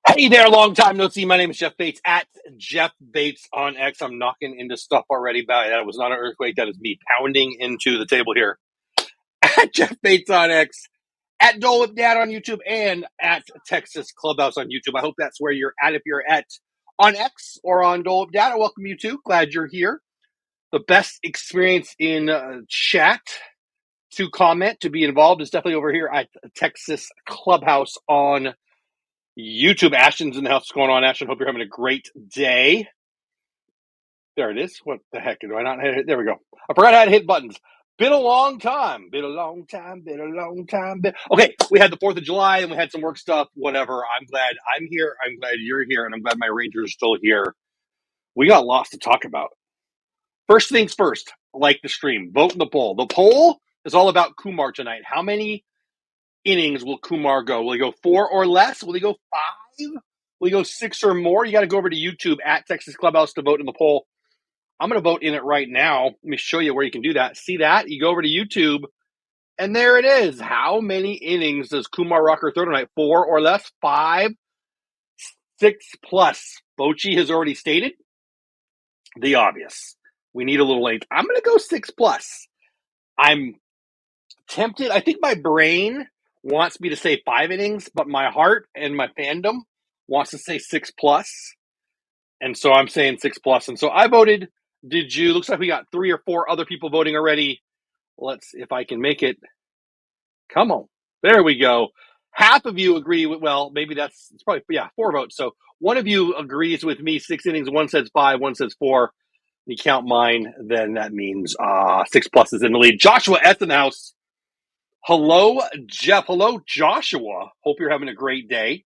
Hey there, long time no see. My name is Jeff Bates at Jeff Bates on X. I'm knocking into stuff already. That was not an earthquake. That is me pounding into the table here at Jeff Bates on X, at Dole with Dad on YouTube, and at Texas Clubhouse on YouTube. I hope that's where you're at. If you're at on X or on Dole with Dad, I welcome you too. Glad you're here. The best experience in chat to comment, to be involved is definitely over here at Texas Clubhouse on YouTube. Ashton's in the house. What's going on, Ashton? Hope you're having a great day. There it is. What the heck? Do I not hit it? There we go. I forgot how to hit buttons. Been a long time. Been a long time. Been a long time. Okay, we had the 4th of July and we had some work stuff. Whatever. I'm glad I'm here. I'm glad you're here. And I'm glad my Rangers are still here. We got lots to talk about. First things first, like the stream. Vote in the poll. The poll is all about Kumar tonight. How many innings will Kumar go? Will he go 4 or less? Will he go 5? Will he go 6 or more? You got to go over to YouTube at Texas Clubhouse to vote in the poll. I'm going to vote in it right now. Let me show you where you can do that. See that? You go over to YouTube, and there it is. How many innings does Kumar Rocker throw tonight? 4 or less? 5? 6 plus? Bochy has already stated the obvious. We need a little length. I'm going to go 6 plus. I'm tempted. I think my brain wants me to say 5 innings, but my heart and my fandom wants to say 6 plus. And so I'm saying 6 plus. And so I voted. Did you? Looks like we got 3 or 4 other people voting already. Let's, if I can make it. Come on. There we go. Half of you agree with, well, maybe it's probably, 4 votes. So one of you agrees with me, 6 innings. One says 5, one says 4. You count mine, then that means 6 plus is in the lead. Joshua S. in the house. Hello, Jeff. Hello, Joshua. Hope you're having a great day.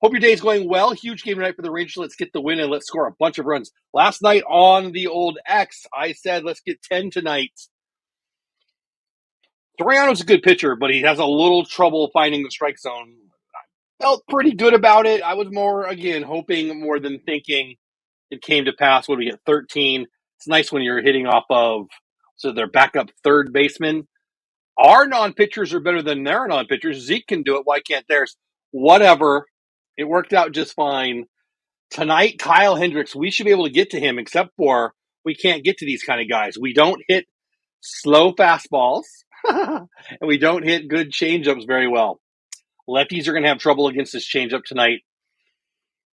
Hope your day is going well. Huge game tonight for the Rangers. Let's get the win and let's score a bunch of runs. Last night on the old X, I said let's get 10 tonight. Soriano's a good pitcher, but he has a little trouble finding the strike zone. I felt pretty good about it. I was more, again, hoping more than thinking. It came to pass. What do we get? 13. It's nice when you're hitting off of, so their backup third baseman. Our non-pitchers are better than their non-pitchers. Zeke can do it. Why can't theirs? Whatever. It worked out just fine. Tonight, Kyle Hendricks, we should be able to get to him, except for we can't get to these kind of guys. We don't hit slow fastballs, and we don't hit good changeups very well. Lefties are going to have trouble against this changeup tonight.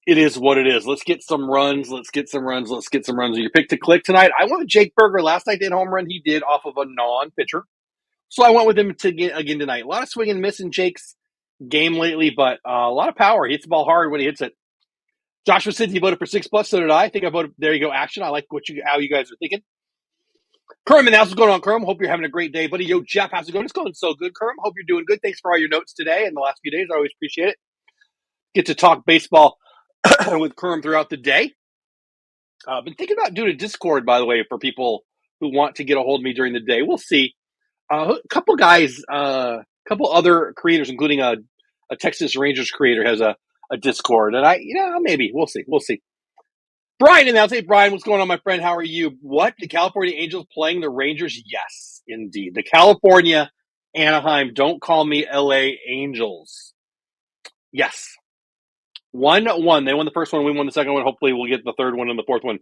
It is what it is. Let's get some runs. Let's get some runs. Let's get some runs. Your pick to click tonight. I went with Jake Berger. Last night did home run. He did off of a non-pitcher. So I went with him again tonight. A lot of swing and miss in Jake's game lately, but a lot of power. He hits the ball hard when he hits it. Joshua said he voted for 6 plus, so did I. I think I voted. There you go, action. I like how you guys are thinking. Kerm, how's it going on, Kerm? Hope you're having a great day, buddy. Yo, Jeff, how's it going? It's going so good, Kerm. Hope you're doing good. Thanks for all your notes today and the last few days. I always appreciate it. Get to talk baseball with Kerm throughout the day. Been thinking about doing a Discord, by the way, for people who want to get a hold of me during the day. We'll see. A couple guys, a couple other creators, including a Texas Rangers creator, has a Discord, and maybe we'll see. Brian in the house. Hey, Brian, what's going on, my friend? How are you? What? The California Angels playing the Rangers? Yes, indeed. The California Anaheim. Don't call me LA Angels. Yes. 1-1. They won the first one. We won the second one. Hopefully, we'll get the third one and the fourth one.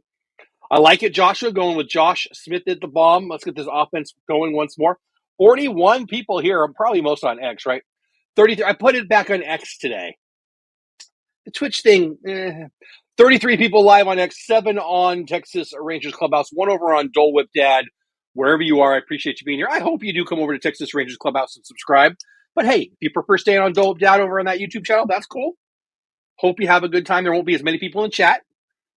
I like it, Joshua. Going with Josh Smith at the bomb. Let's get this offense going once more. 41 people here. I'm probably most on X, right? 33. I put it back on X today. The Twitch thing, 33 people live on X, 7 on Texas Rangers Clubhouse, 1 over on Dole Whip Dad. Wherever you are, I appreciate you being here. I hope you do come over to Texas Rangers Clubhouse and subscribe. But hey, if you prefer staying on Dole Whip Dad over on that YouTube channel, that's cool. Hope you have a good time. There won't be as many people in chat,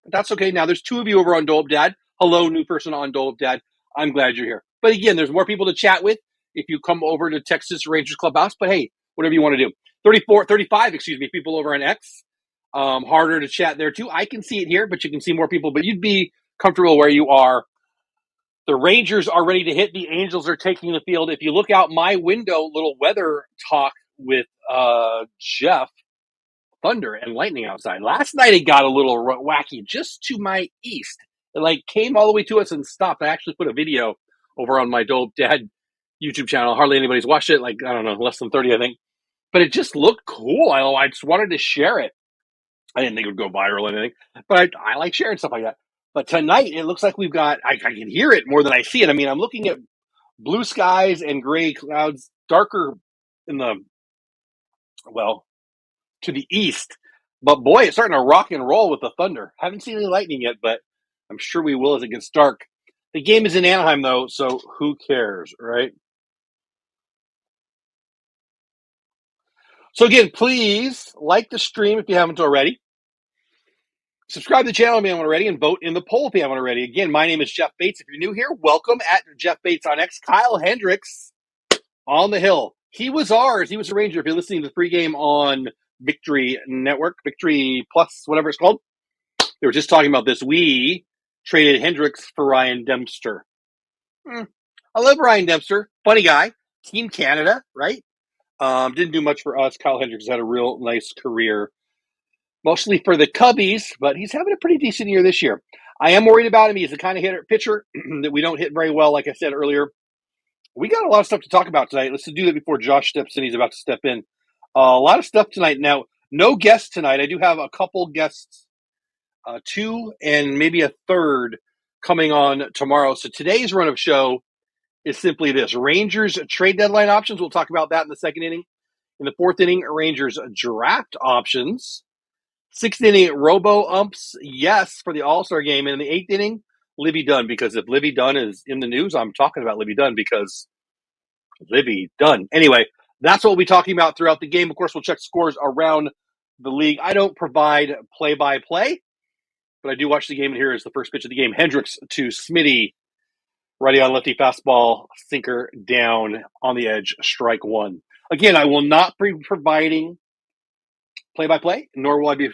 but that's okay. Now, there's 2 of you over on Dole Whip Dad. Hello, new person on Dole Whip Dad. I'm glad you're here. But again, there's more people to chat with if you come over to Texas Rangers Clubhouse. But hey, whatever you want to do. 35 people over on X. Harder to chat there too. I can see it here, but you can see more people. But you'd be comfortable where you are. The Rangers are ready to hit. The Angels are taking the field. If you look out my window, little weather talk with Jeff, thunder and lightning outside. Last night it got a little wacky just to my east. It came all the way to us and stopped. I actually put a video over on my Dope Dad YouTube channel. Hardly anybody's watched it. I don't know, less than 30, I think. But it just looked cool. I just wanted to share it. I didn't think it would go viral or anything, but I like sharing stuff like that. But tonight, it looks like we've got, I can hear it more than I see it. I mean, I'm looking at blue skies and gray clouds, darker in the, well, to the east. But boy, it's starting to rock and roll with the thunder. Haven't seen any lightning yet, but I'm sure we will as it gets dark. The game is in Anaheim, though, so who cares, right? So again, please like the stream if you haven't already. Subscribe to the channel if you haven't already, and vote in the poll if you haven't already. Again, my name is Jeff Bates. If you're new here, welcome at Jeff Bates on X. Kyle Hendricks on the hill. He was ours. He was a Ranger. If you're listening to the pregame on Victory Network, Victory Plus, whatever it's called, they were just talking about this. We traded Hendricks for Ryan Dempster. I love Ryan Dempster. Funny guy. Team Canada, right? Didn't do much for us. Kyle Hendricks had a real nice career, mostly for the Cubbies, but he's having a pretty decent year this year. I am worried about him. He's the kind of pitcher that we don't hit very well, like I said earlier. We got a lot of stuff to talk about tonight. Let's do that before Josh steps in. He's about to step in. A lot of stuff tonight. Now, no guests tonight. I do have a couple guests, two and maybe a third coming on tomorrow. So today's run of show is simply this. Rangers trade deadline options. We'll talk about that in the second inning. In the fourth inning, Rangers draft options. Sixth inning, robo umps, yes, for the All-Star game. And in the eighth inning, Livy Dunn, because if Livy Dunn is in the news, I'm talking about Livy Dunn because Livy Dunn. Anyway, that's what we'll be talking about throughout the game. Of course, we'll check scores around the league. I don't provide play-by-play, but I do watch the game, and here is the first pitch of the game. Hendricks to Smitty, righty on lefty fastball, sinker down on the edge, strike one. Again, I will not be providing play-by-play, nor will I be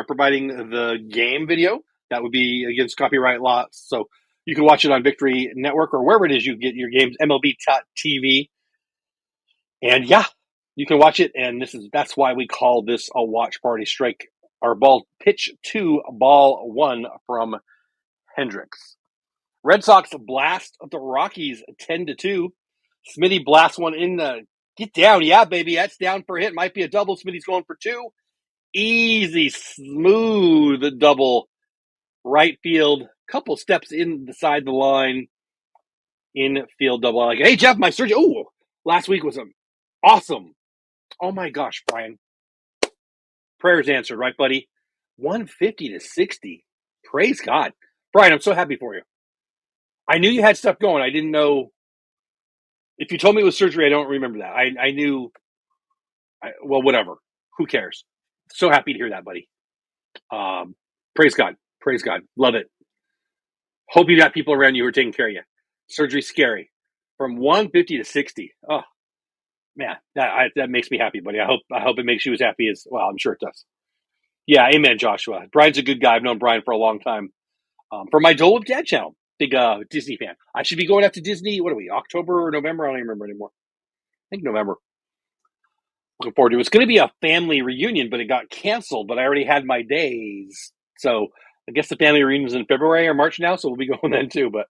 providing the game video. That would be against copyright law. So you can watch it on Victory Network or wherever it is you get your games, MLB.TV. And yeah, you can watch it. And that's why we call this a watch party. Strike our ball pitch to ball one from Hendricks. Red Sox blast the Rockies 10-2. Smitty blasts one in the get down. Yeah, baby, that's down for a hit. Might be a double. Smitty's going for two. Easy, smooth double, right field, couple steps inside the line, infield double. Like, hey, Jeff, my surgery. Oh, last week was awesome. Oh my gosh, Brian. Prayers answered, right, buddy? 150-60. Praise God. Brian, I'm so happy for you. I knew you had stuff going. I didn't know. If you told me it was surgery, I don't remember that. I knew. Well, whatever. Who cares? So happy to hear that, buddy. Praise God. Praise God. Love it. Hope you got people around you who are taking care of you. Surgery's scary. From 150-60. Oh, man, that makes me happy, buddy. I hope it makes you as happy as, well, I'm sure it does. Yeah, amen, Joshua. Brian's a good guy. I've known Brian for a long time. From my Dole with Dad channel. Big Disney fan. I should be going out to Disney, what are we, October or November? I don't even remember anymore. I think November. Looking forward to it. It's going to be a family reunion, but it got canceled, but I already had my days. So I guess the family reunion is in February or March now, so we'll be going then too, but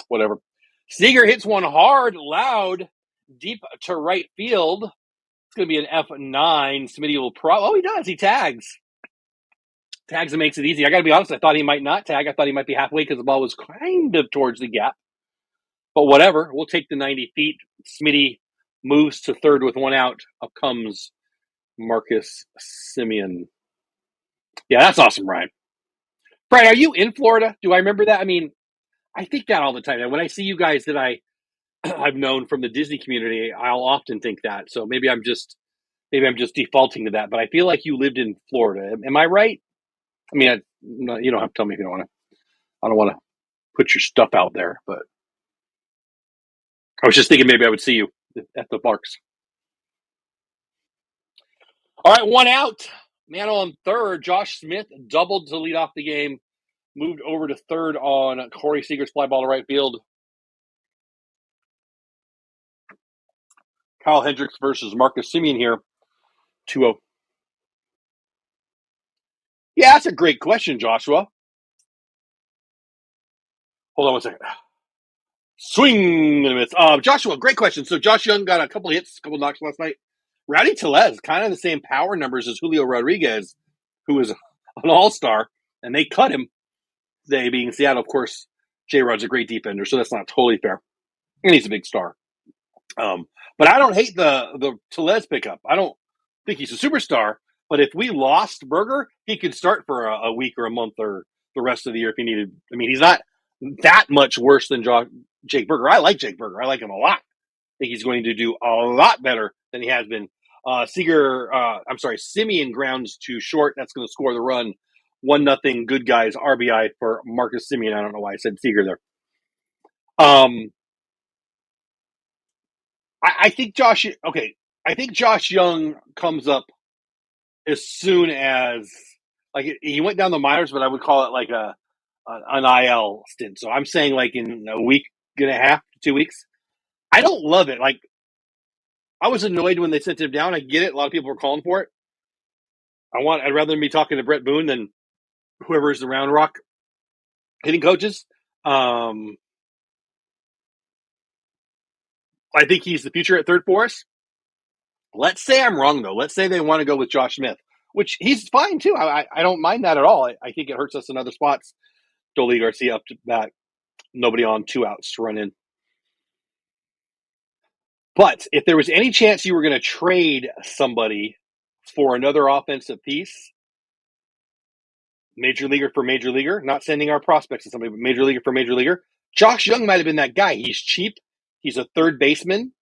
whatever. Seager hits one hard, loud, deep to right field. It's going to be an F9. Smitty will he does. He tags. Tags and makes it easy. I got to be honest. I thought he might not tag. I thought he might be halfway because the ball was kind of towards the gap. But whatever. We'll take the 90 feet. Smitty moves to third with one out. Up comes Marcus Semien. Yeah, that's awesome, Ryan. Brian, are you in Florida? Do I remember that? I mean, I think that all the time. And when I see you guys that I've known from the Disney community, I'll often think that. So maybe I'm just defaulting to that. But I feel like you lived in Florida. Am I right? I mean, you don't have to tell me if you don't want to. I don't want to put your stuff out there, but I was just thinking maybe I would see you at the parks. All right, one out. Man on third. Josh Smith doubled to lead off the game. Moved over to third on Corey Seager's fly ball to right field. Kyle Hendricks versus Marcus Semien here. 2-0. Yeah, that's a great question, Joshua. Hold on one second. Swing and a miss. Joshua, great question. So Josh Young got a couple hits, a couple knocks last night. Rowdy Tellez, kind of the same power numbers as Julio Rodriguez, who was an all-star, and they cut him. They being Seattle, of course, J-Rod's a great defender, so that's not totally fair. And he's a big star. But I don't hate the Tellez pickup. I don't think he's a superstar. But if we lost Berger, he could start for a week or a month or the rest of the year if he needed. I mean, he's not that much worse than Jake Berger. I like Jake Berger. I like him a lot. I think he's going to do a lot better than he has been. Simeon grounds too short. That's going to score the run. 1-0 good guys RBI for Marcus Simeon. I don't know why I said Seager there. I think Josh Young comes up as soon as he went down the minors, but I would call it like an IL stint. So I'm saying like in a week and a half, 2 weeks. I don't love it. Like I was annoyed when they sent him down. I get it. A lot of people were calling for it. I'd rather be talking to Brett Boone than whoever is the Round Rock hitting coaches. I think he's the future at third for us. Let's say I'm wrong, though. Let's say they want to go with Josh Smith, which he's fine, too. I don't mind that at all. I think it hurts us in other spots. Dolly Garcia up to bat. Nobody on 2 outs to run in. But if there was any chance you were going to trade somebody for another offensive piece, major leaguer for major leaguer, not sending our prospects to somebody, but major leaguer for major leaguer, Josh Young might have been that guy. He's cheap. He's a third baseman,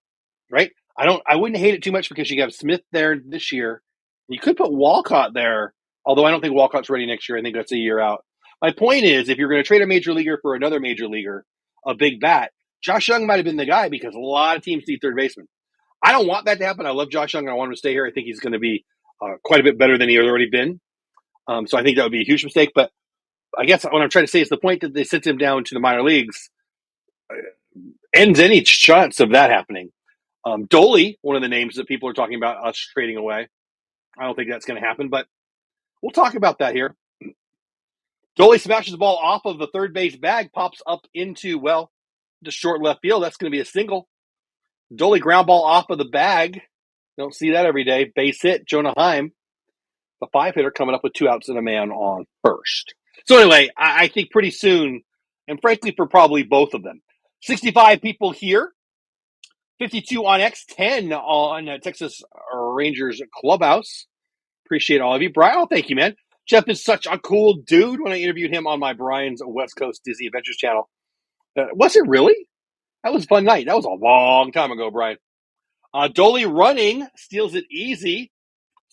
right? I wouldn't hate it too much because you have Smith there this year. You could put Walcott there, although I don't think Walcott's ready next year. I think that's a year out. My point is, if you're going to trade a major leaguer for another major leaguer, a big bat, Josh Young might have been the guy because a lot of teams need third baseman. I don't want that to happen. I love Josh Young and I want him to stay here. I think he's going to be quite a bit better than he has already been. So I think that would be a huge mistake. But I guess what I'm trying to say is the point that they sent him down to the minor leagues ends any chance of that happening. Dolly, one of the names that people are talking about us trading away. I don't think that's going to happen, but we'll talk about that here. Dolly smashes the ball off of the third base bag, pops up into, the short left field. That's going to be a single. Dolly ground ball off of the bag. Don't see that every day. Base hit, Jonah Heim. The 5-hitter coming up with 2 outs and a man on first. So anyway, I think pretty soon, and frankly for probably both of them, 65 people here, 52 on X, 10 on Texas Rangers Clubhouse. Appreciate all of you. Brian, thank you, man. Jeff is such a cool dude. When I interviewed him on my Brian's West Coast Disney Adventures channel. Was it really? That was a fun night. That was a long time ago, Brian. Dolly running, steals it easy.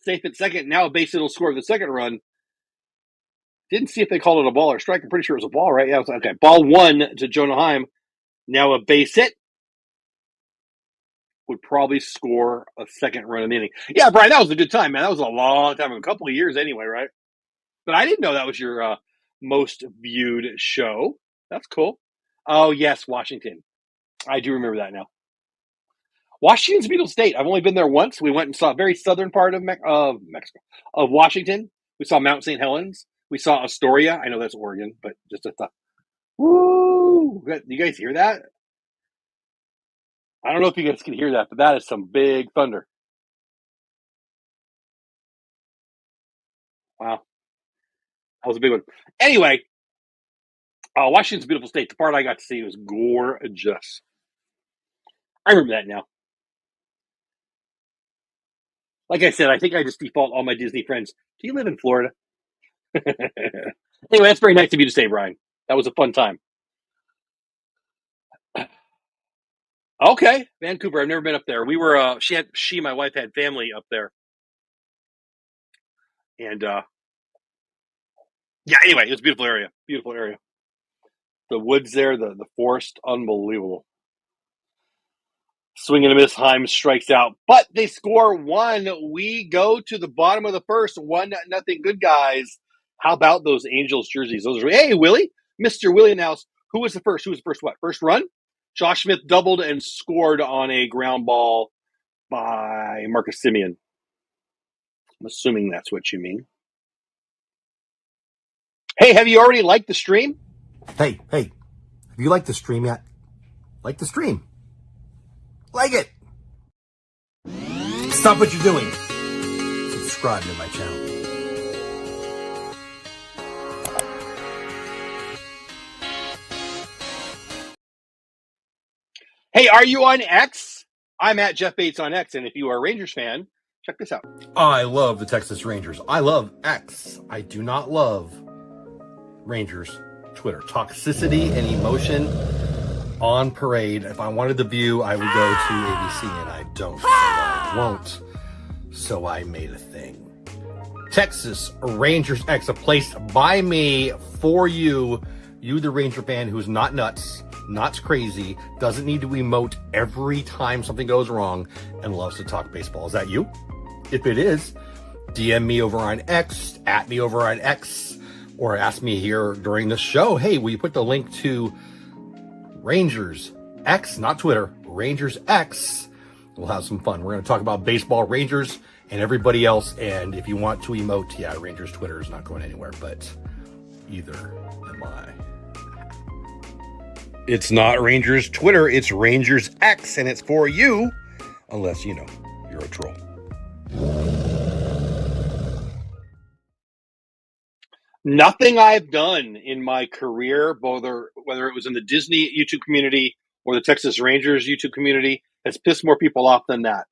Safe at second. Now a base hit will score the second run. Didn't see if they called it a ball or strike. I'm pretty sure it was a ball, right? Yeah, okay. Ball 1 to Jonah Heim. Now a base hit. Would probably score a second run in the inning. Yeah, Brian, that was a good time, man. That was a long time, a couple of years anyway, right? But I didn't know that was your most viewed show. That's cool. Oh, yes, Washington. I do remember that now. Washington's a beautiful state. I've only been there once. We went and saw a very southern part of Mexico, of Washington. We saw Mount St. Helens. We saw Astoria. I know that's Oregon, but just a thought. Woo! You guys hear that? I don't know if you guys can hear that, but that is some big thunder. Wow. That was a big one. Anyway, Washington's a beautiful state. The part I got to see was gorgeous. I remember that now. Like I said, I think I just default all my Disney friends. Do you live in Florida? Anyway, that's very nice of you to say, Brian. That was a fun time. Okay, Vancouver. I've never been up there. We were. My wife had family up there, and yeah. Anyway, it was a beautiful area. Beautiful area. The woods there, the forest, unbelievable. Swing and a miss. Heim strikes out, but they score 1. We go to the bottom of the first. 1-0. Good guys. How about those Angels jerseys? Those are. Hey, Willie, Mr. Willie House. Who was the first? Who was the first? What? First run? Josh Smith doubled and scored on a ground ball by Marcus Simeon. I'm assuming that's what you mean. Hey, have you already liked the stream? Hey, have you liked the stream yet? Like the stream. Like it. Stop what you're doing. Subscribe to my channel. Hey, are you on X? I'm at Jeff Bates on X, and if you are a Rangers fan, check this out. I love the Texas Rangers. I love X. I do not love Rangers Twitter. Toxicity and emotion on parade. If I wanted the view, I would go to ABC, and I don't, so I won't. So I made a thing. Texas Rangers X, a place by me for you. You, the Ranger fan who's not nuts, not crazy, doesn't need to emote every time something goes wrong, and loves to talk baseball. Is that you? If it is, DM me over on X, at me over on X, or ask me here during the show, hey, will you put the link to Rangers X, not Twitter, Rangers X? We'll have some fun. We're going to talk about baseball, Rangers, and everybody else. And if you want to emote, yeah, Rangers Twitter is not going anywhere, but either am I. It's not Rangers Twitter, it's Rangers X, and it's for you, unless, you know, you're a troll. Nothing I've done in my career, whether it was in the Disney YouTube community or the Texas Rangers YouTube community, has pissed more people off than that.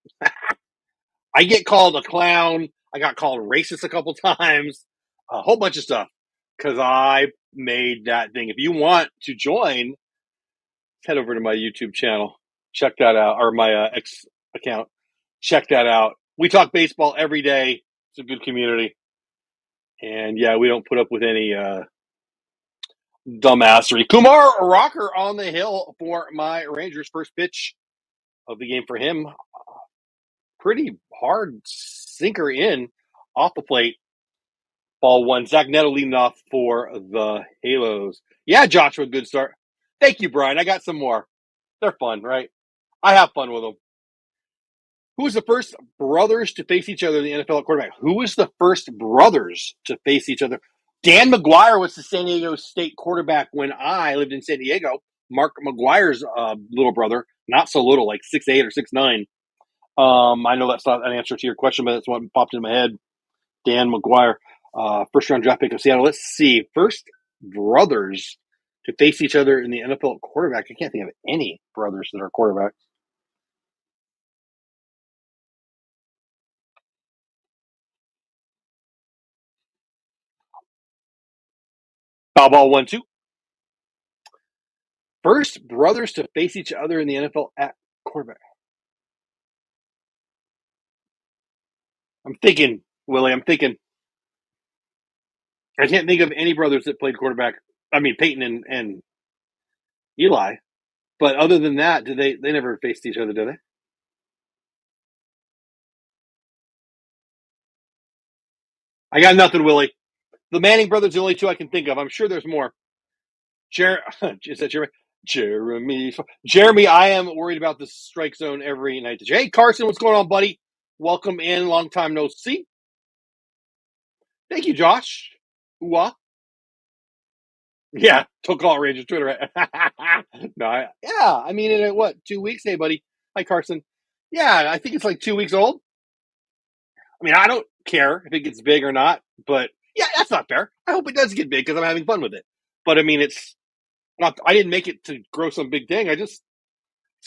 I get called a clown. I got called racist a couple times, a whole bunch of stuff, because I made that thing. If you want to join, head over to my YouTube channel. Check that out, or my X account. Check that out. We talk baseball every day. It's a good community. And yeah, we don't put up with any dumbassery. Kumar Rocker on the hill for my Rangers. First pitch of the game for him. Pretty hard sinker in off the plate. Ball one. Zach Neto leading off for the Halos. Yeah, Joshua, good start. Thank you, Brian. I got some more. They're fun, right? I have fun with them. Who was the first brothers to face each other in the NFL at quarterback? Who was the first brothers to face each other? Dan McGuire was the San Diego State quarterback when I lived in San Diego. Mark McGuire's little brother, not so little, like 6'8" or 6'9". I know that's not an answer to your question, but that's what popped in my head. Dan McGuire, first round draft pick of Seattle. Let's see. First brothers to face each other in the NFL quarterback. I can't think of any brothers that are quarterbacks. Foul ball 1-2. First brothers to face each other in the NFL at quarterback. I'm thinking, Willie. I'm thinking. I can't think of any brothers that played quarterback. I mean, Peyton and Eli. But other than that, they never faced each other, do they? I got nothing, Willie. The Manning brothers are the only two I can think of. I'm sure there's more. Is that Jeremy? Jeremy, I am worried about the strike zone every night. Hey, Carson, what's going on, buddy? Welcome in. Long time no see. Thank you, Josh. Ooh, yeah, don't call it Rangers Twitter. No, I mean, in what, 2 weeks? Hey, buddy. Hi, Carson. Yeah, I think it's like 2 weeks old. I mean, I don't care if it gets big or not, but yeah, that's not fair. I hope it does get big because I'm having fun with it. But I mean, it's not. I didn't make it to grow some big thing. I just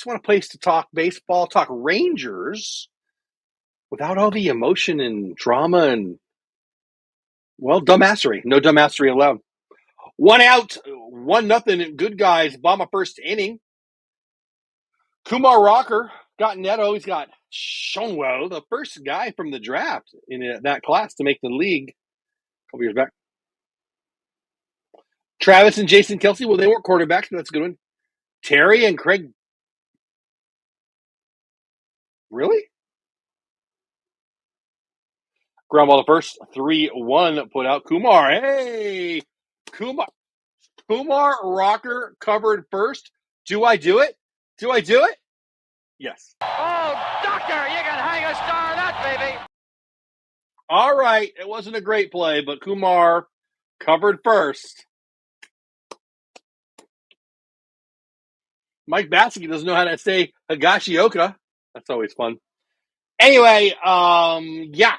want a place to talk baseball, talk Rangers, without all the emotion and drama and, well, dumbassery. No dumbassery allowed. 1 out, 1-0. Good guys. Bomba first inning. Kumar Rocker got Neto. He's got Shonwell, the first guy from the draft in that class to make the league a couple years back. Travis and Jason Kelsey, well, they weren't quarterbacks, but that's a good one. Terry and Craig. Really? Ground ball to first. 3-1 put out. Kumar. Hey! Kumar Rocker covered first. Do I do it? Do I do it? Yes. Oh, doctor, you can hang a star on that, baby. All right. It wasn't a great play, but Kumar covered first. Mike Batsky doesn't know how to say Higashioka. That's always fun. Anyway, yeah.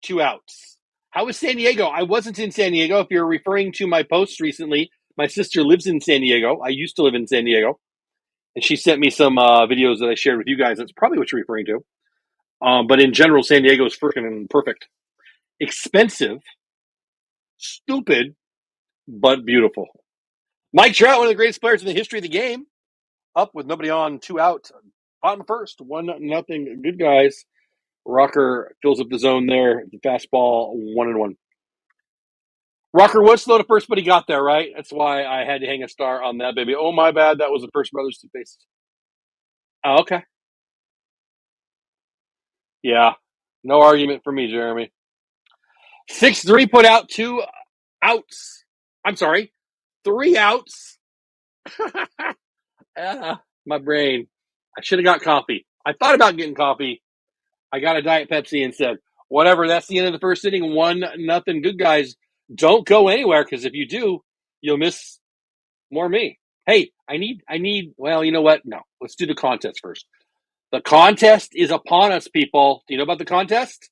2 outs. How was San Diego? I wasn't in San Diego. If you're referring to my posts recently, My sister lives in San Diego. I used to live in San Diego. And she sent me some videos that I shared with you guys. That's probably what you're referring to. But in general, San Diego is freaking perfect. Expensive, stupid, but beautiful. Mike Trout, one of the greatest players in the history of the game. Up with nobody on, 2 out. Bottom first, 1-0. Good guys. Rocker fills up the zone there. The fastball, 1-1. Rocker was slow to first, but he got there, right? That's why I had to hang a star on that baby. Oh, my bad. That was the First Brothers to face. Oh, okay. Yeah. No argument for me, Jeremy. 6-3 put out 2 outs. I'm sorry, 3 outs. My brain. I should have got coffee. I thought about getting coffee. I got a Diet Pepsi instead. Whatever. That's the end of the first inning. 1-0. Good guys. Don't go anywhere, because if you do, you'll miss more me. Hey, I need. Well, you know what? No. Let's do the contest first. The contest is upon us, people. Do you know about the contest?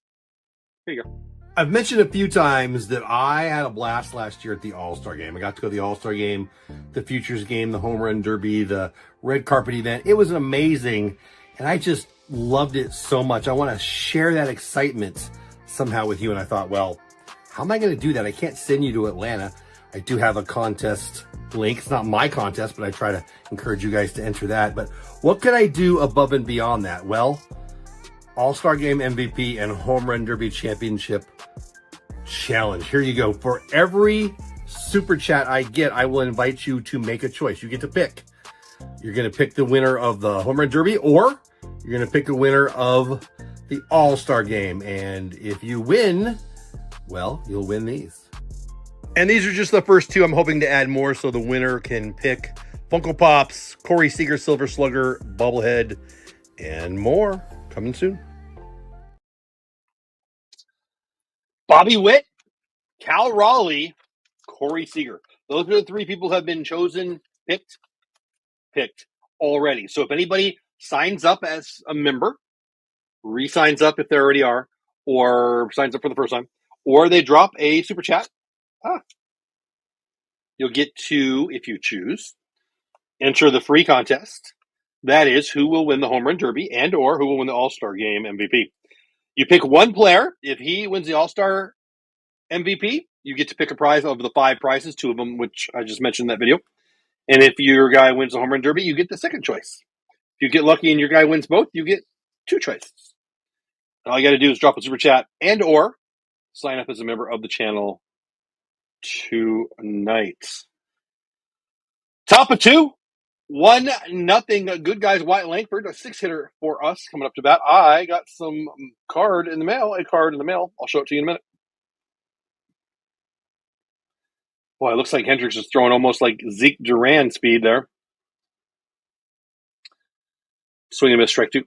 Here you go. I've mentioned a few times that I had a blast last year at the All-Star Game. I got to go to the All-Star Game, the Futures Game, the Home Run Derby, the red carpet event. It was amazing, and I just loved it so much. I want to share that excitement somehow with you, and I thought, well, how am I going to do that? I can't send you to Atlanta. I do have a contest link. It's not my contest, but I try to encourage you guys to enter that. But what could I do above and beyond that? Well, All-Star Game MVP and Home Run Derby Championship Challenge. Here you go. For every super chat I get, I will invite you to make a choice. You get to pick. You're going to pick the winner of the Home Run Derby, or you're going to pick a winner of the All-Star Game. And if you win, well, you'll win these. And these are just the first 2. I'm hoping to add more so the winner can pick Funko Pops, Corey Seager, Silver Slugger, Bobblehead, and more. Coming soon. Bobby Witt, Cal Raleigh, Corey Seager. Those are the 3 people who have been chosen, picked already. So if anybody signs up as a member, re-signs up if they already are, or signs up for the first time, or they drop a super chat, you'll get to, if you choose, enter the free contest. That is who will win the Home Run Derby and or who will win the All-Star Game MVP. You pick one player. If he wins the All-Star MVP, you get to pick a prize of the 5 prizes, 2 of them, which I just mentioned in that video. And if your guy wins the Home Run Derby, you get the second choice. If you get lucky and your guy wins both, you get 2 choices. All you got to do is drop a super chat and or sign up as a member of the channel tonight. Top of 2, 1-0. Good guys. Wyatt Langford, a 6-hitter for us coming up to bat. I got some card in the mail. I'll show it to you in a minute. Boy, it looks like Hendricks is throwing almost like Zeke Duran speed there. Swing and miss, strike 2.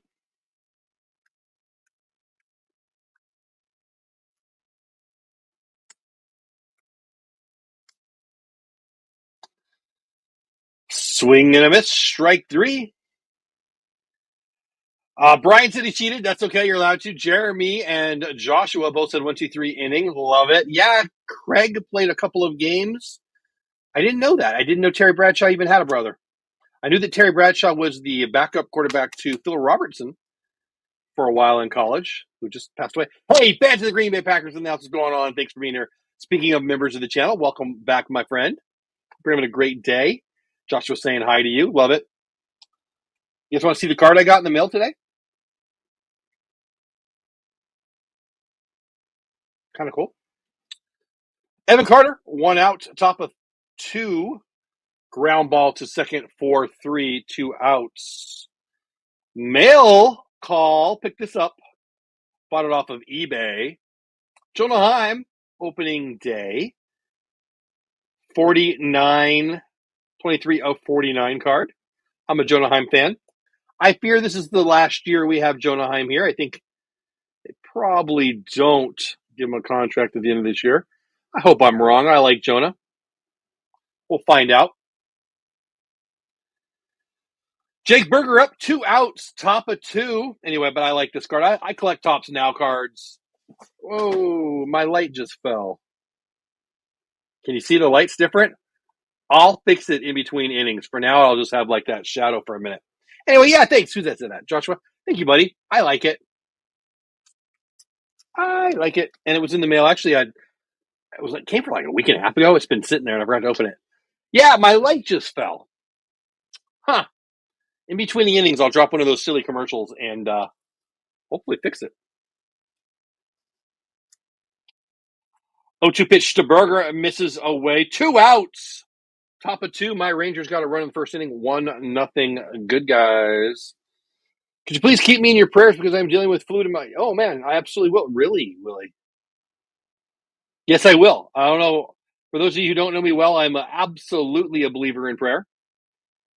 Swing and a miss, strike 3. Brian said he cheated. That's okay. You're allowed to. Jeremy and Joshua both said 1, 2, 3 inning. Love it. Yeah, Craig played a couple of games. I didn't know that. I didn't know Terry Bradshaw even had a brother. I knew that Terry Bradshaw was the backup quarterback to Phil Robertson for a while in college, who just passed away. Hey, fans of the Green Bay Packers, and that's what's going on. Thanks for being here. Speaking of members of the channel, welcome back, my friend. We're having a great day. Joshua saying hi to you. Love it. You guys want to see the card I got in the mail today? Kind of cool. Evan Carter, 1 out, top of 2. Ground ball to second, 4-3, 2 outs. Mail call. Pick this up. Bought it off of eBay. Jonah Heim, opening day. 49, 23 of 49 card. I'm a Jonah Heim fan. I fear this is the last year we have Jonah Heim here. I think they probably don't give him a contract at the end of this year. I hope I'm wrong. I like Jonah. We'll find out. Jake Berger up, 2 outs, top of 2. Anyway, but I like this card. I collect Tops Now cards. Whoa, my light just fell. Can you see the light's different? I'll fix it in between innings. For now, I'll just have like that shadow for a minute. Anyway, yeah, thanks. Who's that said that? Joshua. Thank you, buddy. I like it. I like it. And it was in the mail. Actually, it came for like a week and a half ago. It's been sitting there and I forgot to open it. Yeah, my light just fell. Huh. In between the innings, I'll drop one of those silly commercials and hopefully fix it. 0-2 pitch to Berger, misses away. 2 outs. Top of 2. My Rangers got a run in the first inning. 1-0. Good guys. Could you please keep me in your prayers because I'm dealing with fluid in my... Oh, man, I absolutely will. Really, Willie? Yes, I will. I don't know. For those of you who don't know me well, I'm absolutely a believer in prayer.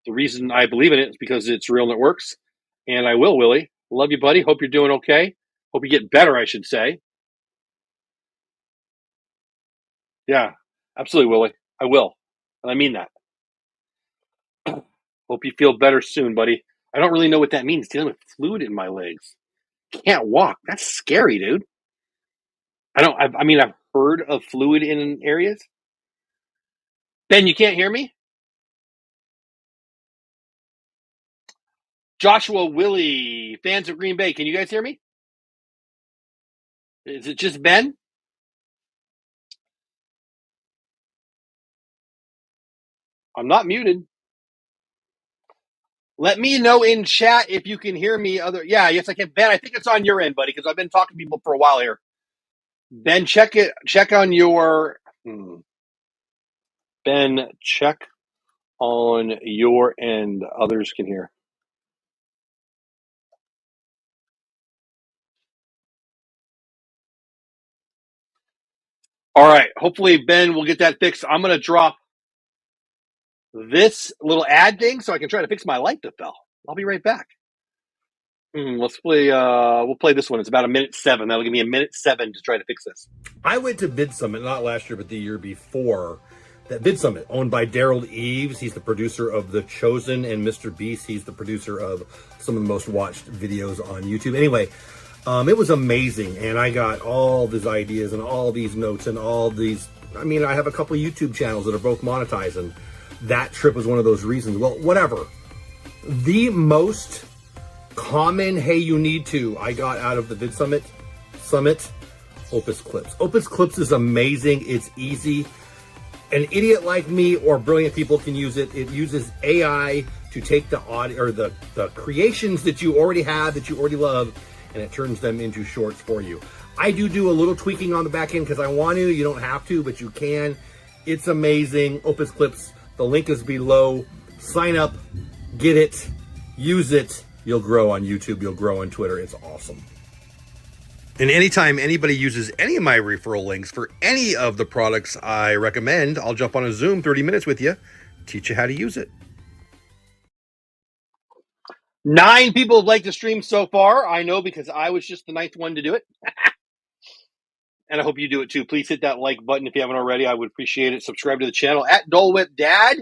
The reason I believe in it is because it's real and it works. And I will, Willie. Love you, buddy. Hope you're doing okay. Hope you get better, I should say. Yeah, absolutely, Willie. I will. And I mean that. Hope you feel better soon, buddy. I don't really know what that means, dealing with fluid in my legs. Can't walk. That's scary, dude. I've heard of fluid in areas. Ben, you can't hear me? Joshua, Willie, fans of Green Bay, can you guys hear me? Is it just Ben? I'm not muted. Let me know in chat if you can hear me. Yes, I can. Ben, I think it's on your end, buddy, because I've been talking to people for a while here. Ben, check it. Check on your. Ben, check on your end. Others can hear. All right. Hopefully, Ben will get that fixed. I'm going to drop this little ad thing so I can try to fix my light that fell. I'll be right back. Let's play. We'll play this one. It's about 1:07. That'll give me 1:07 to try to fix this. I went to Bid Summit, not last year, but the year before. That Bid Summit, owned by Daryl Eves. He's the producer of The Chosen and Mr. Beast. He's the producer of some of the most watched videos on YouTube. Anyway, it was amazing. And I got all these ideas and all these notes and all these. I mean, I have a couple of YouTube channels that are both monetized. And that trip was one of those reasons. Well, whatever. The most common, hey, you need to, I got out of the Vid Summit, Opus Clips. Opus Clips is amazing. It's easy. An idiot like me or brilliant people can use it. It uses AI to take the audio or the creations that you already have, that you already love, and it turns them into shorts for you. I do a little tweaking on the back end because I want to. You don't have to, but you can. It's amazing. Opus Clips. The link is below. Sign up. Get it. Use it. You'll grow on YouTube. You'll grow on Twitter. It's awesome. And anytime anybody uses any of my referral links for any of the products I recommend, I'll jump on a Zoom 30 minutes with you, teach you how to use it. 9 people have liked the stream so far. I know because I was just the 9th one to do it. And I hope you do it too. Please hit that like button if you haven't already. I would appreciate it. Subscribe to the channel. At Dole Whip Dad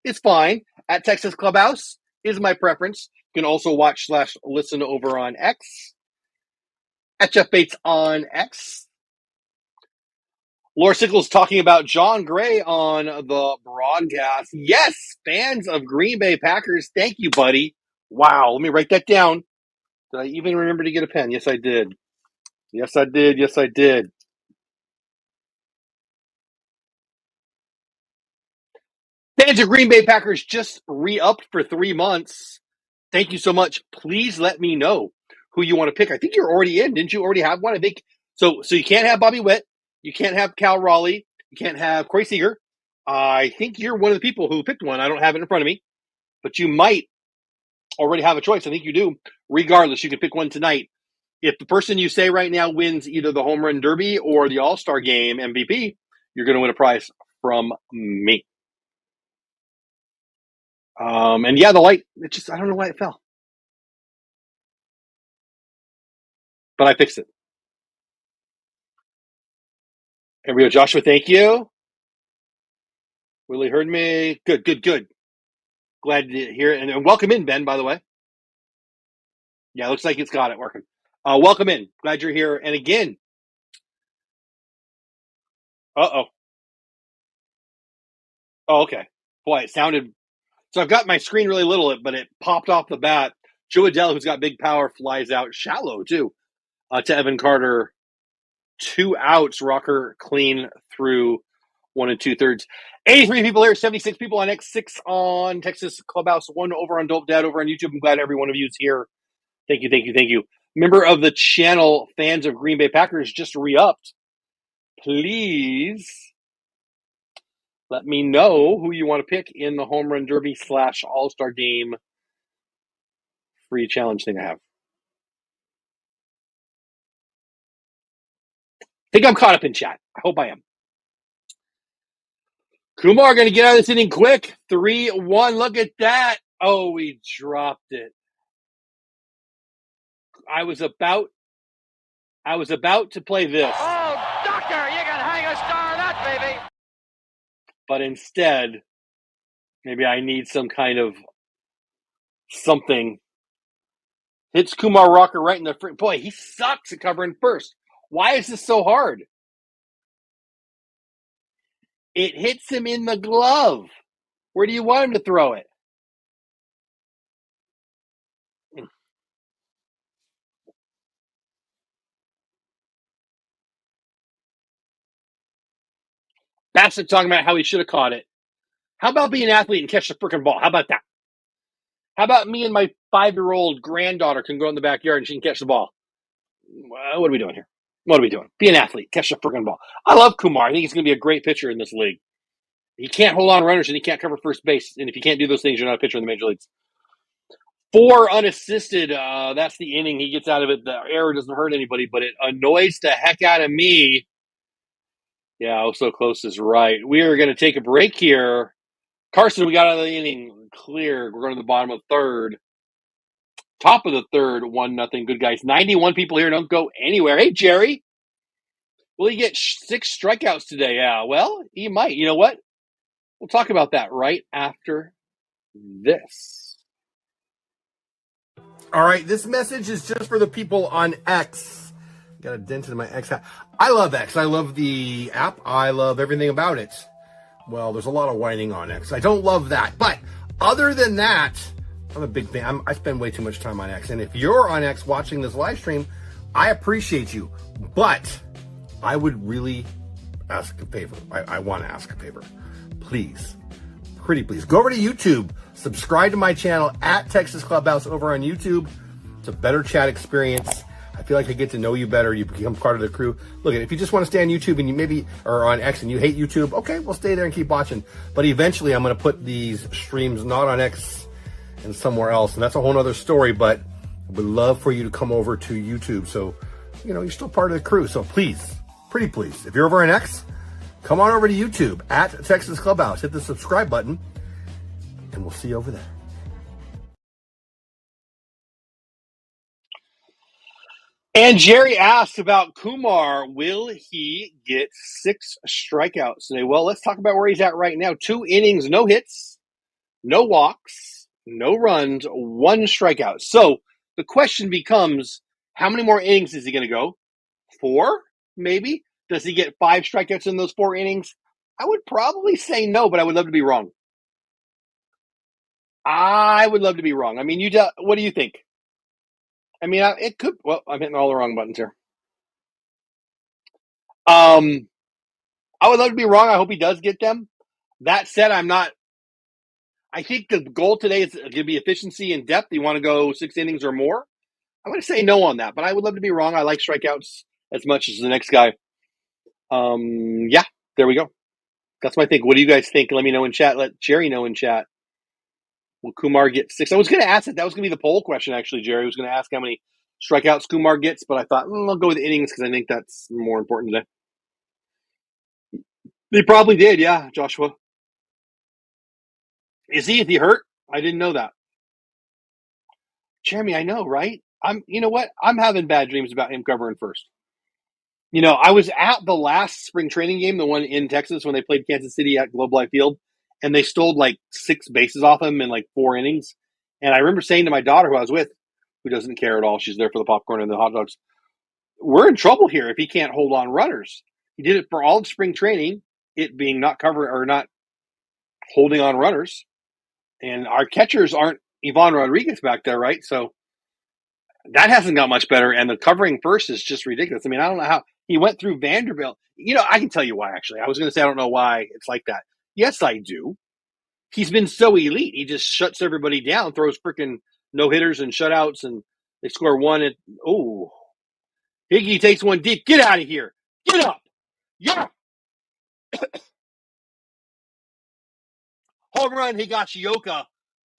is fine. At Texas Clubhouse is my preference. You can also watch/listen over on X. At Jeff Bates on X. Laura Sickles talking about John Gray on the broadcast. Yes, fans of Green Bay Packers. Thank you, buddy. Wow, let me write that down. Did I even remember to get a pen? Yes, I did. Yes, I did. Yes, I did. Fans of Green Bay Packers just re-upped for 3 months. Thank you so much. Please let me know who you want to pick. I think you're already in. Didn't you already have one? I think so. So you can't have Bobby Witt. You can't have Cal Raleigh. You can't have Corey Seager. I think you're one of the people who picked one. I don't have it in front of me, but you might already have a choice. I think you do. Regardless, you can pick one tonight. If the person you say right now wins either the Home Run Derby or the All-Star Game MVP, you're going to win a prize from me. And yeah, the light, I don't know why it fell. But I fixed it. Here we go, Joshua. Thank you. Willie heard me. Good. Glad to hear it. And welcome in, Ben, by the way. Yeah, looks like it's got it working. Welcome in. Glad you're here. And again. Uh-oh. Oh, okay. Boy, it sounded. So I've got my screen really little, but it popped off the bat. Joe Adell, who's got big power, flies out shallow too to Evan Carter. 2 outs. Rocker clean through 1 2/3. 83 people here, 76 people on X, 6 on Texas Clubhouse, 1 over on Dope Dad over on YouTube. I'm glad every one of you is here. Thank you, thank you, thank you. Member of the channel, fans of Green Bay Packers, just re-upped. Please let me know who you want to pick in the Home Run Derby / All-Star Game free challenge thing I have. I think I'm caught up in chat. I hope I am. Kumar going to get out of this inning quick. 3-1. Look at that. Oh, he dropped it. I was about to play this. Oh, doctor, you can hang a star on that, baby. But instead, maybe I need some kind of something. Hits Kumar Rocker right in the front. Boy, he sucks at covering first. Why is this so hard? It hits him in the glove. Where do you want him to throw it? Bassett talking about how he should have caught it. How about being an athlete and catch the freaking ball? How about that? How about me and my 5-year-old granddaughter can go in the backyard and she can catch the ball? What are we doing here? What are we doing? Be an athlete. Catch the freaking ball. I love Kumar. I think he's going to be a great pitcher in this league. He can't hold on runners and he can't cover first base. And if you can't do those things, you're not a pitcher in the major leagues. 4 unassisted. That's the inning. He gets out of it. The error doesn't hurt anybody, but it annoys the heck out of me. Yeah, oh, so close is right. We are going to take a break here. Carson, we got out of the inning clear. We're going to the bottom of the third. Top of the third, 1-0. Good guys. 91 people here. Don't go anywhere. Hey, Jerry. Will he get 6 strikeouts today? Yeah, well, he might. You know what? We'll talk about that right after this. All right, this message is just for the people on X. Got a dent in my X hat. I love X. I love the app. I love everything about it. Well, there's a lot of whining on X. I don't love that. But other than that, I'm a big fan. I spend way too much time on X. And if you're on X watching this live stream, I appreciate you. But I would really ask a favor. I want to ask a favor. Please, pretty please, go over to YouTube. Subscribe to my channel at Texas Clubhouse over on YouTube. It's a better chat experience. I feel like I get to know you better. You become part of the crew. Look, if you just want to stay on YouTube and you maybe are on X and you hate YouTube, okay, we'll stay there and keep watching. But eventually I'm going to put these streams not on X and somewhere else. And that's a whole other story, but I would love for you to come over to YouTube. So, you know, you're still part of the crew. So please, pretty please, if you're over on X, come on over to YouTube at Texas Clubhouse. Hit the subscribe button and we'll see you over there. And Jerry asked about Kumar. Will he get 6 strikeouts today? Well, let's talk about where he's at right now. 2 innings, no hits, no walks, no runs, 1 strikeout. So the question becomes, how many more innings is he going to go? 4, maybe? Does he get 5 strikeouts in those 4 innings? I would probably say no, but I would love to be wrong. I would love to be wrong. I mean, what do you think? I mean, it could. Well, I'm hitting all the wrong buttons here. I would love to be wrong. I hope he does get them. That said, I'm not. I think the goal today is going to be efficiency and depth. You want to go 6 innings or more? I'm going to say no on that, but I would love to be wrong. I like strikeouts as much as the next guy. Yeah, there we go. That's my think. What do you guys think? Let me know in chat. Let Jerry know in chat. Will Kumar get 6? I was going to ask it. That was going to be the poll question, actually, Jerry. I was going to ask how many strikeouts Kumar gets, but I thought, I'll go with innings because I think that's more important today. They probably did, yeah, Joshua. Is he hurt? I didn't know that. Jeremy, I know, right? You know what? I'm having bad dreams about him covering first. You know, I was at the last spring training game, the one in Texas when they played Kansas City at Globe Life Field, and they stole like 6 bases off him in like 4 innings. And I remember saying to my daughter who I was with, who doesn't care at all, she's there for the popcorn and the hot dogs, we're in trouble here if he can't hold on runners. He did it for all of spring training, it being not cover or not holding on runners. And our catchers aren't Ivan Rodriguez back there, right? So that hasn't got much better. And the covering first is just ridiculous. I mean, I don't know how he went through Vanderbilt. I can tell you why, actually. I was going to say I don't know why it's like that. Yes, I do. He's been so elite. He just shuts everybody down, throws freaking no-hitters and shutouts, and they score one. Higgy takes one deep. Get out of here. Get up. Yeah. Home run, Higashioka.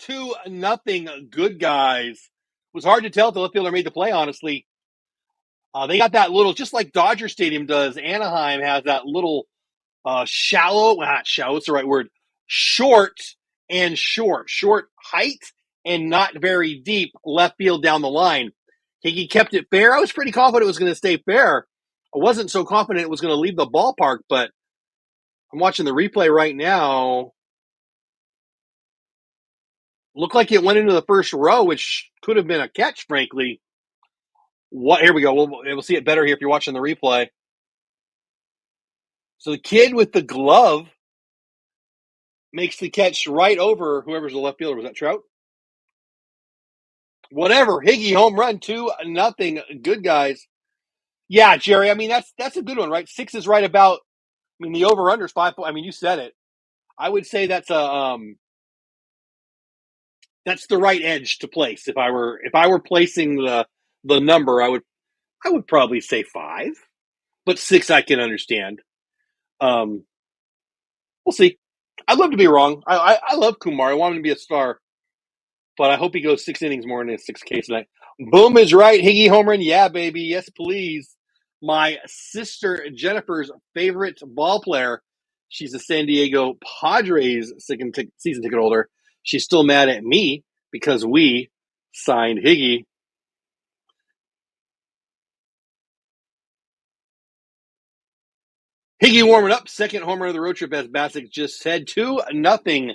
2-0. Good guys. It was hard to tell if the left fielder made the play, honestly. They got that little, just like Dodger Stadium does, Anaheim has that little shallow, not shallow, what's the right word? Short height and not very deep left field down the line. Higgy kept it fair. I was pretty confident it was going to stay fair. I wasn't so confident it was going to leave the ballpark, but I'm watching the replay right now. Looked like it went into the first row, which could have been a catch, frankly. Here we go. We'll see it better here if you're watching the replay. So the kid with the glove makes the catch right over whoever's the left fielder. Was that Trout? Whatever. Higgy home run, 2-0. Good guys. Yeah, Jerry. I mean, that's a good one, right? 6 is right about. I mean, the over under is 5. I mean, you said it. I would say that's that's the right edge to place. If I were placing the number, I would probably say 5, but 6 I can understand. We'll see. I'd love to be wrong. I love Kumar. I want him to be a star, but I hope he goes 6 innings more than 6K tonight. Boom is right. Higgy home run. Yeah, baby. Yes, please. My sister Jennifer's favorite ball player. She's a San Diego Padres season ticket holder. She's still mad at me because we signed Higgy. Higgy warming up. Second homer of the road trip, as Bassick just said. 2-0.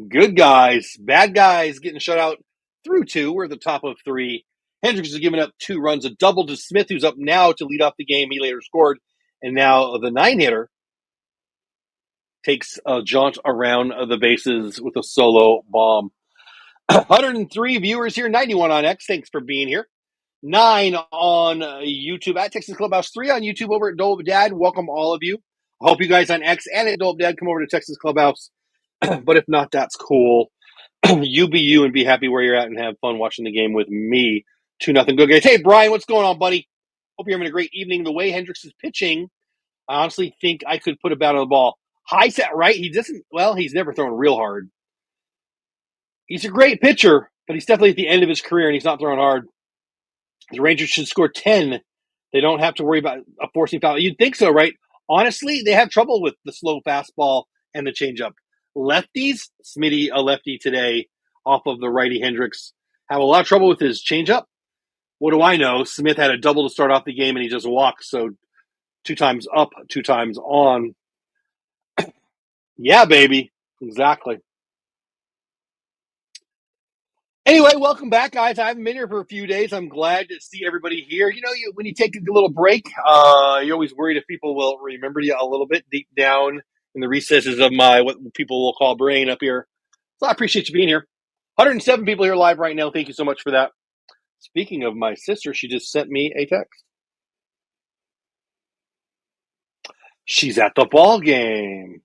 Good guys. Bad guys getting shut out through 2. We're at the top of 3. Hendricks has given up 2 runs, a double to Smith, who's up now to lead off the game. He later scored. And now the 9-hitter takes a jaunt around the bases with a solo bomb. 103 viewers here, 91 on X. Thanks for being here. 9 on YouTube at Texas Clubhouse, 3 on YouTube over at Dope Dad. Welcome all of you. I hope you guys on X and at Dope Dad come over to Texas Clubhouse. But if not, that's cool. You be you and be happy where you're at and have fun watching the game with me. 2-0. Good guys. Hey, Brian, what's going on, buddy? Hope you're having a great evening. The way Hendricks is pitching, I honestly think I could put a bat on the ball. High set right. He's never thrown real hard. He's a great pitcher, but he's definitely at the end of his career and he's not throwing hard. The Rangers should score 10. They don't have to worry about a forcing foul. You'd think so, right? Honestly, they have trouble with the slow fastball and the changeup. Lefties, Smitty, a lefty today off of the righty Hendricks, have a lot of trouble with his changeup. What do I know? Smith had a double to start off the game and he just walked. So 2 times up, 2 times on. Yeah, baby. Exactly. Anyway, welcome back, guys. I haven't been here for a few days. I'm glad to see everybody here. When you take a little break, you're always worried if people will remember you a little bit deep down in the recesses of my, what people will call brain up here. So I appreciate you being here. 107 people here live right now. Thank you so much for that. Speaking of my sister, she just sent me a text. She's at the ball game.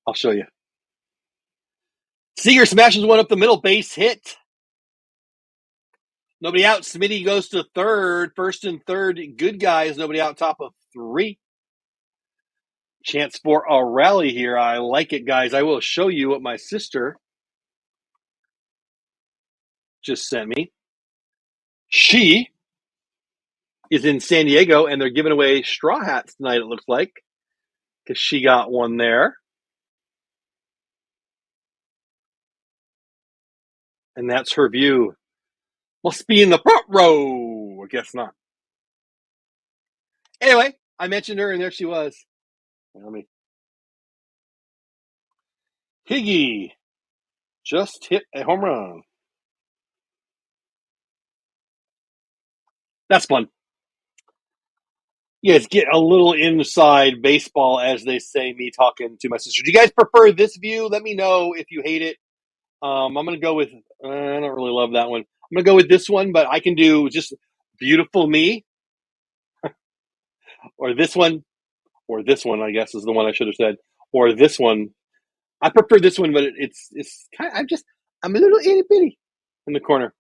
I'll show you. Seager smashes one up the middle, base hit. Nobody out. Smitty goes to third. First and third. Good guys. Nobody out. Top of 3. Chance for a rally here. I like it, guys. I will show you what my sister just sent me. She is in San Diego, and they're giving away straw hats tonight, it looks like, because she got one there. And that's her view. Must be in the front row. I guess not. Anyway, I mentioned her, and there she was. Higgy just hit a home run. That's fun. guys get a little inside baseball, as they say, me talking to my sister. Do you guys prefer this view? Let me know if you hate it. I'm going to go with, I don't really love that one. I'm going to go with this one, but I can do just beautiful me, or this one, I guess is the one I should have said, or this one. I prefer this one, but it's kind of, I'm a little itty bitty in the corner.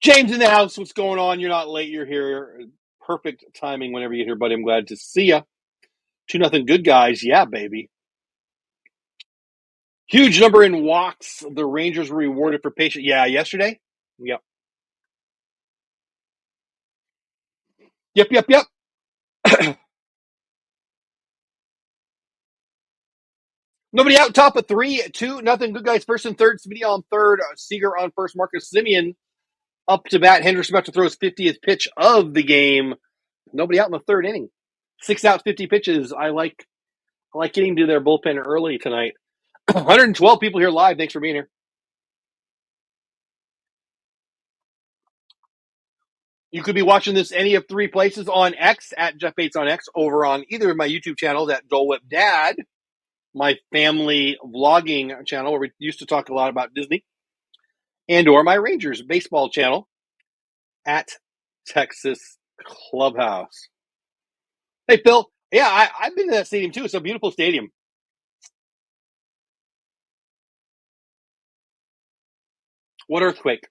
James in the house, what's going on? You're not late, you're here. Perfect timing whenever you get here, buddy. I'm glad to see you. 2-0 good guys. Yeah, baby. Huge number in walks. The Rangers were rewarded for patience. Yeah, yesterday? Yep. Yep. Nobody out, top of 3-2-0 good guys. First and third. Smitty on third. Seager on first. Marcus Simeon up to bat. Hendricks about to throw his 50th pitch of the game. Nobody out in the third inning. 6 out, 50 pitches. I like getting to their bullpen early tonight. 112 people here live. Thanks for being here. You could be watching this any of 3 places: on X, at Jeff Bates on X, over on either of my YouTube channels at Dole Whip Dad, my family vlogging channel where we used to talk a lot about Disney, and or my Rangers baseball channel at Texas Clubhouse. Hey, Phil. Yeah, I've been to that stadium too. It's a beautiful stadium. What earthquake?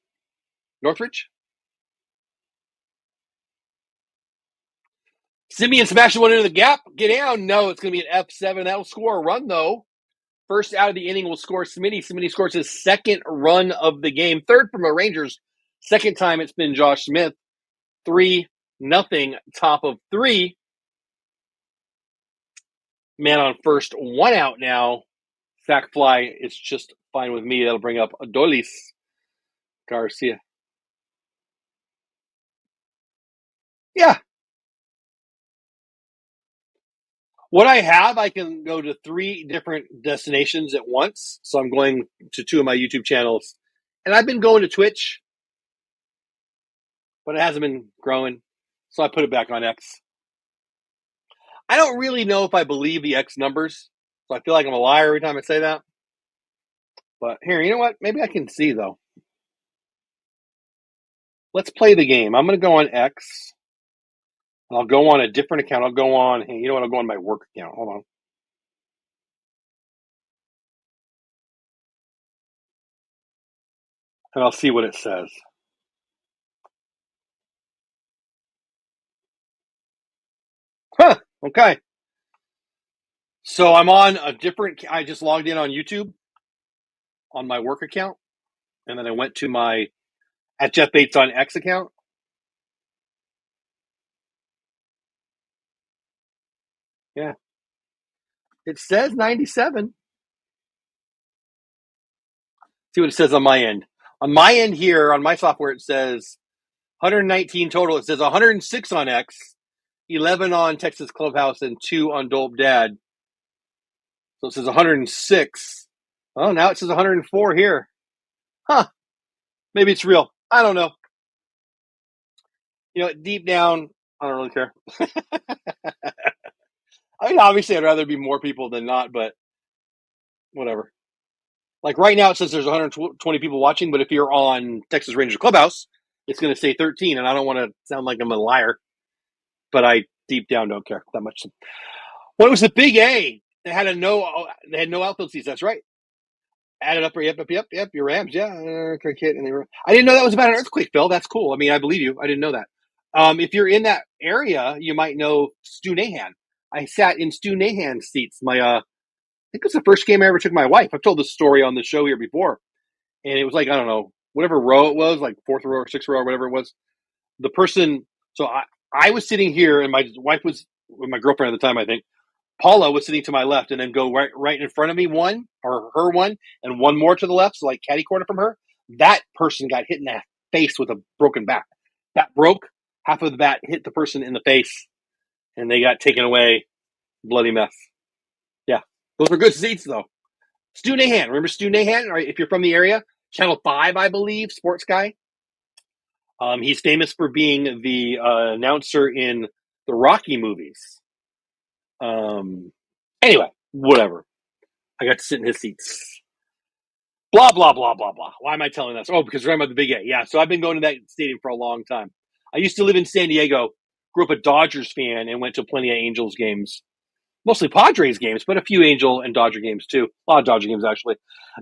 Northridge? Simeon smashing one into the gap. Get down. No, it's going to be an F7. That'll score a run, though. First out of the inning will score Smitty. Smitty scores his second run of the game. Third from the Rangers. Second time it's been Josh Smith. 3-0, top of 3. Man on first, 1 out now. Sack fly is just fine with me. That'll bring up Adolis Garcia. Yeah. What I have, I can go to 3 different destinations at once. So I'm going to 2 of my YouTube channels. And I've been going to Twitch, but it hasn't been growing. So I put it back on X. I don't really know if I believe the X numbers. So I feel like I'm a liar every time I say that. But here, you know what? Maybe I can see, though. Let's play the game. I'm going to go on X. And I'll go on a different account. I'll go on, hey, you know what? I'll go on my work account. Hold on. And I'll see what it says. Huh. Okay. So I'm on a different, I just logged in on YouTube on my work account. And then I went to my at Jeff Bates on X account. Yeah. It says 97. See what it says on my end. On my end here, on my software, it says 119 total. It says 106 on X, 11 on Texas Clubhouse, and 2 on Dope Dad. So it says 106. Oh, now it says 104 here. Huh. Maybe it's real. I don't know. You know, deep down, I don't really care. I mean, obviously, I'd rather be more people than not, but whatever. Like right now, it says there's 120 people watching, but if you're on Texas Rangers Clubhouse, it's going to say 13, and I don't want to sound like I'm a liar, but I deep down don't care that much. Well, it was the Big A. They had no outfield seats. That's right. Added up. Yep. Your Rams. Yeah. And they were. I didn't know that was about an earthquake, Phil. That's cool. I mean, I believe you. I didn't know that. If you're in that area, you might know Stu Nahan. I sat in Stu Nahan's seats. I think it was the first game I ever took my wife. I've told this story on the show here before. And it was like, I don't know, whatever row it was, like 4th row or 6th row or whatever it was. The person, so I was sitting here and my wife was with my girlfriend at the time, I think. Paula was sitting to my left and then go right in front of me, one, or her one, and one more to the left, so like catty corner from her. That person got hit in the face with a broken bat. Bat broke, half of the bat hit the person in the face, and they got taken away. Bloody mess. Yeah, those were good seats, though. Stu Nahan. Remember Stu Nahan? Right, if you're from the area, Channel 5, I believe, sports guy. He's famous for being the announcer in the Rocky movies. Anyway, whatever. I got to sit in his seats. Blah, blah, blah, blah, blah. Why am I telling this? Oh, because we're talking about the Big A. Yeah, so I've been going to that stadium for a long time. I used to live in San Diego, grew up a Dodgers fan, and went to plenty of Angels games. Mostly Padres games, but a few Angel and Dodger games too. A lot of Dodger games, actually.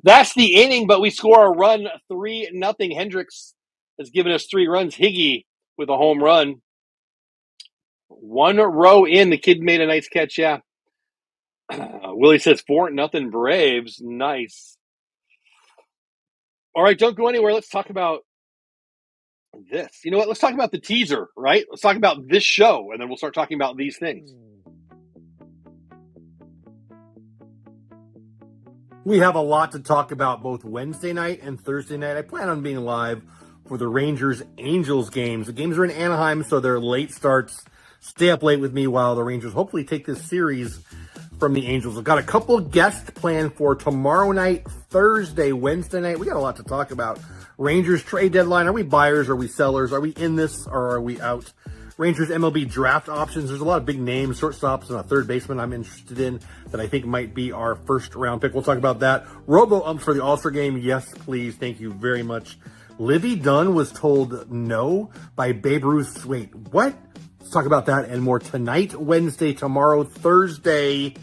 That's the inning, but we score a run, 3-0. Hendricks has given us 3 runs. Higgy with a home run. 1 row in. The kid made a nice catch, yeah. Willie says 4-0 Braves. Nice. All right, don't go anywhere. Let's talk about this. You know what? Let's talk about the teaser, right? Let's talk about this show, and then we'll start talking about these things. We have a lot to talk about both Wednesday night and Thursday night. I plan on being live for the Rangers-Angels games. The games are in Anaheim, so they're late starts. Stay up late with me while the Rangers hopefully take this series from the Angels. I've got a couple of guests planned for tomorrow night, Thursday, Wednesday night. We got a lot to talk about. Rangers trade deadline. Are we buyers? Are we sellers? Are we in this or are we out? Rangers MLB draft options. There's a lot of big names, shortstops, and a third baseman I'm interested in that I think might be our first round pick. We'll talk about that. Robo-umps for the All-Star game. Yes, please. Thank you very much. Livy Dunn was told no by Babe Ruth. Wait, what? Let's talk about that and more tonight, Wednesday, tomorrow, Thursday.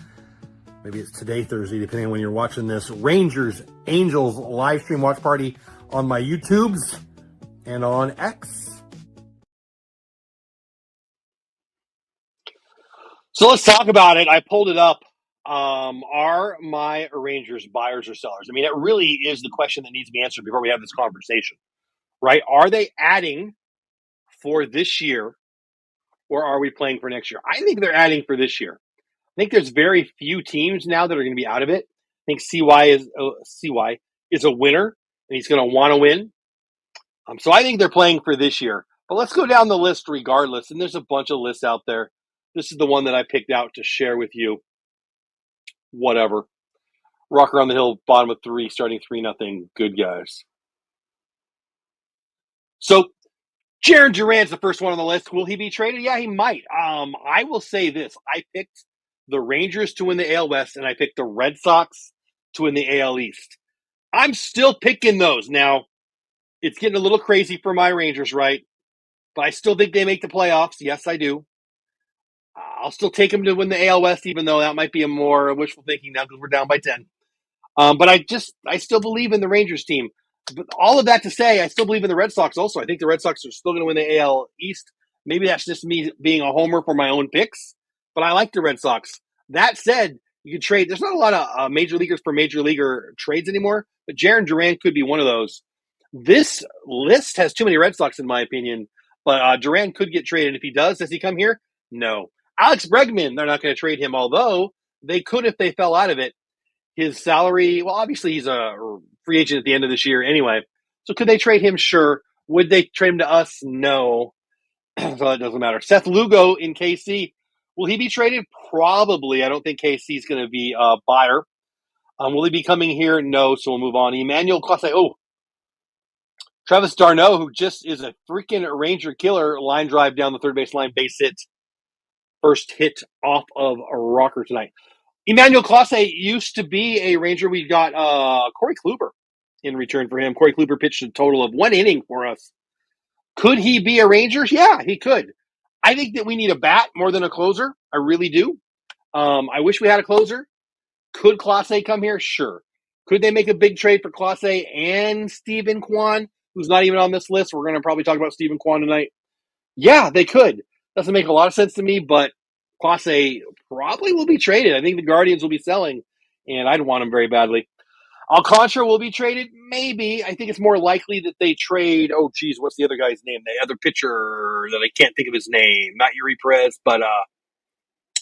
Maybe it's today, Thursday, depending on when you're watching this. Rangers, Angels live stream watch party on my YouTubes and on X. So let's talk about it. I pulled it up. Are my Rangers buyers or sellers? I mean, it really is the question that needs to be answered before we have this conversation, right? Are they adding for this year or are we playing for next year? I think they're adding for this year. I think there's very few teams now that are going to be out of it. I think CY is a winner and he's going to want to win. So I think they're playing for this year. But let's go down the list regardless. And there's a bunch of lists out there. This is the one that I picked out to share with you. Whatever. Rocker on the Hill, bottom of 3, starting 3-0. Good guys. So Jaron Duran's the first one on the list. Will he be traded? Yeah, he might. I will say this. I picked the Rangers to win the AL West, and I picked the Red Sox to win the AL East. I'm still picking those. Now, it's getting a little crazy for my Rangers, right? But I still think they make the playoffs. Yes, I do. I'll still take them to win the AL West, even though that might be a more wishful thinking now because we're down by 10. But I still believe in the Rangers team. But all of that to say, I still believe in the Red Sox also. I think the Red Sox are still going to win the AL East. Maybe that's just me being a homer for my own picks, but I like the Red Sox. That said, you can trade. There's not a lot of major leaguers for major leaguer trades anymore, but Jaron Duran could be one of those. This list has too many Red Sox, in my opinion, but Duran could get traded. If he does he come here? No. Alex Bregman, they're not going to trade him, although they could if they fell out of it. His salary, well, obviously he's a free agent at the end of this year anyway. So could they trade him? Sure. Would they trade him to us? No. So that doesn't matter. Seth Lugo in KC, will he be traded? Probably. I don't think KC is going to be a buyer. Will he be coming here? No. So we'll move on. Emmanuel Clase. Oh, Travis d'Arnaud, who just is a freaking Ranger killer. Line drive down the third base line, base hit. First hit off of a rocker tonight. Emmanuel Clase used to be a Ranger. We got Corey Kluber in return for him. Corey Kluber pitched a total of 1 inning for us. Could he be a Ranger? Yeah, he could. I think that we need a bat more than a closer. I really do. I wish we had a closer. Could Clase come here? Sure. Could they make a big trade for Clase and Stephen Kwan, who's not even on this list? We're going to probably talk about Stephen Kwan tonight. Yeah, they could. Doesn't make a lot of sense to me, but Clase probably will be traded. I think the Guardians will be selling, and I'd want him very badly. Alcantara will be traded? Maybe. I think it's more likely that they trade, what's the other guy's name? The other pitcher that I can't think of his name. Not Yuri Perez, but,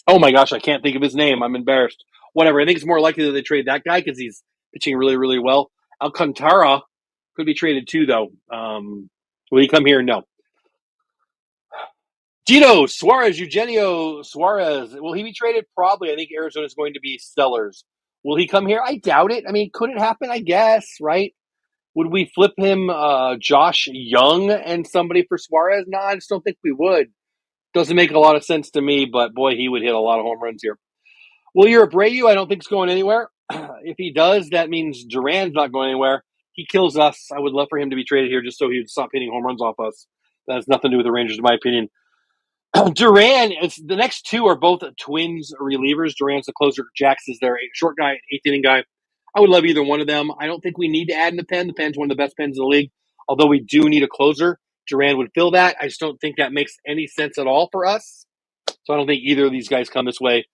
oh my gosh, I can't think of his name. I'm embarrassed. Whatever. I think it's more likely that they trade that guy because he's pitching really, really well. Alcantara could be traded too, though. Will he come here? No. Gino Suarez, Eugenio Suarez. Will he be traded? Probably. I think Arizona is going to be sellers. Will he come here? I doubt it. I mean, could it happen? I guess, right? Would we flip him Josh Young and somebody for Suarez? No, I just don't think we would. Doesn't make a lot of sense to me, but boy, he would hit a lot of home runs here. Will Abreu, I don't think is going anywhere. If he does, that means Duran's not going anywhere. He kills us. I would love for him to be traded here just so he would stop hitting home runs off us. That has nothing to do with the Rangers, in my opinion. Duran, the next two are both Twins relievers. Duran's the closer. Jax is their short guy, eighth inning guy. I would love either one of them. I don't think we need to add in the pen. The pen's one of the best pens in the league. Although we do need a closer. Duran would fill that. I just don't think that makes any sense at all for us. So I don't think either of these guys come this way.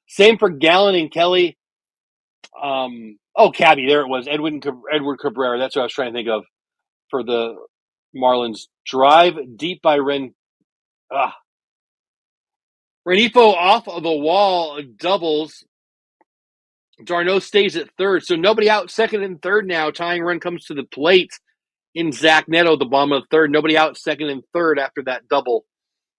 Same for Gallen and Kelly. Cabby, there it was. Edward Cabrera. That's what I was trying to think of for the Marlins. Drive deep by Renifo off of the wall doubles. Darno stays at third. So nobody out second and third now. Tying run comes to the plate in Zach Neto, the bottom of the third. Nobody out second and third after that double.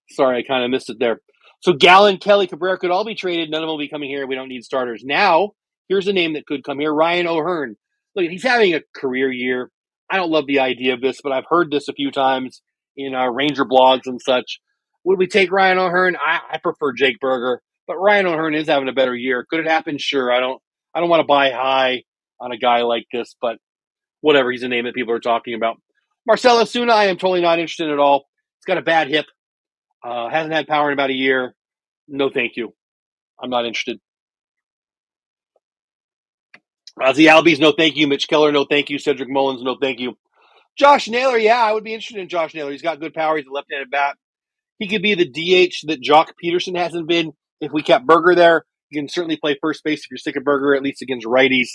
Sorry, I kind of missed it there. So Gallen, Kelly, Cabrera could all be traded. None of them will be coming here. We don't need starters. Now, here's a name that could come here, Ryan O'Hearn. Look, he's having a career year. I don't love the idea of this, but I've heard this a few times in Ranger blogs and such. Would we take Ryan O'Hearn? I prefer Jake Berger, but Ryan O'Hearn is having a better year. Could it happen? Sure. I don't want to buy high on a guy like this, but whatever. He's a name that people are talking about. Marcell Ozuna, I am totally not interested at all. He's got a bad hip. Hasn't had power in about a year. No, thank you. I'm not interested. Ozzy Albies, no thank you. Mitch Keller, no thank you. Cedric Mullins, no thank you. Josh Naylor, yeah, I would be interested in Josh Naylor. He's got good power. He's a left-handed bat. He could be the DH that Jock Peterson hasn't been. If we kept Berger there, you can certainly play first base if you're sick of Berger, at least against righties.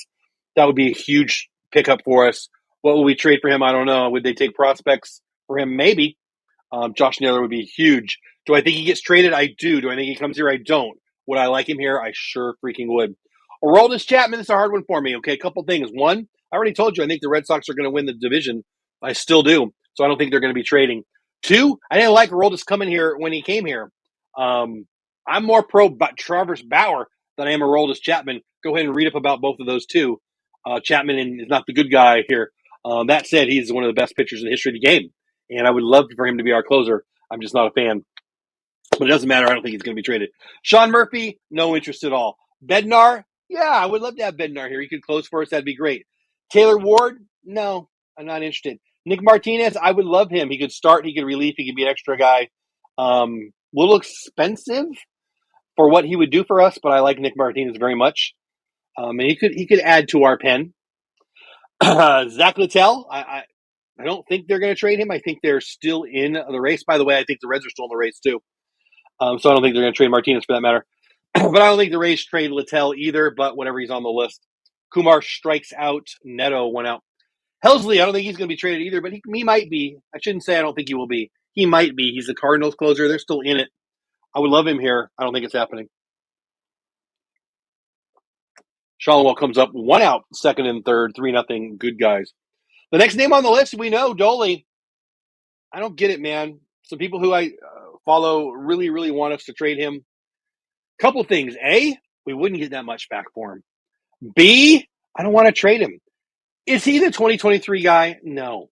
That would be a huge pickup for us. What will we trade for him? I don't know. Would they take prospects for him? Maybe. Josh Naylor would be huge. Do I think he gets traded? I do. Do I think he comes here? I don't. Would I like him here? I sure freaking would. Aroldis Chapman, this is a hard one for me. Okay, a couple things. One, I already told you I think the Red Sox are going to win the division. I still do. So I don't think they're going to be trading. Two, I didn't like Aroldis coming here when he came here. I'm more pro Travis Bauer than I am Aroldis Chapman. Go ahead and read up about both of those two. Chapman is not the good guy here. That said, he's one of the best pitchers in the history of the game. And I would love for him to be our closer. I'm just not a fan. But it doesn't matter. I don't think he's going to be traded. Sean Murphy, no interest at all. Bednar, yeah, I would love to have Bednar here. He could close for us. That'd be great. Taylor Ward, no, I'm not interested. Nick Martinez, I would love him. He could start. He could relief. He could be an extra guy. Little expensive for what he would do for us, but I like Nick Martinez very much. And he could add to our pen. Zach Littell, I don't think they're going to trade him. I think they're still in the race. By the way, I think the Reds are still in the race too. So I don't think they're going to trade Martinez for that matter. But I don't think the Rays trade Littell either, but whatever, he's on the list. Kumar strikes out. Neto went out. Helsley, I don't think he's going to be traded either, but he might be. I shouldn't say I don't think he will be. He might be. He's the Cardinals closer. They're still in it. I would love him here. I don't think it's happening. Shallowell comes up 1 out, second and third, 3-0. Good guys. The next name on the list, we know, Doley. I don't get it, man. Some people who I follow really, really want us to trade him. Couple things. A, we wouldn't get that much back for him. B, I don't want to trade him. Is he the 2023 guy? No.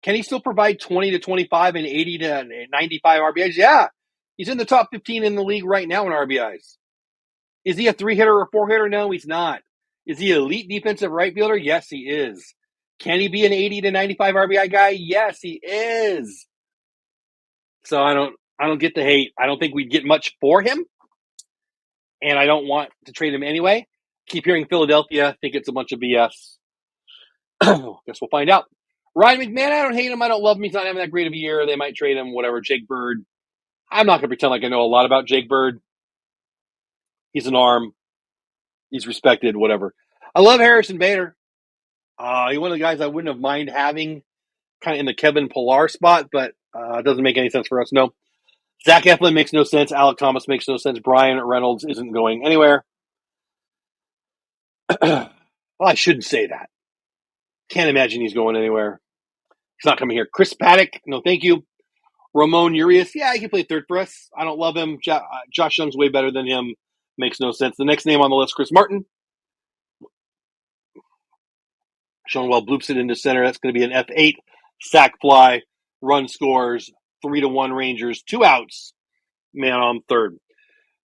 Can he still provide 20 to 25 and 80 to 95 RBIs? Yeah. He's in the top 15 in the league right now in RBIs. Is he a 3-hitter or 4-hitter? No, he's not. Is he an elite defensive right fielder? Yes, he is. Can he be an 80 to 95 RBI guy? Yes, he is. So I don't get the hate. I don't think we'd get much for him. And I don't want to trade him anyway. Keep hearing Philadelphia. Think it's a bunch of BS. Guess we'll find out. Ryan McMahon, I don't hate him. I don't love him. He's not having that great of a year. They might trade him, whatever. Jake Bird. I'm not going to pretend like I know a lot about Jake Bird. He's an arm. He's respected, whatever. I love Harrison Bader. He's one of the guys I wouldn't have mind having kind of in the Kevin Pillar spot, but it doesn't make any sense for us, no. Zach Eflin makes no sense. Alec Thomas makes no sense. Brian Reynolds isn't going anywhere. Well, I shouldn't say that. Can't imagine he's going anywhere. He's not coming here. Chris Paddock, no thank you. Ramon Urias, yeah, he can play third for us. I don't love him. Josh Young's way better than him. Makes no sense. The next name on the list, Chris Martin. Shonwell bloops it into center. That's going to be an F8. Sack fly. Run scores. 3-1 Rangers. 2 outs. man on third.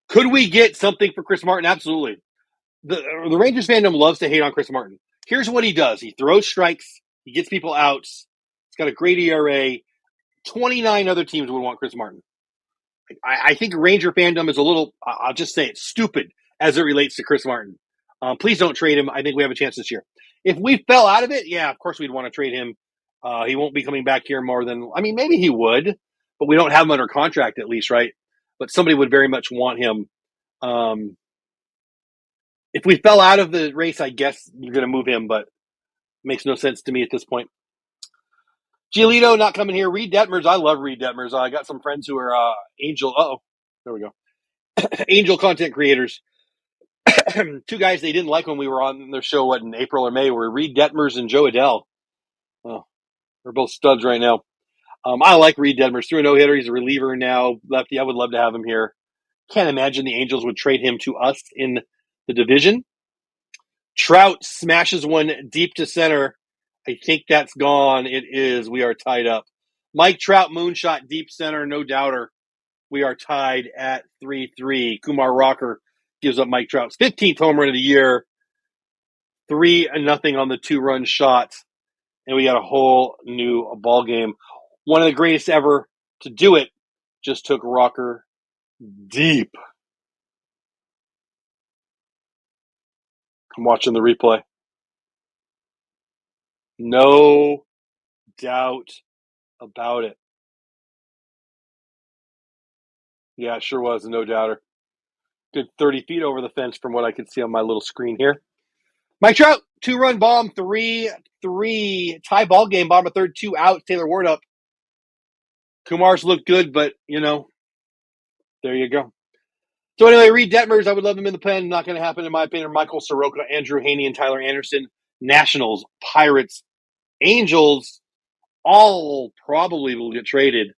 Could we get something for Chris Martin? Absolutely. The Rangers fandom loves to hate on Chris Martin. Here's what he does. He throws strikes. He gets people outs. He's got a great ERA. 29 other teams would want Chris Martin. I think Ranger fandom is a little, I'll just say it, stupid as it relates to Chris Martin. Please don't trade him. I think we have a chance this year. If we fell out of it, yeah, of course we'd want to trade him. He won't be coming back here more than, I mean, maybe he would, but we don't have him under contract at least, right? But somebody would very much want him. If we fell out of the race, I guess you're going to move him, but it makes no sense to me at this point. Giolito not coming here. Reed Detmers, I love Reed Detmers. I got some friends who are Angel. There we go. Angel content creators. Two guys they didn't like when we were on their show, in April or May, were Reed Detmers and Joe Adell. Oh, they're both studs right now. I like Reed Detmers. Threw a no-hitter. He's a reliever now. Lefty. I would love to have him here. Can't imagine the Angels would trade him to us in the division. Trout smashes one deep to center. I think that's gone. It is. We are tied up. Mike Trout moonshot deep center, no doubter. We are tied at 3-3. Kumar Rocker gives up Mike Trout's 15th home run of the year. 3-0 on the 2-run shot. And we got a whole new ball game. One of the greatest ever to do it just took Rocker deep. I'm watching the replay. No doubt about it. Yeah, it sure was a no doubter. Good 30 feet over the fence from what I could see on my little screen here. Mike Trout, 2-run bomb, 3-3. Tie ball game, bottom of third, 2 outs. Taylor Ward up. Kumar's looked good, but, there you go. So anyway, Reed Detmers, I would love him in the pen. Not going to happen, in my opinion. Michael Soroka, Andrew Haney, and Tyler Anderson. Nationals, Pirates, Angels, all probably will get traded.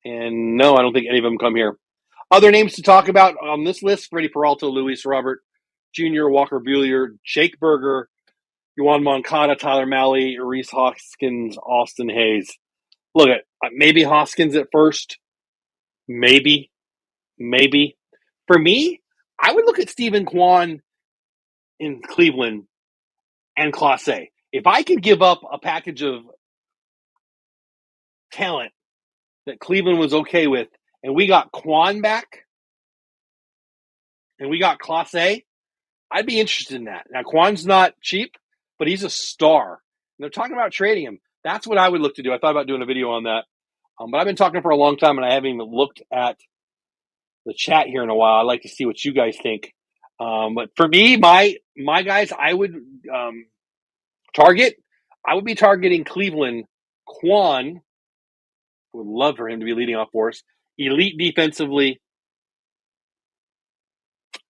And no, I don't think any of them come here. Other names to talk about on this list: Freddie Peralta, Luis Robert Jr., Walker Buehler, Jake Berger, Yohan Moncada, Tyler Mahle, Reese Hoskins, Austin Hayes. Look at maybe Hoskins at first. Maybe. For me, I would look at Stephen Kwan in Cleveland and Clase. If I could give up a package of talent that Cleveland was okay with, and we got Kwan back, and we got Clase, I'd be interested in that. Now, Kwan's not cheap, but he's a star. And they're talking about trading him. That's what I would look to do. I thought about doing a video on that. But I've been talking for a long time, and I haven't even looked at the chat here in a while. I'd like to see what you guys think. But for me, my guys, I would target. I would be targeting Cleveland. Kwan, would love for him to be leading off for us. Elite defensively,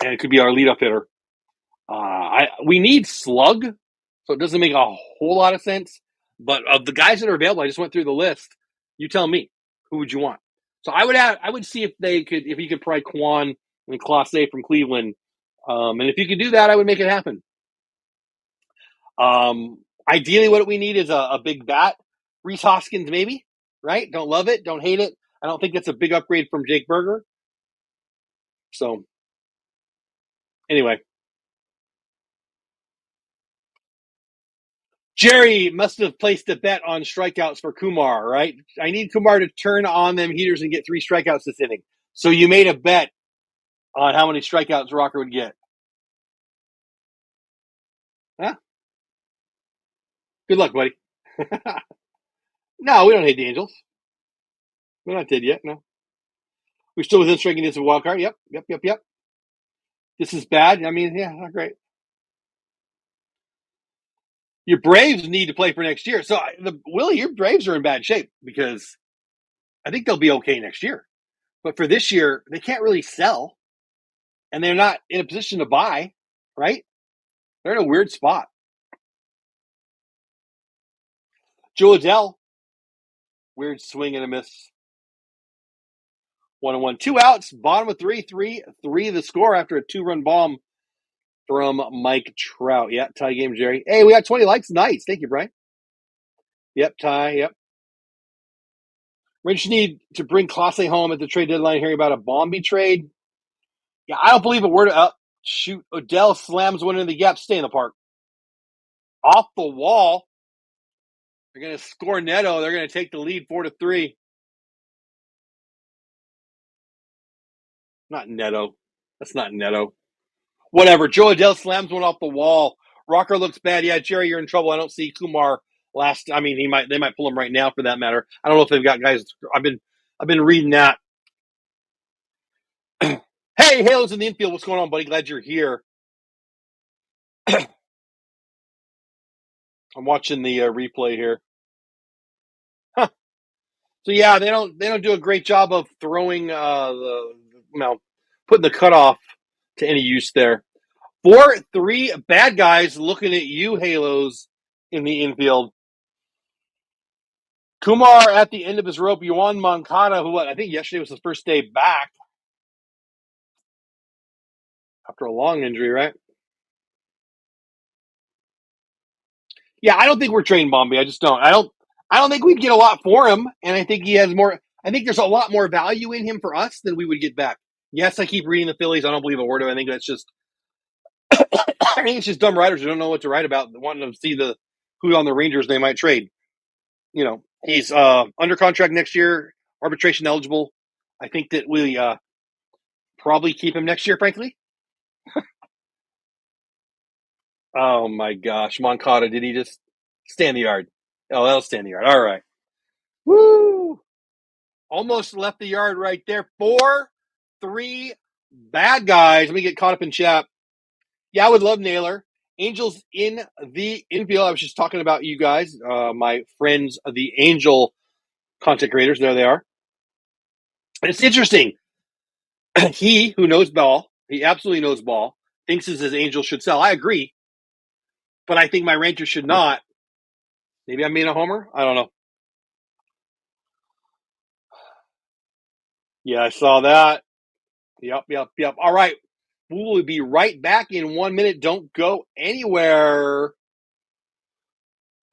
and it could be our leadoff hitter. We need slug, so it doesn't make a whole lot of sense. But of the guys that are available, I just went through the list. You tell me, who would you want? So I would see if he could pry Kwan and Clase from Cleveland, and if you could do that, I would make it happen. Ideally, what we need is a big bat. Reese Hoskins, maybe, right? Don't love it, don't hate it. I don't think that's a big upgrade from Jake Berger. So, anyway. Jerry must have placed a bet on strikeouts for Kumar, right? I need Kumar to turn on them heaters and get 3 strikeouts this inning. So you made a bet on how many strikeouts Rocker would get. Huh? Good luck, buddy. No, we don't hate the Angels. We're not dead yet, no. We're still within striking distance of a wild card. Yep. This is bad. I mean, yeah, not great. Your Braves need to play for next year. So, Willie, your Braves are in bad shape because I think they'll be okay next year. But for this year, they can't really sell, and they're not in a position to buy, right? They're in a weird spot. Joe Adell, weird swing and a miss. 1-1, 2 outs, bottom of 3-3 the score after a 2-run bomb from Mike Trout. Yeah, tie game, Jerry. Hey, we got 20 likes. Nice. Thank you, Brian. Yep, tie. Yep. Rangers need to bring Clase home at the trade deadline. Hearing about a Bombi trade. Yeah, I don't believe a word of shoot. Odell slams one in the gap. Stay in the park. Off the wall. They're going to score Neto. They're going to take the lead 4-3. Not Neto. That's not Neto. Whatever. Joe Odell slams one off the wall. Rocker looks bad. Yeah, Jerry, you're in trouble. I don't see Kumar last. I mean, they might pull him right now for that matter. I don't know if they've got guys. I've been reading that. Hey, Halo's in the infield. What's going on, buddy? Glad you're here. I'm watching the replay here. Huh. So yeah, they don't do a great job of throwing putting the cutoff to any use there. 4-3 bad guys looking at you, Halos, in the infield. Kumar at the end of his rope. Yohan Moncada, who I think yesterday was his first day back after a long injury, right? Yeah, I don't think we're trading Bombi. I just don't. I don't think we'd get a lot for him, and I think he has more. I think there's a lot more value in him for us than we would get back. Yes, I keep reading the Phillies. I don't believe a word of it. I think that's just. I think it's just dumb writers who don't know what to write about, wanting to see who on the Rangers they might trade. You know, he's under contract next year, arbitration eligible. I think that we probably keep him next year, frankly. Oh my gosh, Moncada, did he just stay in the yard? Oh, that'll stay in the yard. All right. Woo! Almost left the yard right there. 4-3 bad guys. Let me get caught up in chat. Yeah, I would love Naylor. Angels in the infield. I was just talking about you guys, my friends, the Angel content creators. There they are. And it's interesting. He who knows ball, he absolutely knows ball, thinks his Angels should sell. I agree. But I think my Rangers should not. Maybe I'm being a homer? I don't know. Yeah, I saw that. Yep. All right. We will be right back in 1 minute. Don't go anywhere.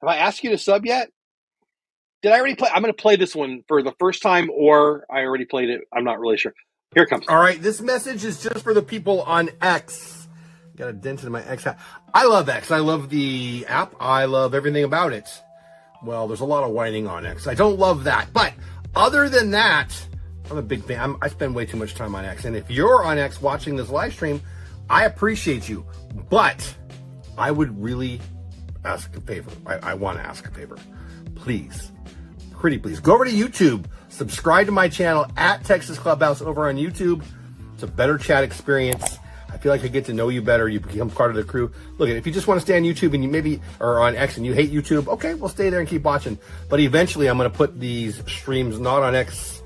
Have I asked you to sub yet? Did I already play? I'm going to play this one for the first time, or I already played it. I'm not really sure. Here it comes. All right, this message is just for the people on X. Got a dent in my X hat. I love X. I love the app. I love everything about it. Well, there's a lot of whining on X. I don't love that. But other than that, I'm a big fan. I spend way too much time on X. And if you're on X watching this live stream, I appreciate you. But I would really ask a favor. I want to ask a favor. Please, pretty please, go over to YouTube. Subscribe to my channel at Texas Clubhouse over on YouTube. It's a better chat experience. I feel like I get to know you better. You become part of the crew. Look, if you just want to stay on YouTube and you maybe are on X and you hate YouTube, okay, we'll stay there and keep watching. But eventually I'm going to put these streams not on X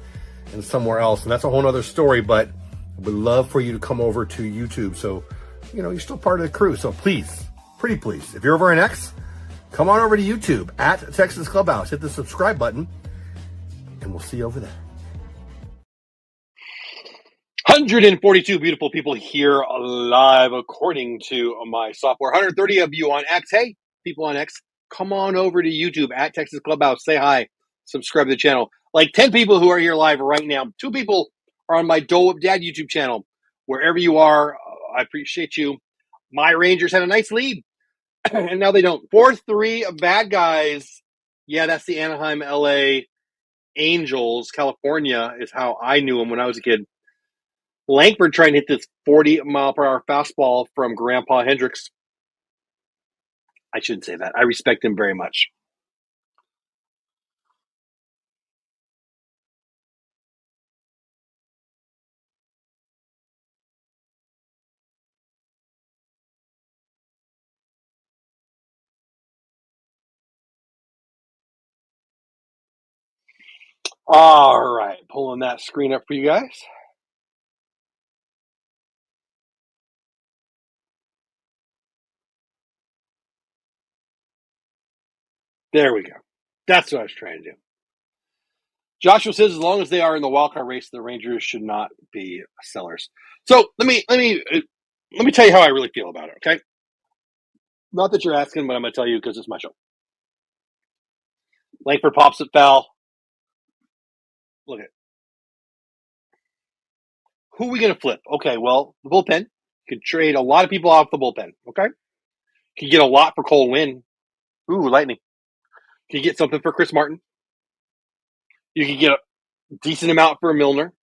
and somewhere else. And that's a whole other story, but I would love for you to come over to YouTube. So, you're still part of the crew. So please, pretty please, if you're over on X, come on over to YouTube at Texas Clubhouse. Hit the subscribe button and we'll see you over there. 142 beautiful people here live according to my software. 130 of you on X. Hey, people on X, come on over to YouTube at Texas Clubhouse. Say hi. Subscribe to the channel. Like 10 people who are here live right now. 2 people are on my Dole Whip Dad YouTube channel. Wherever you are, I appreciate you. My Rangers had a nice lead, and now they don't. 4-3 bad guys. Yeah, that's the Anaheim, LA Angels. California is how I knew them when I was a kid. Langford trying to hit this 40-mile-per-hour fastball from Grandpa Hendricks. I shouldn't say that. I respect him very much. All right, pulling that screen up for you guys. There we go. That's what I was trying to do. Joshua says, as long as they are in the wildcard race, the Rangers should not be sellers. So let me tell you how I really feel about it. Okay, not that you're asking, but I'm going to tell you because it's my show. Langford pops it foul. look at who are we going to flip? Okay, well, the bullpen could trade a lot of people off the bullpen. Okay, could get a lot for Cole Winn. Ooh, Lightning. Could get something for Chris Martin. You could get a decent amount for Milner.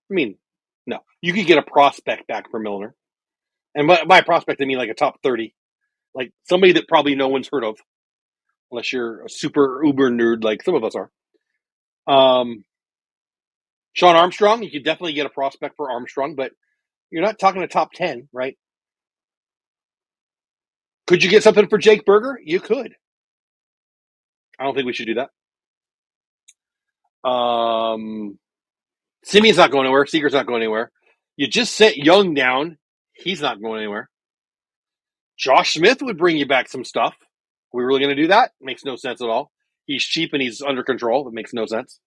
I mean, no, you could get a prospect back for Milner, and by prospect I mean like a top 30, like somebody that probably no one's heard of, unless you're a super uber nerd like some of us are. Sean Armstrong, you could definitely get a prospect for Armstrong, but you're not talking a top 10, right? Could you get something for Jake Berger? You could. I don't think we should do that. Simeon's not going anywhere. Seager's not going anywhere. You just sent Young down. He's not going anywhere. Josh Smith would bring you back some stuff. Are we really going to do that? Makes no sense at all. He's cheap and he's under control. It makes no sense.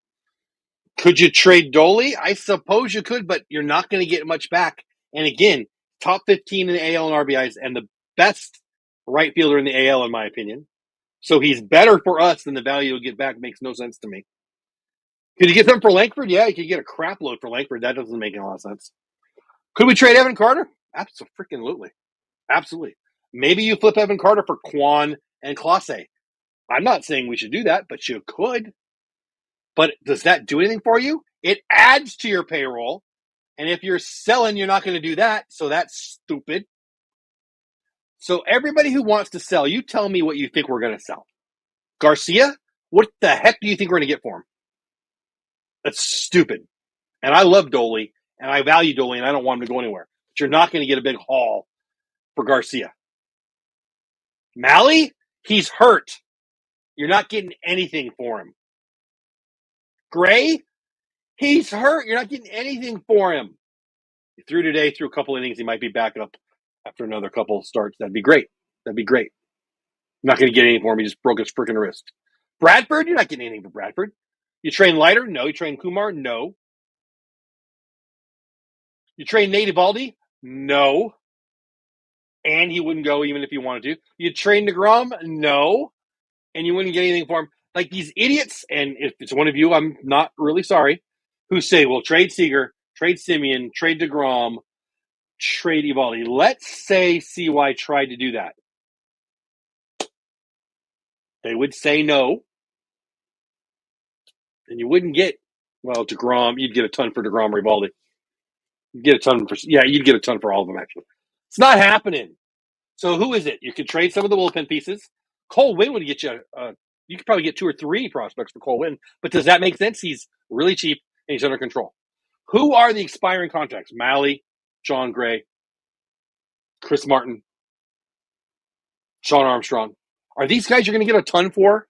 Could you trade Doley? I suppose you could, but you're not going to get much back. And again, top 15 in the AL and RBIs and the best right fielder in the AL, in my opinion. So he's better for us than the value you'll get back. Makes no sense to me. Could you get something for Langford? Yeah, you could get a crap load for Langford. That doesn't make a lot of sense. Could we trade Evan Carter? Absolutely. Absolutely. Maybe you flip Evan Carter for Quan and Clase. I'm not saying we should do that, but you could. But does that do anything for you? It adds to your payroll. And if you're selling, you're not going to do that. So that's stupid. So everybody who wants to sell, you tell me what you think we're going to sell. Garcia? What the heck do you think we're going to get for him? That's stupid. And I love Doley, and I value Doley, and I don't want him to go anywhere. But you're not going to get a big haul for Garcia. Malley? He's hurt. You're not getting anything for him. Gray? He's hurt. You're not getting anything for him. He threw today, threw a couple innings. He might be back up after another couple starts. That'd be great. I'm not going to get anything for him. He just broke his freaking wrist. Bradford? You're not getting anything for Bradford. You train Leiter? No. You train Kumar? No. You train Nate Eovaldi? No. And he wouldn't go even if he wanted to. You train DeGrom? No. And you wouldn't get anything for him. Like these idiots, and if it's one of you, I'm not really sorry, who say, well, trade Seager, trade Simeon, trade DeGrom, trade Eovaldi. Let's say CY tried to do that. They would say no. And you wouldn't get, well, DeGrom. You'd get a ton for DeGrom or Eovaldi. You'd get a ton for all of them, actually. It's not happening. So who is it? You could trade some of the bullpen pieces. Cole Winn would get you, you could probably get 2 or 3 prospects for Cole Winn. But does that make sense? He's really cheap and he's under control. Who are the expiring contracts? Malley, John Gray, Chris Martin, Sean Armstrong. Are these guys you're going to get a ton for?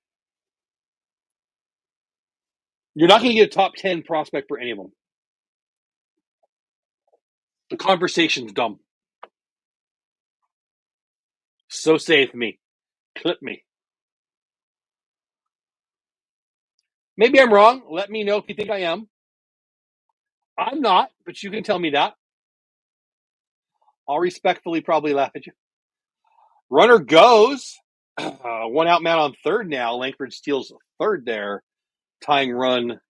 You're not going to get a top 10 prospect for any of them. The conversation's dumb. So save me. Clip me. Maybe I'm wrong. Let me know if you think I am. I'm not, but you can tell me that. I'll respectfully probably laugh at you. Runner goes. 1 out man on third now. Langford steals third there. Tying run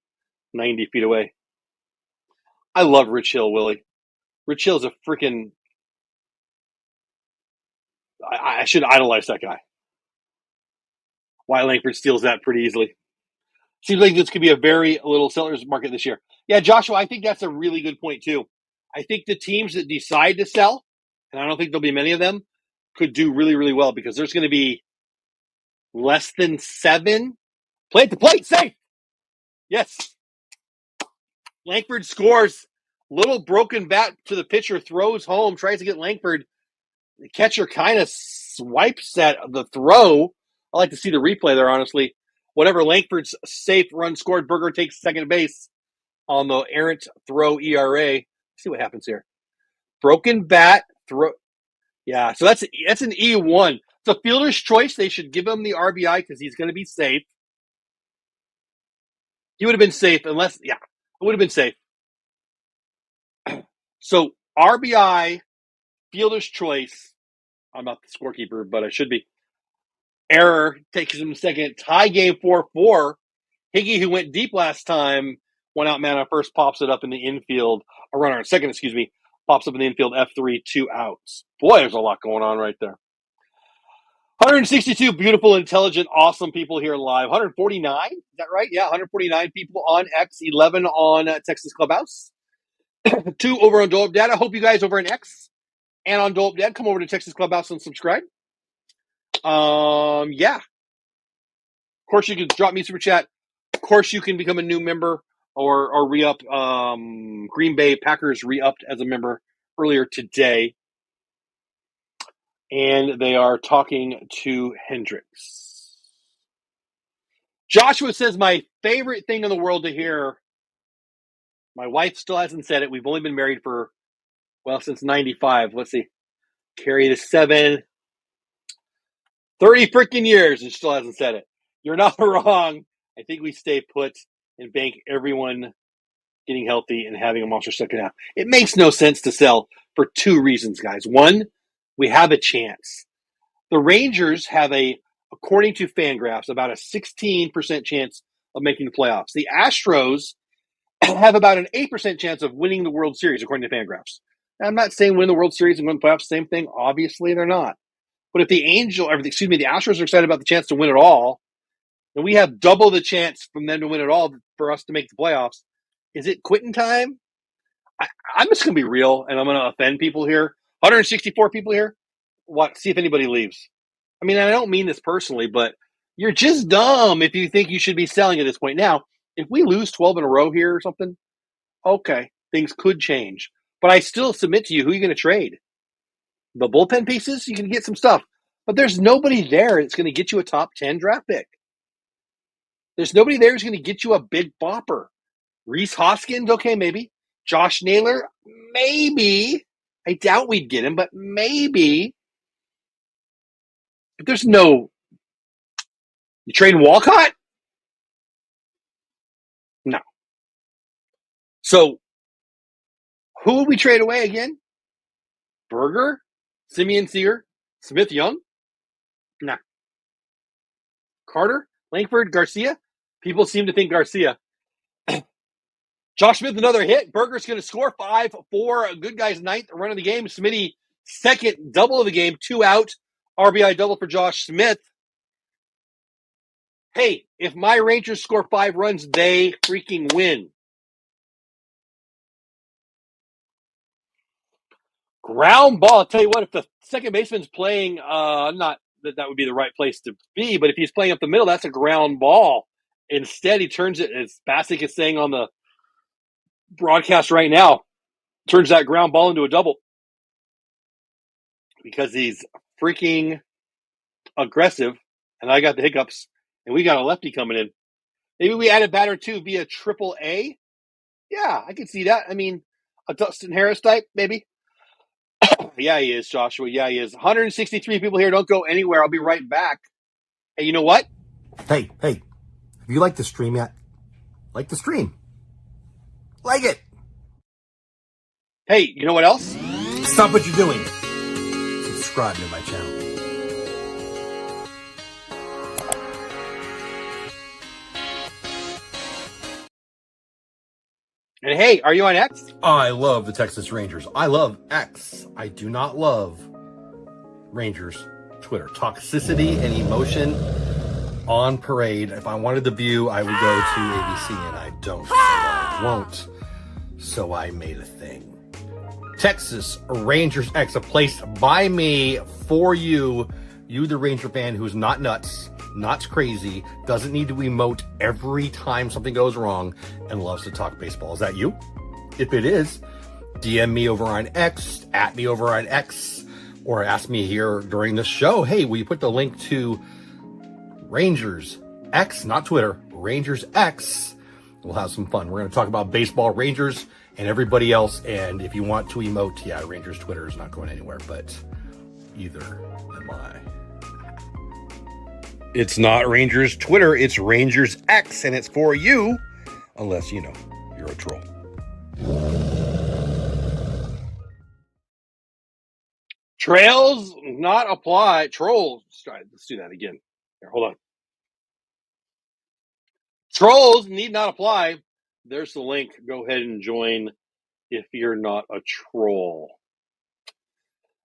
90 feet away. I love Rich Hill, Willie. Rich Hill's a freaking... I should idolize that guy. Why Langford steals that pretty easily. Seems like this could be a very little seller's market this year. Yeah, Joshua, I think that's a really good point, too. I think the teams that decide to sell, and I don't think there'll be many of them, could do really, really well because there's going to be less than 7. Play at the plate, safe! Yes. Langford scores. Little broken bat to the pitcher, throws home, tries to get Langford. The catcher kind of swipes at the throw. I like to see the replay there, honestly. Whatever Langford's safe run scored, Berger takes second base on the errant throw ERA. Let's see what happens here. Broken bat, throw. Yeah, so that's an E1. It's a fielder's choice. They should give him the RBI because he's going to be safe. He would have been safe unless, it would have been safe. So RBI, fielder's choice. I'm not the scorekeeper, but I should be. Error takes him second. Tie game 4-4. Higgy, who went deep last time, went out man on first, pops it up in the infield. A runner on second, pops up in the infield, F3, 2 outs. Boy, there's a lot going on right there. 162 beautiful, intelligent, awesome people here live. 149, is that right? Yeah, 149 people on X, 11 on Texas Clubhouse, 2 over on Dope Dad. I hope you guys over on X and on Dope Dad come over to Texas Clubhouse and subscribe. Yeah. Of course, you can drop me a super chat. Of course, you can become a new member or re-up. Green Bay Packers re-upped as a member earlier today. And they are talking to Hendricks. Joshua says, my favorite thing in the world to hear. My wife still hasn't said it. We've only been married for, since 95. Let's see. Carry the 30 freaking years and still hasn't said it. You're not wrong. I think we stay put and bank everyone getting healthy and having a monster second half. It makes no sense to sell for 2 reasons, guys. One, we have a chance. The Rangers have according to Fangraphs, about a 16% chance of making the playoffs. The Astros have about an 8% chance of winning the World Series, according to Fangraphs. Now, I'm not saying win the World Series and win the playoffs, same thing. Obviously, they're not. But if the Astros are excited about the chance to win it all, then we have double the chance from them to win it all for us to make the playoffs. Is it quitting time? I'm just going to be real, and I'm going to offend people here. 164 people here. See if anybody leaves. I mean, I don't mean this personally, but you're just dumb if you think you should be selling at this point. Now, if we lose 12 in a row here or something, okay, things could change. But I still submit to you, who are you going to trade? The bullpen pieces? You can get some stuff. But there's nobody there that's going to get you a top 10 draft pick. There's nobody there who's going to get you a big bopper. Reese Hoskins, okay, maybe. Josh Naylor, maybe. I doubt we'd get him, but maybe. But there's no... You trading Walcott? No. So, who would we trade away again? Berger? Simeon Seager? Smith Young? Nah. Carter? Langford? Garcia? People seem to think Garcia. Josh Smith, another hit. Berger's going to score 5-4. Good guy's ninth run of the game. Smitty, second double of the game. 2 out. RBI double for Josh Smith. Hey, if my Rangers score 5 runs, they freaking win. Ground ball. I'll tell you what, if the second baseman's playing, not that would be the right place to be, but if he's playing up the middle, that's a ground ball. Instead, he turns it, as Bassick is saying on the broadcast right now, turns that ground ball into a double because he's freaking aggressive, and I got the hiccups, and we got a lefty coming in. Maybe we add a batter too via triple A. Yeah, I can see that. I mean, a Dustin Harris type, maybe. Yeah, he is, Joshua. Yeah, he is. 163 people here. Don't go anywhere. I'll be right back. Hey, you know what? Hey, have you liked the stream yet? Like the stream. Like it. Hey, you know what else? Stop what you're doing. Subscribe to my channel. And hey, are you on X? I love the Texas Rangers. I love X. I do not love Rangers Twitter. Toxicity and emotion on parade. If I wanted the view, I would go to ABC, and I don't. So I won't. So I made a thing. Texas Rangers X, a place by me for you. You, the Ranger fan who's not nuts, not crazy, doesn't need to emote every time something goes wrong, and loves to talk baseball. Is that you? If it is, DM me over on X, at me over on X, or ask me here during the show, hey, will you put the link to Rangers X, not Twitter, Rangers X? We'll have some fun. We're going to talk about baseball, Rangers, and everybody else. And if you want to emote, yeah, Rangers Twitter is not going anywhere, but either am I. It's not Rangers Twitter, it's Rangers X, and it's for you, unless, you're a troll. Trails not apply. Trolls. Let's do that again. Here, hold on. Trolls need not apply. There's the link. Go ahead and join if you're not a troll.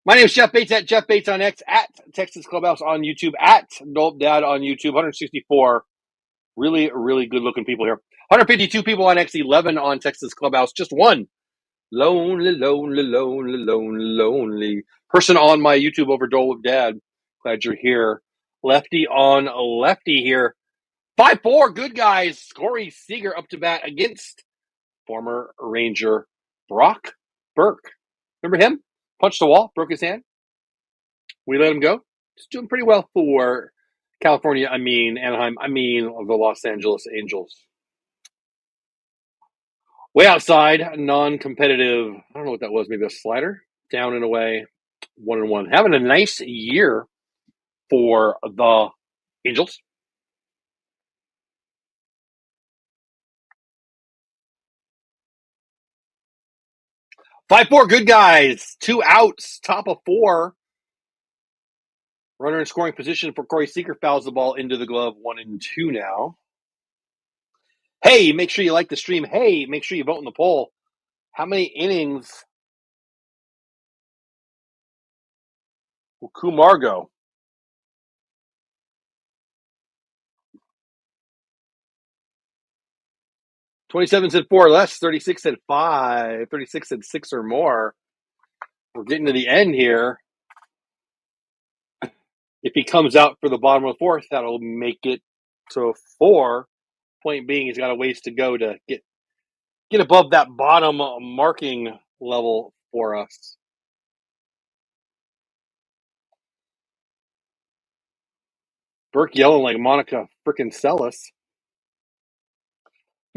My name is Jeff Bates at Jeff Bates on X, at Texas Clubhouse on YouTube, at Dope Dad on YouTube. 164 really, really good-looking people here. 152 people on X, 11 on Texas Clubhouse. Just one lonely person on my YouTube over Dope Dad. Glad you're here. Lefty on lefty here. 5-4, good guys. Corey Seager up to bat against former Ranger Brock Burke. Remember him? Punched the wall, broke his hand. We let him go. He's doing pretty well for California, Anaheim, the Los Angeles Angels. Way outside, non-competitive. I don't know what that was. Maybe a slider. Down and away, 1-1. Having a nice year for the Angels. Five, 4, good guys. 2 outs, top of 4. Runner in scoring position for Corey Seager fouls the ball into the glove. 1-2 now. Hey, make sure you like the stream. Hey, make sure you vote in the poll. How many innings will Kumar go? "27 said 4 or less. 36 said 5. 36 said 6 or more. We're getting to the end here. If he comes out for the bottom of the 4th, that'll make it to 4. Point being, he's got a ways to go to get above that bottom marking level for us. Burke yelling like Monica frickin' Seles.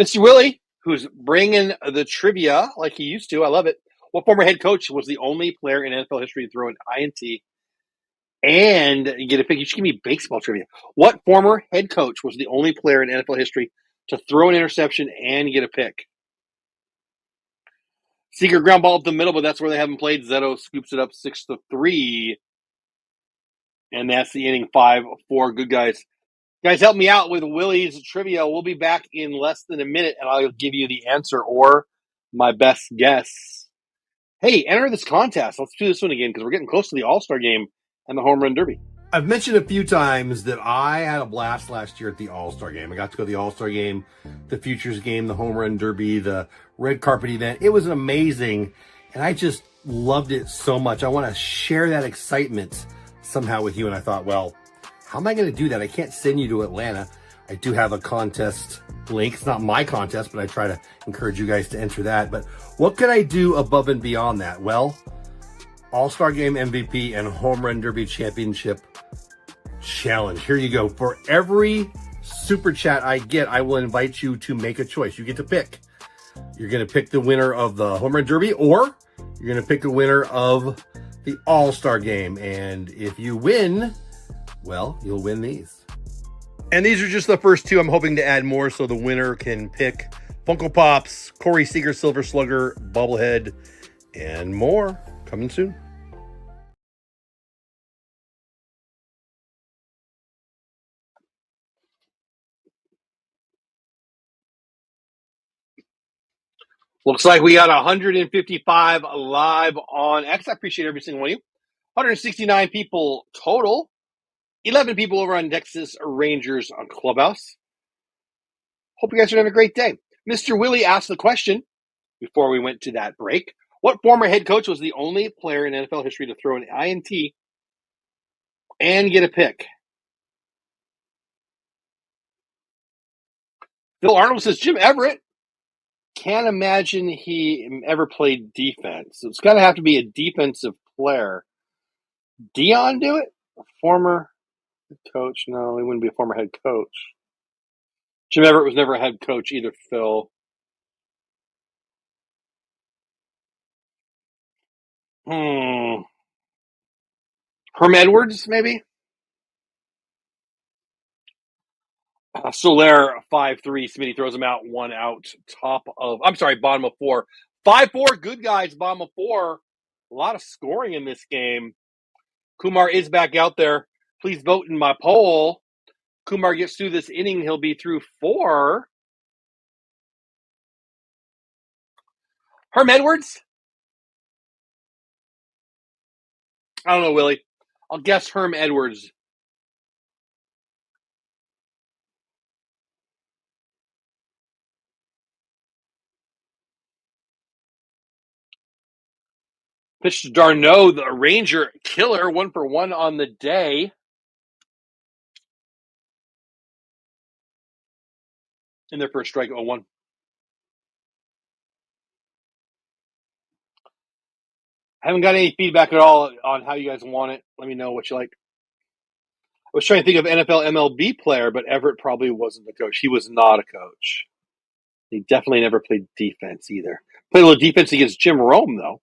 Mr. Willie, who's bringing the trivia like he used to. I love it. What former head coach was the only player in NFL history to throw an INT and get a pick? You should give me baseball trivia. What former head coach was the only player in NFL history to throw an interception and get a pick? Seager ground ball up the middle, but that's where they haven't played. Zetto scoops it up 6-3. And that's the inning. 5-4. Good guys. Guys, help me out with Willie's trivia. We'll be back in less than a minute, and I'll give you the answer or my best guess. Hey, enter this contest. Let's do this one again because we're getting close to the All-Star game and the Home Run Derby. I've mentioned a few times that I had a blast last year at the All-Star game. I got to go to the All-Star game, the Futures game, the Home Run Derby, the red carpet event. It was amazing, and I just loved it so much. I want to share that excitement somehow with you, and I thought, well, how am I going to do that? I can't send you to Atlanta. I do have a contest link. It's not my contest, but I try to encourage you guys to enter that. But what could I do above and beyond that? Well, All-Star Game MVP and Home Run Derby Championship Challenge. Here you go. For every super chat I get, I will invite you to make a choice. You get to pick. You're going to pick the winner of the Home Run Derby, or you're going to pick the winner of the All-Star Game. And if you win, well, you'll win these. And these are just the first 2. I'm hoping to add more so the winner can pick Funko Pops, Corey Seager Silver Slugger, Bobblehead, and more. Coming soon. Looks like we got 155 live on X. I appreciate every single one of you. 169 people total. 11 people over on Texas Rangers on Clubhouse. Hope you guys are having a great day. Mr. Willie asked the question before we went to that break. What former head coach was the only player in NFL history to throw an INT and get a pick? Phil Arnold says Jim Everett. Can't imagine he ever played defense. So it's got to have to be a defensive player. Dion do it? A former coach? No, he wouldn't be a former head coach. Jim Everett was never a head coach either, Phil. Herm Edwards, maybe? Soler, 5-3. Smitty throws him out, 1 out. Bottom of 4. 5-4, good guys, bottom of 4. A lot of scoring in this game. Kumar is back out there. Please vote in my poll. Kumar gets through this inning, he'll be through 4. Herm Edwards? I don't know, Willie. I'll guess Herm Edwards. Pitch to Darno, the Ranger killer, 1-for-1 on the day. In their first strike, 0-1. I haven't got any feedback at all on how you guys want it. Let me know what you like. I was trying to think of NFL MLB player, but Everett probably wasn't the coach. He was not a coach. He definitely never played defense either. Played a little defense against Jim Rome, though.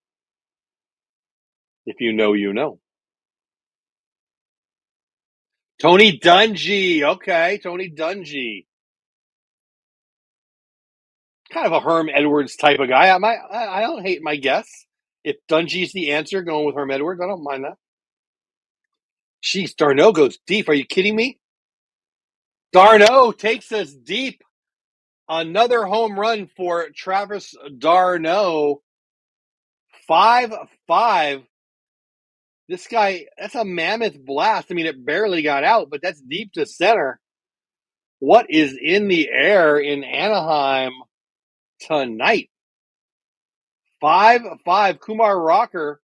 If you know, you know. Tony Dungy. Okay, Tony Dungy. Kind of a Herm Edwards type of guy. I don't hate my guess. If Dungy's the answer, going with Herm Edwards, I don't mind that. Jeez, Darno goes deep. Are you kidding me? Darno takes us deep. Another home run for Travis Darno. 5-5. This guy, that's a mammoth blast. I mean, it barely got out, but that's deep to center. What is in the air in Anaheim tonight? 5-5. Kumar Rocker,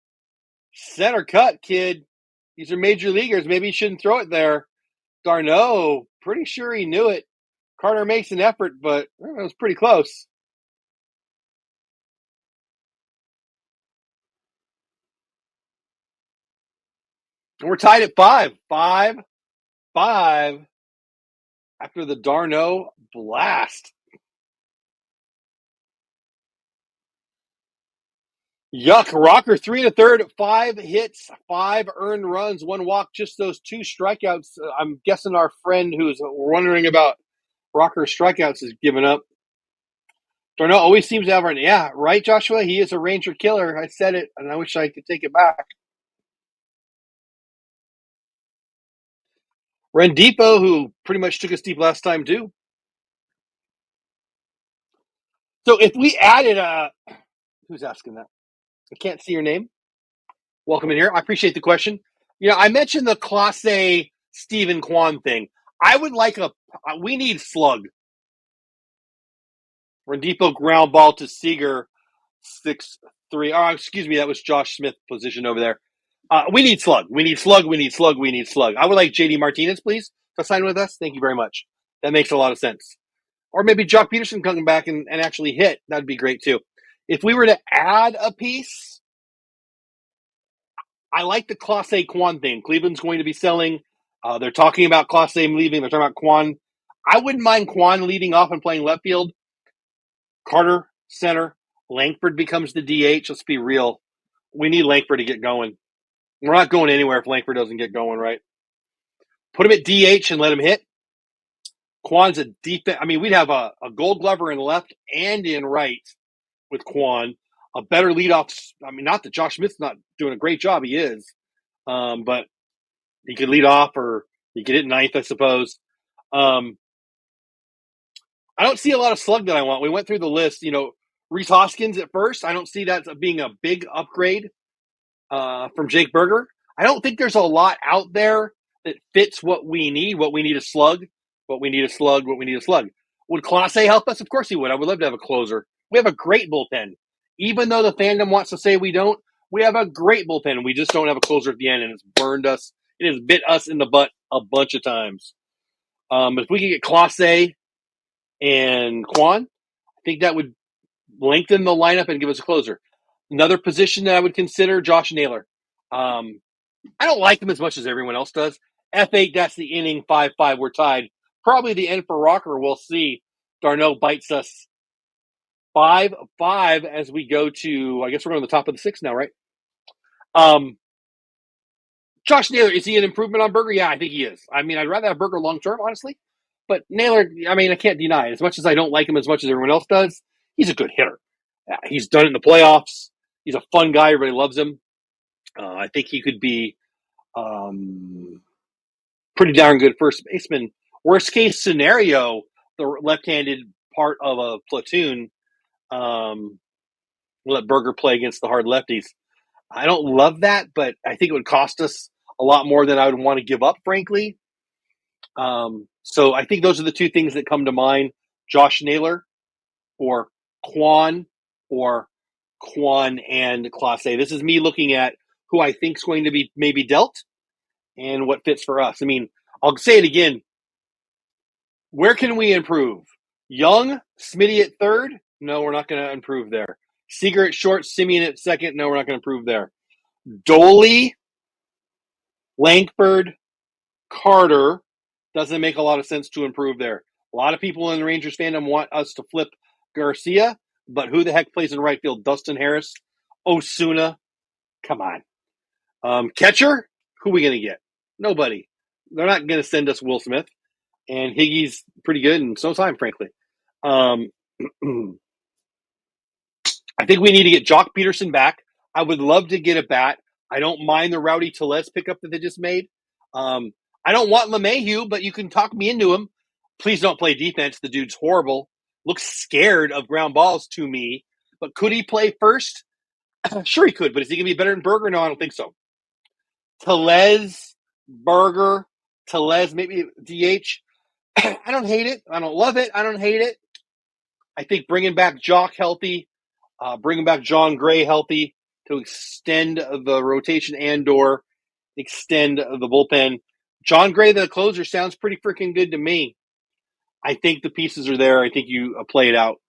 center cut, kid. These are major leaguers. Maybe he shouldn't throw it there. Darno, pretty sure he knew it. Carter makes an effort, but it was pretty close. And we're tied at 5. 5-5 after the Darno blast. Yuck. Rocker 3 1/3, 5 hits, 5 earned runs, 1 walk, just those 2 strikeouts. I'm guessing our friend who's wondering about Rocker's strikeouts is giving up. Darno always seems to have run. Yeah, right, Joshua? He is a Ranger killer. I said it, and I wish I could take it back. Rendipo, who pretty much took us deep last time, too. So if we added who's asking that? I can't see your name. Welcome in here. I appreciate the question. You know, I mentioned the Clase Stephen Kwan thing. I would like we need slug. Rendipo ground ball to Seager, 6-3. Oh, excuse me, that was Josh Smith position over there. We need slug. We need slug. We need slug. We need slug. I would like JD Martinez, please, to sign with us. Thank you very much. That makes a lot of sense. Or maybe Jock Peterson coming back and actually hit. That'd be great, too. If we were to add a piece, I like the Clase Kwan thing. Cleveland's going to be selling. They're talking about Clase leaving. They're talking about Kwan. I wouldn't mind Kwan leading off and playing left field. Carter, center. Langford becomes the DH. Let's be real. We need Langford to get going. We're not going anywhere if Langford doesn't get going, right? Put him at DH and let him hit. Kwan's a defense. I mean, we'd have a gold glover in left and in right with Kwan. A better leadoff. I mean, not that Josh Smith's not doing a great job. He is. But he could lead off or he could hit ninth, I suppose. I don't see a lot of slug that I want. We went through the list. You know, Reese Hoskins at first. I don't see that being a big upgrade from Jake Berger. I don't think there's a lot out there that fits what we need. What we need is slug. What we need is slug. What we need is slug. Would Clase help us? Of course he would. I would love to have a closer. We have a great bullpen. Even though the fandom wants to say we don't, we have a great bullpen. We just don't have a closer at the end, and it's burned us. It has bit us in the butt a bunch of times. If we could get Clase and Kwan, I think that would lengthen the lineup and give us a closer. Another position that I would consider, Josh Naylor. I don't like him as much as everyone else does. F8, that's the inning. 5-5, we're tied. Probably the end for Rocker. We'll see. Darno bites us 5-5 as we go to, I guess we're on the top of the 6 now, right? Josh Naylor, is he an improvement on Berger? Yeah, I think he is. I mean, I'd rather have Berger long-term, honestly. But Naylor, I mean, I can't deny it. As much as I don't like him as much as everyone else does, he's a good hitter. He's done it in the playoffs. He's a fun guy. Everybody loves him. I think he could be pretty darn good first baseman Worst case scenario, the left-handed part of a platoon, let Berger play against the hard lefties. I don't love that, but I think it would cost us a lot more than I would want to give up, frankly. So I think those are the two things that come to mind: Josh Naylor or Quan, or Quan and Clase. This is me looking at who I think is going to be maybe dealt and what fits for us. I mean, I'll say it again. Where can we improve? Young, Smitty at third? No, we're not going to improve there. Seager at short, Simeon at second? No, we're not going to improve there. Doley, Langford, Carter, doesn't make a lot of sense to improve there. A lot of people in the Rangers fandom want us to flip Garcia, but who the heck plays in right field? Dustin Harris, Osuna, come on. Catcher, who are we going to get? Nobody. They're not going to send us Will Smith, and Higgy's pretty good, and so's I'm, frankly. I think we need to get Jock Peterson back. I would love to get a bat. I don't mind the Rowdy Tellez pickup that they just made. I don't want LeMahieu, but you can talk me into him. Please don't play defense. The dude's horrible. Looks scared of ground balls to me. But could he play first? Sure he could, but is he going to be better than Berger? No, I don't think so. Tellez, Berger, Tellez, maybe DH. I don't hate it. I don't love it. I don't hate it. I think bringing back Jock healthy, bringing back John Gray healthy to extend the rotation and or extend the bullpen. John Gray, the closer, sounds pretty freaking good to me. I think the pieces are there. I think you play it out.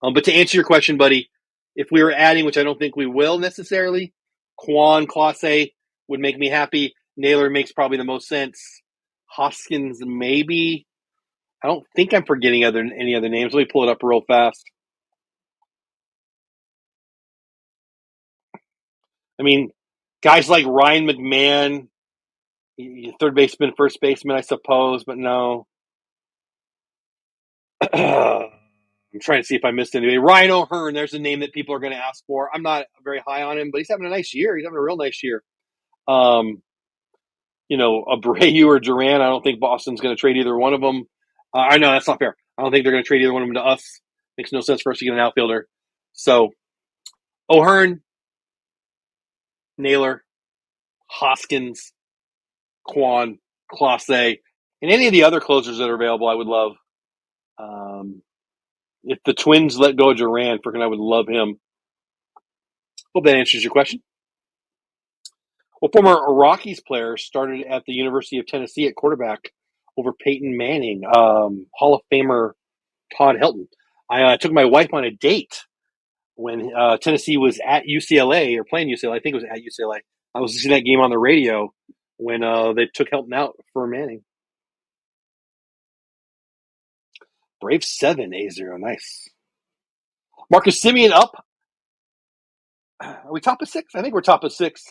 But to answer your question, buddy, if we were adding, which I don't think we will necessarily, Quan, Clase would make me happy. Naylor makes probably the most sense. Hoskins, maybe. I don't think I'm forgetting any other names. Let me pull it up real fast. I mean, guys like Ryan McMahon, third baseman, first baseman, I suppose, but no. I'm trying to see if I missed anybody. Ryan O'Hearn, there's a name that people are going to ask for. I'm not very high on him, but he's having a nice year. He's having a real nice year. Abreu or Duran, I don't think Boston's going to trade either one of them. I know that's not fair. I don't think they're going to trade either one of them to us. Makes no sense for us to get an outfielder. So, O'Hearn, Naylor, Hoskins, Quan, Clase, and any of the other closers that are available, I would love. If the Twins let go of Duran, freaking I would love him. Hope that answers your question. Well, former Rockies player started at the University of Tennessee at quarterback over Peyton Manning. Hall of Famer Todd Helton. I took my wife on a date when Tennessee was at UCLA or playing UCLA. I think it was at UCLA. I was listening to that game on the radio when they took Helton out for Manning. Brave 7, A0. Nice. Marcus Semien up. Are we top of 6? I think we're top of 6.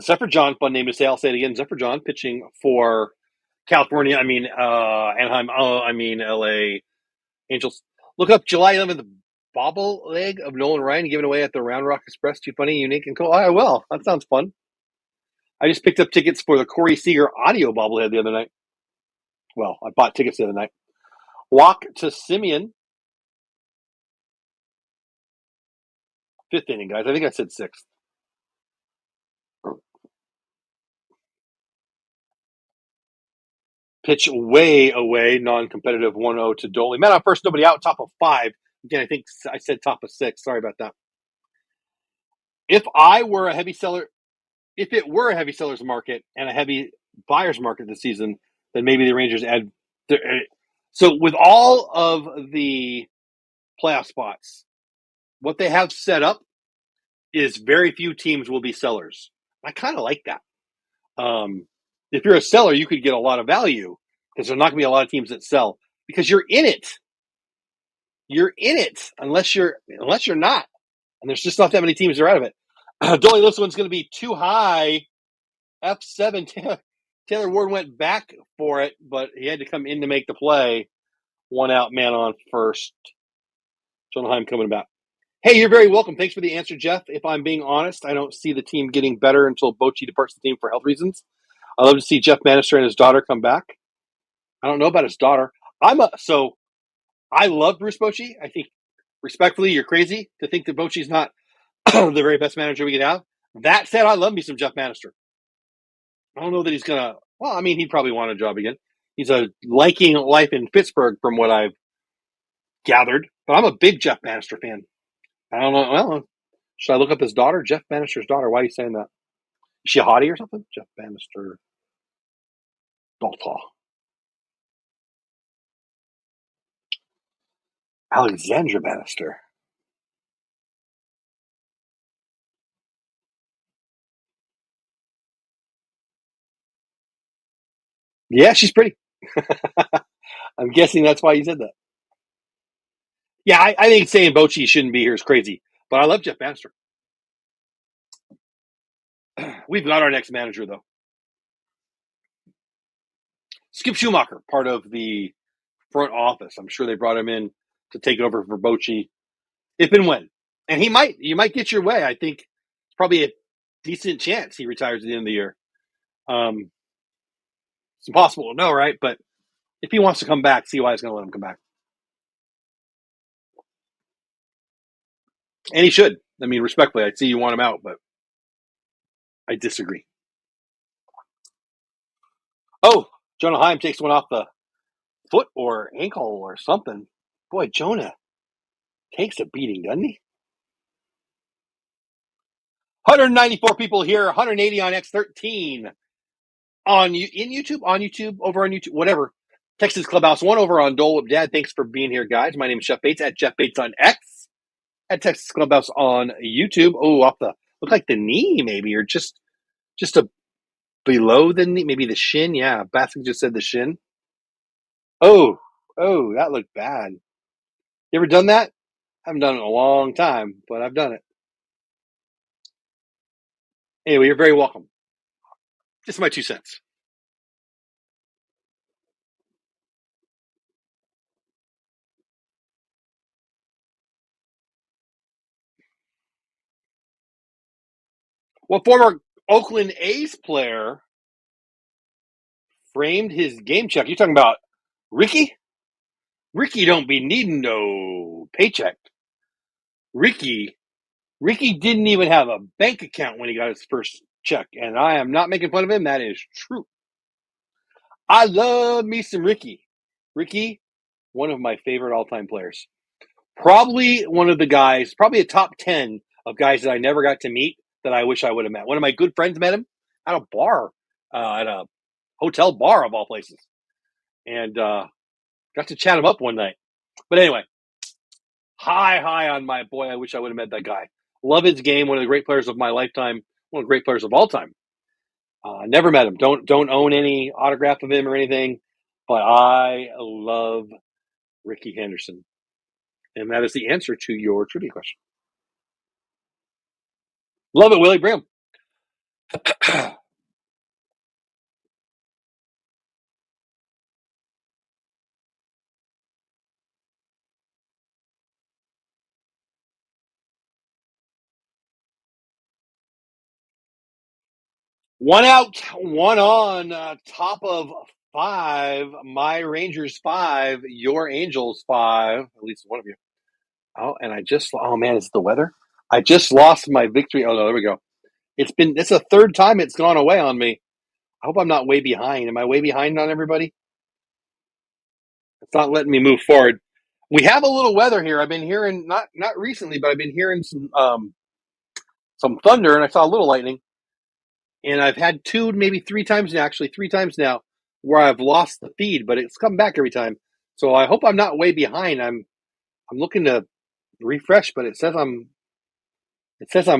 Zephyr John, fun name to say. I'll say it again. Zephyr John pitching for California. Anaheim. LA Angels. Look up July 11th, bobble leg of Nolan Ryan given away at the Round Rock Express. Too funny, unique, and cool. I will. That sounds fun. I just picked up tickets for the Corey Seager audio bobblehead the other night. Well, I bought tickets the other night. Walk to Simeon. 5th inning, guys. I think I said 6th. Pitch way away, non-competitive 1-0 to Doley. Man on first, nobody out, top of 5. Again, I think I said top of 6. Sorry about that. If it were a heavy seller's market and a heavy buyer's market this season, then maybe the Rangers add. So with all of the playoff spots, what they have set up is very few teams will be sellers. I kind of like that. If you're a seller, you could get a lot of value because there's not going to be a lot of teams that sell because you're in it. You're in it unless you're not, and there's just not that many teams that are out of it. Dolly, this one's going to be too high. F7. Taylor Ward went back for it, but he had to come in to make the play. 1 out, man on first. Jonheim coming back. Hey, you're very welcome. Thanks for the answer, Jeff. If I'm being honest, I don't see the team getting better until Bochy departs the team for health reasons. I love to see Jeff Bannister and his daughter come back. I don't know about his daughter. I love Bruce Bochy. I think, respectfully, you're crazy to think that Bochy's not the very best manager we could have. That said, I love me some Jeff Bannister. I don't know that he's gonna. Well, I mean, he'd probably want a job again. He's liking life in Pittsburgh, from what I've gathered. But I'm a big Jeff Bannister fan. I don't know. Well, should I look up his daughter, Jeff Bannister's daughter? Why are you saying that? Is she a hottie or something? Jeff Bannister, Baltaw, Alexandra Bannister. Yeah, she's pretty. I'm guessing that's why you said that. Yeah, I think saying Bochy shouldn't be here is crazy. But I love Jeff Bannister. We've got our next manager, though. Skip Schumacher, part of the front office. I'm sure they brought him in to take over for Bochy, if and when. And you might get your way. I think it's probably a decent chance he retires at the end of the year. It's impossible to know, right? But if he wants to come back, CY is going to let him come back. And he should. I mean, respectfully, I'd see you want him out, but I disagree. Oh, Jonah Heim takes one off the foot or ankle or something. Boy, Jonah takes a beating, doesn't he? 194 people here, 180 on X13 on YouTube, over on YouTube, whatever. Texas Clubhouse, one over on Dole Whip Dad. Thanks for being here, guys. My name is Jeff Bates at Jeff Bates on X, at Texas Clubhouse on YouTube. Oh, look like the knee, maybe, or just a below the knee, maybe the shin. Yeah, Baskin just said the shin. Oh, that looked bad. You ever done that? I haven't done it in a long time, but I've done it. Anyway, you're very welcome. Just my 2 cents. What former Oakland A's player framed his game check? You talking about Ricky? Ricky don't be needing no paycheck. Ricky didn't even have a bank account when he got his first check, and I am not making fun of him. That is true. I love me some Ricky. Ricky, one of my favorite all-time players. Probably one of the guys, probably a top 10 of guys that I never got to meet that I wish I would have met. One of my good friends met him at a bar, at a hotel bar of all places, and got to chat him up one night. But anyway, high on my boy. I wish I would have met that guy. Love his game. One of the great players of my lifetime. One of the great players of all time. Never met him. Don't own any autograph of him or anything. But I love Ricky Henderson. And that is the answer to your trivia question. Love it, Willie. Bring him. One out, one on, top of 5. My Rangers 5, your Angels 5, at least one of you. Oh, and oh man, is it the weather? I just lost my victory. Oh no, there we go. It's the third time it's gone away on me. I hope I'm not way behind. Am I way behind on everybody? It's not letting me move forward. We have a little weather here. I've been hearing, not recently, but I've been hearing some thunder, and I saw a little lightning. And I've had 2, maybe 3 times now, where I've lost the feed, but it's come back every time. So I hope I'm not way behind. I'm looking to refresh, but it says I'm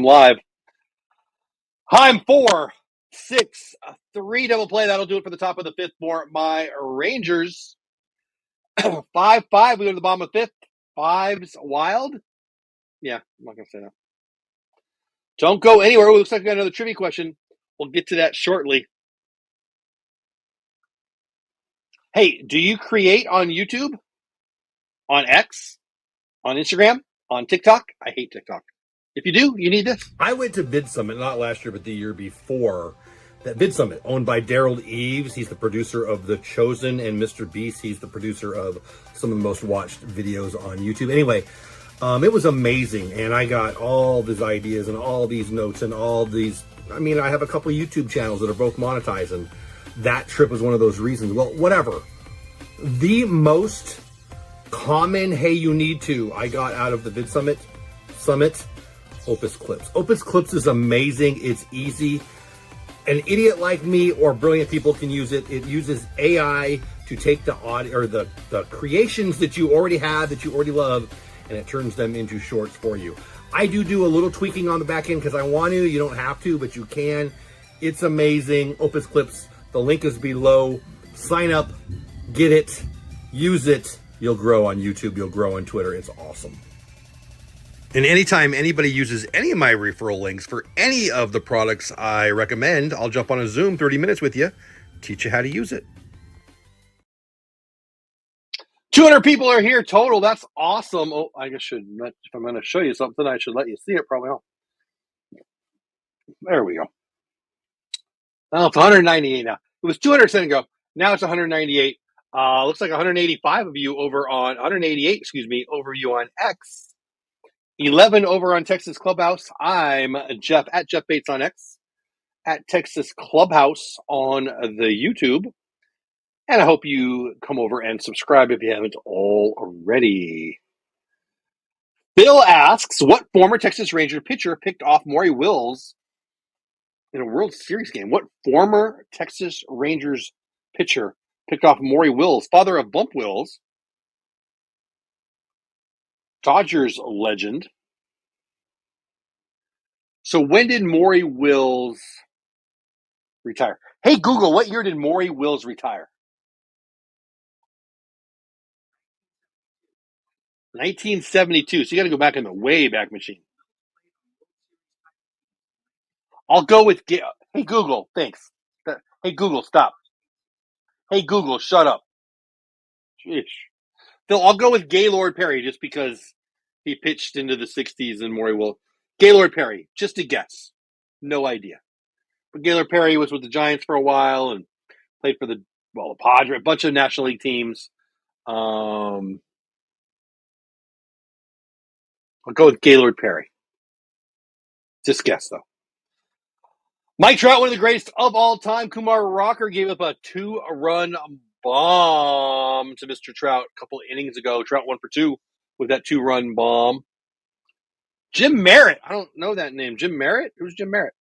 live. I'm 4, 6, 3 double play. That'll do it for the top of the 5th for my Rangers. 5-5. We go to the bottom of 5th. 5's wild. Yeah, I'm not gonna say that. Don't go anywhere. It looks like we got another trivia question. We'll get to that shortly. Hey, do you create on YouTube, on X, on Instagram, on TikTok? I hate TikTok. If you do, you need this. I went to Bid Summit, not last year, but the year before. that Vid Summit, owned by Daryl Eves. He's the producer of The Chosen, and Mr. Beast. He's the producer of some of the most watched videos on YouTube. Anyway, it was amazing, and I got all these ideas and all these notes and all these. I mean, I have a couple of YouTube channels that are both monetized, and that trip was one of those reasons. Well, whatever. The most common "hey, you need to" I got out of the Vid Summit, Opus Clips. Opus Clips is amazing. It's easy. An idiot like me or brilliant people can use it. It uses AI to take the audio or the creations that you already have, that you already love, and it turns them into shorts for you. I do a little tweaking on the back end because I want to. You don't have to, but you can. It's amazing. Opus Clips. The link is below. Sign up, get it, use it. You'll grow on YouTube. You'll grow on Twitter. It's awesome. And anytime anybody uses any of my referral links for any of the products I recommend, I'll jump on a Zoom 30 minutes with you, teach you how to use it. 200 people are here total. That's awesome. Oh, I guess if I'm going to show you something, I should let you see it. Probably not. There we go. Oh, it's 198 now. It was 200 seconds ago. Now it's 198. Looks like 185 of you over on 188. Over you on X. 11 over on Texas Clubhouse. I'm Jeff at Jeff Bates on X, at Texas Clubhouse on the YouTube. And I hope you come over and subscribe if you haven't already. Bill asks, what former Texas Ranger pitcher picked off Maury Wills in a World Series game? What former Texas Rangers pitcher picked off Maury Wills, father of Bump Wills, Dodgers legend? So when did Maury Wills retire? Hey, Google, what year did Maury Wills retire? 1972. So you got to go back in the way back machine. I'll go with... Hey, Google, thanks. Hey, Google, stop. Hey, Google, shut up. Sheesh. Phil, I'll go with Gaylord Perry just because he pitched into the 60s and Maury Wills. Gaylord Perry, just a guess. No idea. But Gaylord Perry was with the Giants for a while and played for the Padres, a bunch of National League teams. I'll go with Gaylord Perry. Just guess, though. Mike Trout, one of the greatest of all time. Kumar Rocker gave up a 2-run bomb to Mr. Trout a couple of innings ago. Trout 1 for 2 with that 2-run bomb. Jim Merritt. I don't know that name. Jim Merritt? Who's Jim Merritt?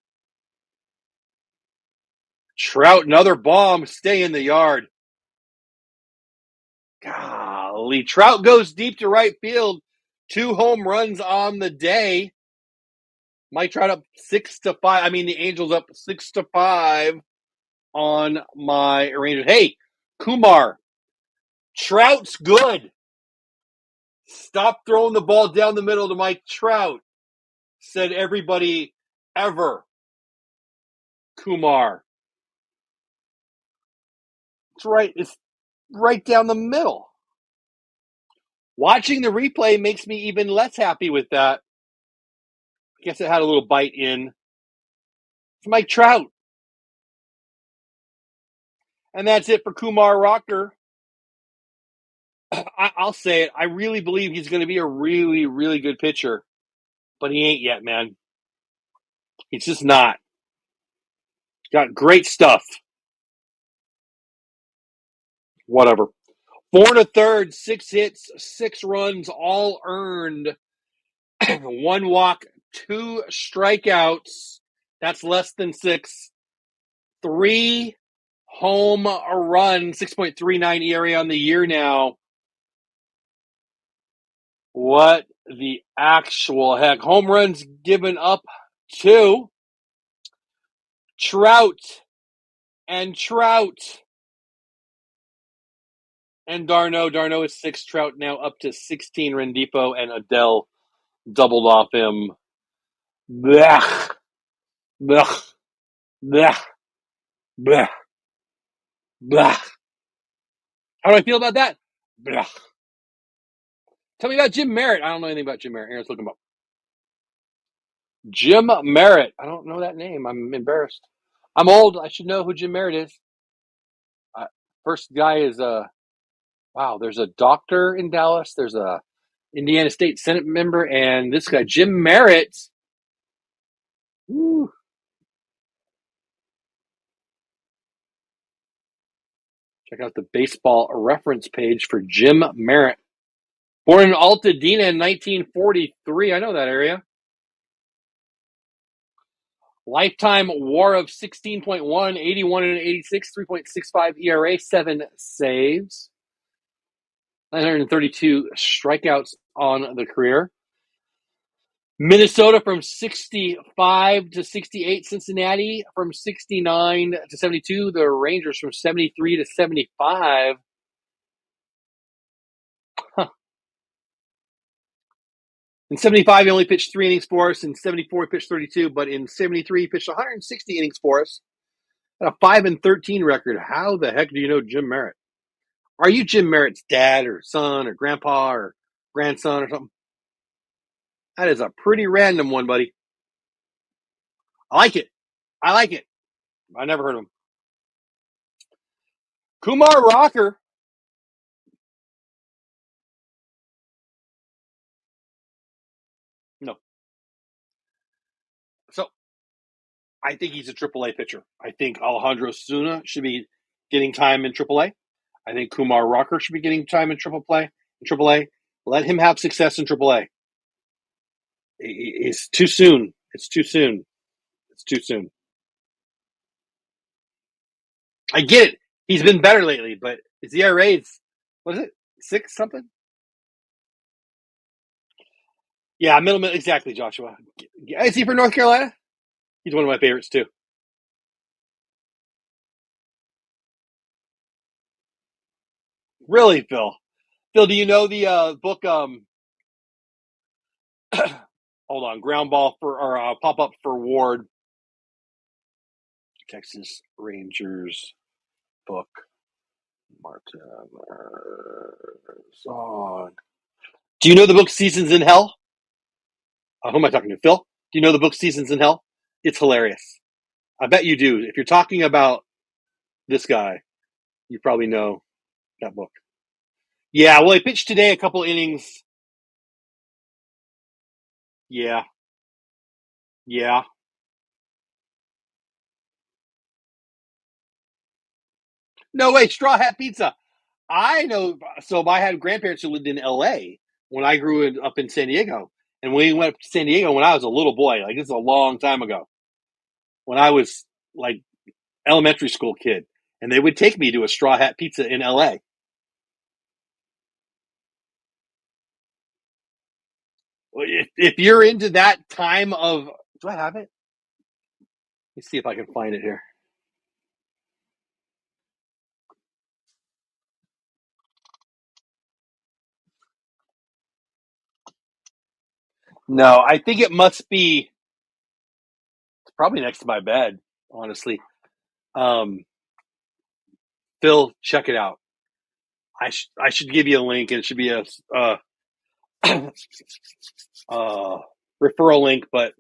Trout, another bomb. Stay in the yard. Golly. Trout goes deep to right field. 2 home runs on the day. Mike Trout up 6-5. I mean, the Angels up 6-5 on my Rangers. Hey, Kumar. Trout's good. Stop throwing the ball down the middle to Mike Trout, said everybody ever. Kumar. It's right down the middle. Watching the replay makes me even less happy with that. I guess it had a little bite in. It's Mike Trout. And that's it for Kumar Rocker. I'll say it. I really believe he's going to be a really, really good pitcher. But he ain't yet, man. He's just not. Got great stuff. Whatever. 4 1/3, 6 hits, 6 runs, all earned. 1 walk, 2 strikeouts. That's less than 6. 3 home runs, 6.39 ERA on the year now. What the actual heck? Home runs given up to Trout and d'Arnaud. D'Arnaud is 6. Trout now up to 16. Rendifo and Adele doubled off him. Blech. Blech. Blech. Blech. Blech. How do I feel about that? Blech. Tell me about Jim Merritt. I don't know anything about Jim Merritt. Here, let's look him up. Jim Merritt. I don't know that name. I'm embarrassed. I'm old. I should know who Jim Merritt is. First guy is wow. There's a doctor in Dallas. There's a Indiana State Senate member, and this guy Jim Merritt. Woo. Check out the baseball reference page for Jim Merritt. Born in Altadena in 1943. I know that area. Lifetime WAR of 16.1, 81 and 86, 3.65 ERA, 7 saves, 932 strikeouts on the career. Minnesota from 65 to 68, Cincinnati from 69 to 72, the Rangers from 73 to 75. Huh. In 75, he only pitched 3 innings for us. In 74, he pitched 32, but in 73, he pitched 160 innings for us. And a 5-13 record. How the heck do you know Jim Merritt? Are you Jim Merritt's dad or son or grandpa or grandson or something? That is a pretty random one, buddy. I like it. I never heard of him. Kumar Rocker. No. So, I think he's a AAA pitcher. I think Alejandro Suna should be getting time in AAA. I think Kumar Rocker should be getting time in AAA. Let him have success in AAA. It's too soon. It's too soon. I get it. He's been better lately, but his ERA is, what is it, 6 something? Yeah, middle, exactly, Joshua. Is he from North Carolina? He's one of my favorites, too. Really, Phil? Phil, do you know the book, hold on, ground ball for, or pop-up for Ward, Texas Rangers book, Martin song. Do you know the book Seasons in Hell? Who am I talking to? Phil? Do you know the book Seasons in Hell? It's hilarious. I bet you do. If you're talking about this guy, you probably know that book. Yeah, well, he pitched today a couple innings. Yeah. No way, Straw Hat Pizza. I know. So I had grandparents who lived in L.A. when I grew up in San Diego. And we went up to San Diego when I was a little boy. Like, this is a long time ago. When I was, like, elementary school kid. And they would take me to a Straw Hat Pizza in L.A. If you're into that time of... Do I have it? Let's see if I can find it here. No, I think it must be... It's probably next to my bed, honestly. Phil, check it out. I should give you a link, and it should be a referral link, but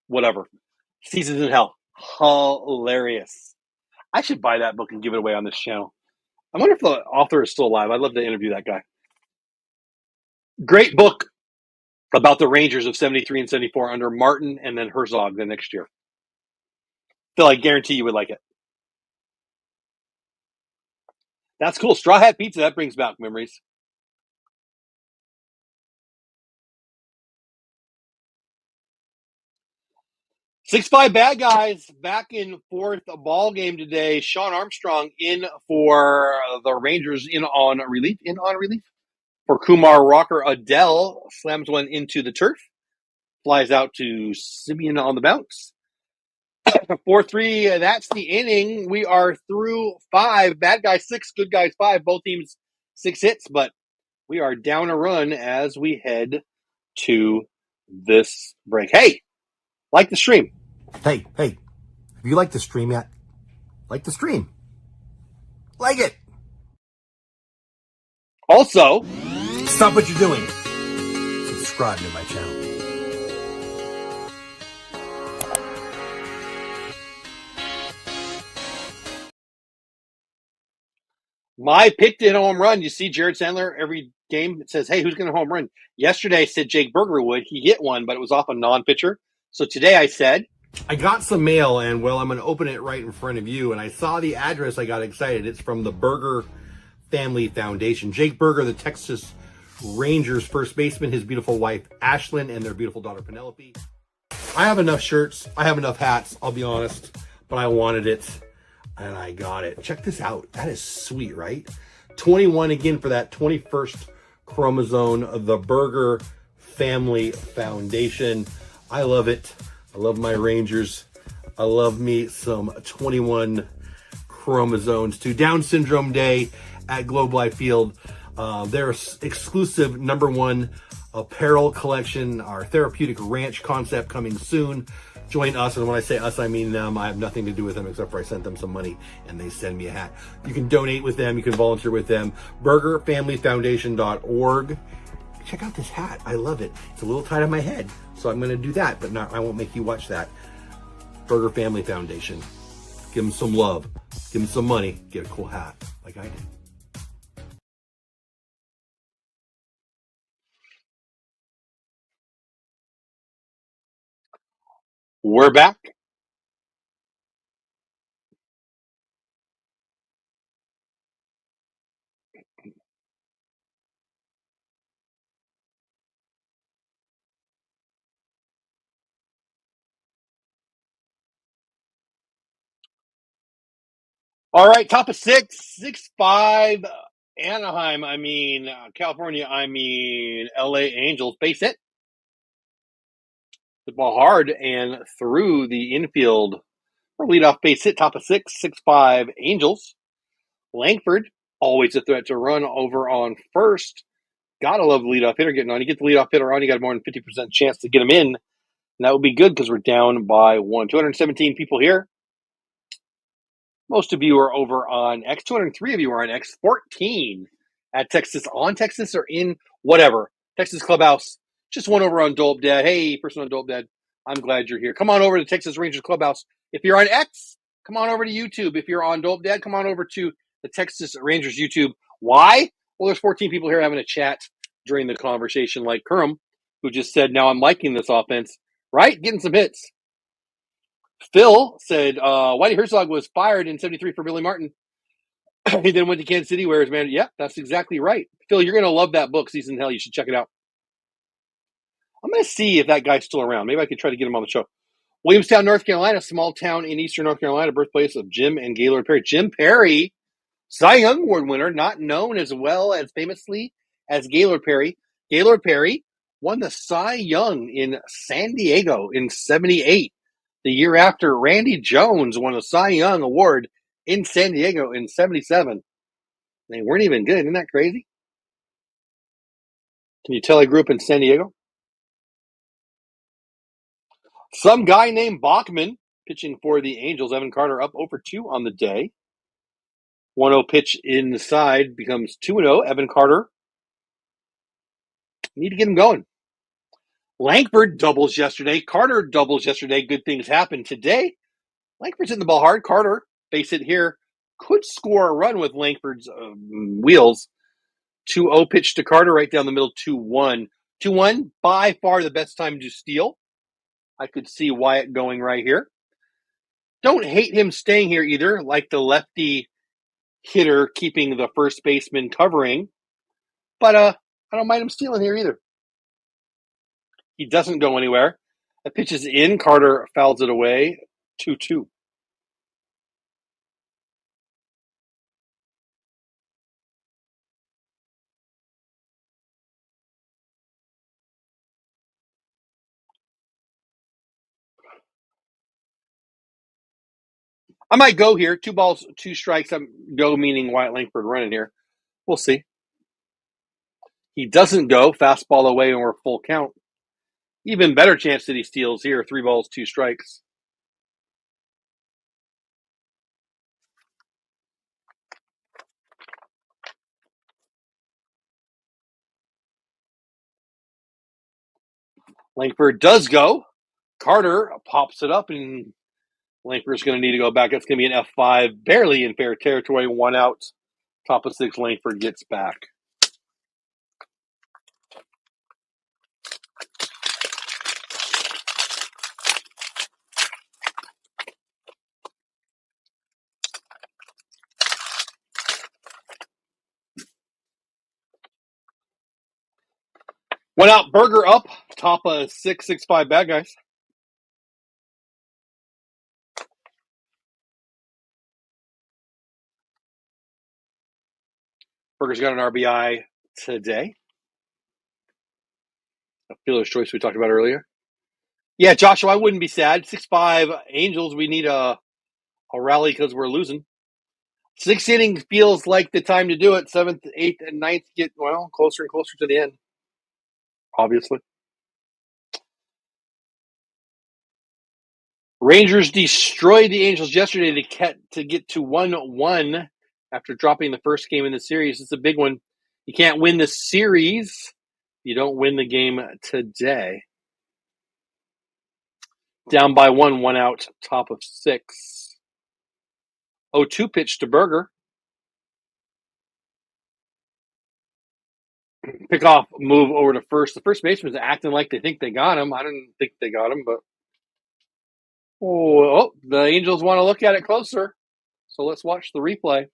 whatever. Seasons in Hell. Hilarious. I should buy that book and give it away on this channel. I wonder if the author is still alive. I'd love to interview that guy. Great book about the Rangers of 73 and 74 under Martin and then Herzog the next year. Phil, I guarantee you would like it. That's cool. Straw Hat Pizza, that brings back memories. 6'5" bad guys back in fourth ball game today. Sean Armstrong in for the Rangers in on relief for Kumar Rocker. Adele slams one into the turf, flies out to Simeon on the bounce. 4-3. That's the inning. We are through 5. Bad guys 6, good guys 5. Both teams 6 hits, but we are down a run as we head to this break. Hey, like the stream. Hey, have you liked the stream yet? Like the stream. Like it. Also, stop what you're doing. Subscribe to my channel. My pick to hit a home run. You see Jared Sandler every game. It says, hey, who's going to home run? Yesterday I said Jake Berger would. He hit one, but it was off a non-pitcher. So today I said, I got some mail, and well, I'm going to open it right in front of you. And I saw the address. I got excited. It's from the Berger Family Foundation. Jake Berger, the Texas Rangers first baseman, his beautiful wife Ashlyn, and their beautiful daughter Penelope. I have enough shirts. I have enough hats. I'll be honest, but I wanted it, and I got it. Check this out. That is sweet, right? 21 again for that 21st chromosome. The Berger Family Foundation. I love it. I love my Rangers. I love me some 21 chromosomes to Down Syndrome Day at Globe Life Field. Their exclusive #1 apparel collection, our therapeutic ranch concept coming soon. Join us, and when I say us, I mean them. I have nothing to do with them except for I sent them some money and they send me a hat. You can donate with them. You can volunteer with them. BergerFamilyFoundation.org. Check out this hat. I love it. It's a little tight on my head, so I'm going to do that, but I won't make you watch that. Berger Family Foundation. Give them some love. Give them some money. Get a cool hat like I did. we're back. All right, top of 6-5, Anaheim, California, LA Angels. Base hit. The ball hard and through the infield for leadoff base hit, top of 6-5 Angels. Langford, always a threat to run over on first. Gotta love the leadoff hitter getting on. You get the leadoff hitter on, you got more than 50% chance to get him in. And that would be good because we're down by 1. 217 people here. Most of you are over on X. 203 of you are on X. 14 at Texas, on Texas or in whatever. Texas Clubhouse. Just one over on Dope Dad. Hey, person on Dope Dad. I'm glad you're here. Come on over to Texas Rangers Clubhouse. If you're on X, come on over to YouTube. If you're on Dope Dad, come on over to the Texas Rangers YouTube. Why? Well, there's 14 people here having a chat during the conversation, like Kerm, who just said, now I'm liking this offense. Right? Getting some hits. Phil said Whitey Herzog was fired in 73 for Billy Martin. He then went to Kansas City where his manager. Yep, that's exactly right. Phil, you're going to love that book, Season Hell. You should check it out. I'm going to see if that guy's still around. Maybe I could try to get him on the show. Williamstown, North Carolina, small town in eastern North Carolina, birthplace of Jim and Gaylord Perry. Jim Perry, Cy Young Award winner, not known as well as famously as Gaylord Perry. Gaylord Perry won the Cy Young in San Diego in 78. The year after, Randy Jones won the Cy Young Award in San Diego in 77. They weren't even good. Isn't that crazy? Can you tell I grew up in San Diego? Some guy named Bachman pitching for the Angels. Evan Carter up 0-2 on the day. 1-0 pitch inside becomes 2-0. Evan Carter. Need to get him going. Langford doubles yesterday. Carter doubles yesterday. Good things happen today. Langford's hitting the ball hard. Carter, base hit here, could score a run with Langford's wheels. 2-0 pitch to Carter right down the middle, 2-1. 2-1, by far the best time to steal. I could see Wyatt going right here. Don't hate him staying here either, like the lefty hitter keeping the first baseman covering. But I don't mind him stealing here either. He doesn't go anywhere. The pitch is in. Carter fouls it away. 2-2. I might go here. 2 balls, 2 strikes. I'm go meaning Wyatt Langford running here. We'll see. He doesn't go. Fastball away and we're full count. Even better chance that he steals here. 3 balls, 2 strikes. Langford does go. Carter pops it up, and Langford's going to need to go back. That's going to be an F5, barely in fair territory. 1 out. Top of 6, Langford gets back. Went out, Burger up, top of 665 bad guys. Burger's got an RBI today. A fielder's choice we talked about earlier. Yeah, Joshua, I wouldn't be sad. 6-5 Angels, we need a rally because we're losing. 6 innings feels like the time to do it. 7th, 8th, and 9th get, well, closer and closer to the end, obviously. Rangers destroyed the Angels yesterday to get to 1-1 after dropping the first game in the series. It's a big one. You can't win the series. You don't win the game today. Down by 1 out, top of 6. 0-2 pitch to Berger. Pickoff move over to first. The first baseman's acting like they think they got him. I didn't think they got him, but the Angels want to look at it closer. So let's watch the replay.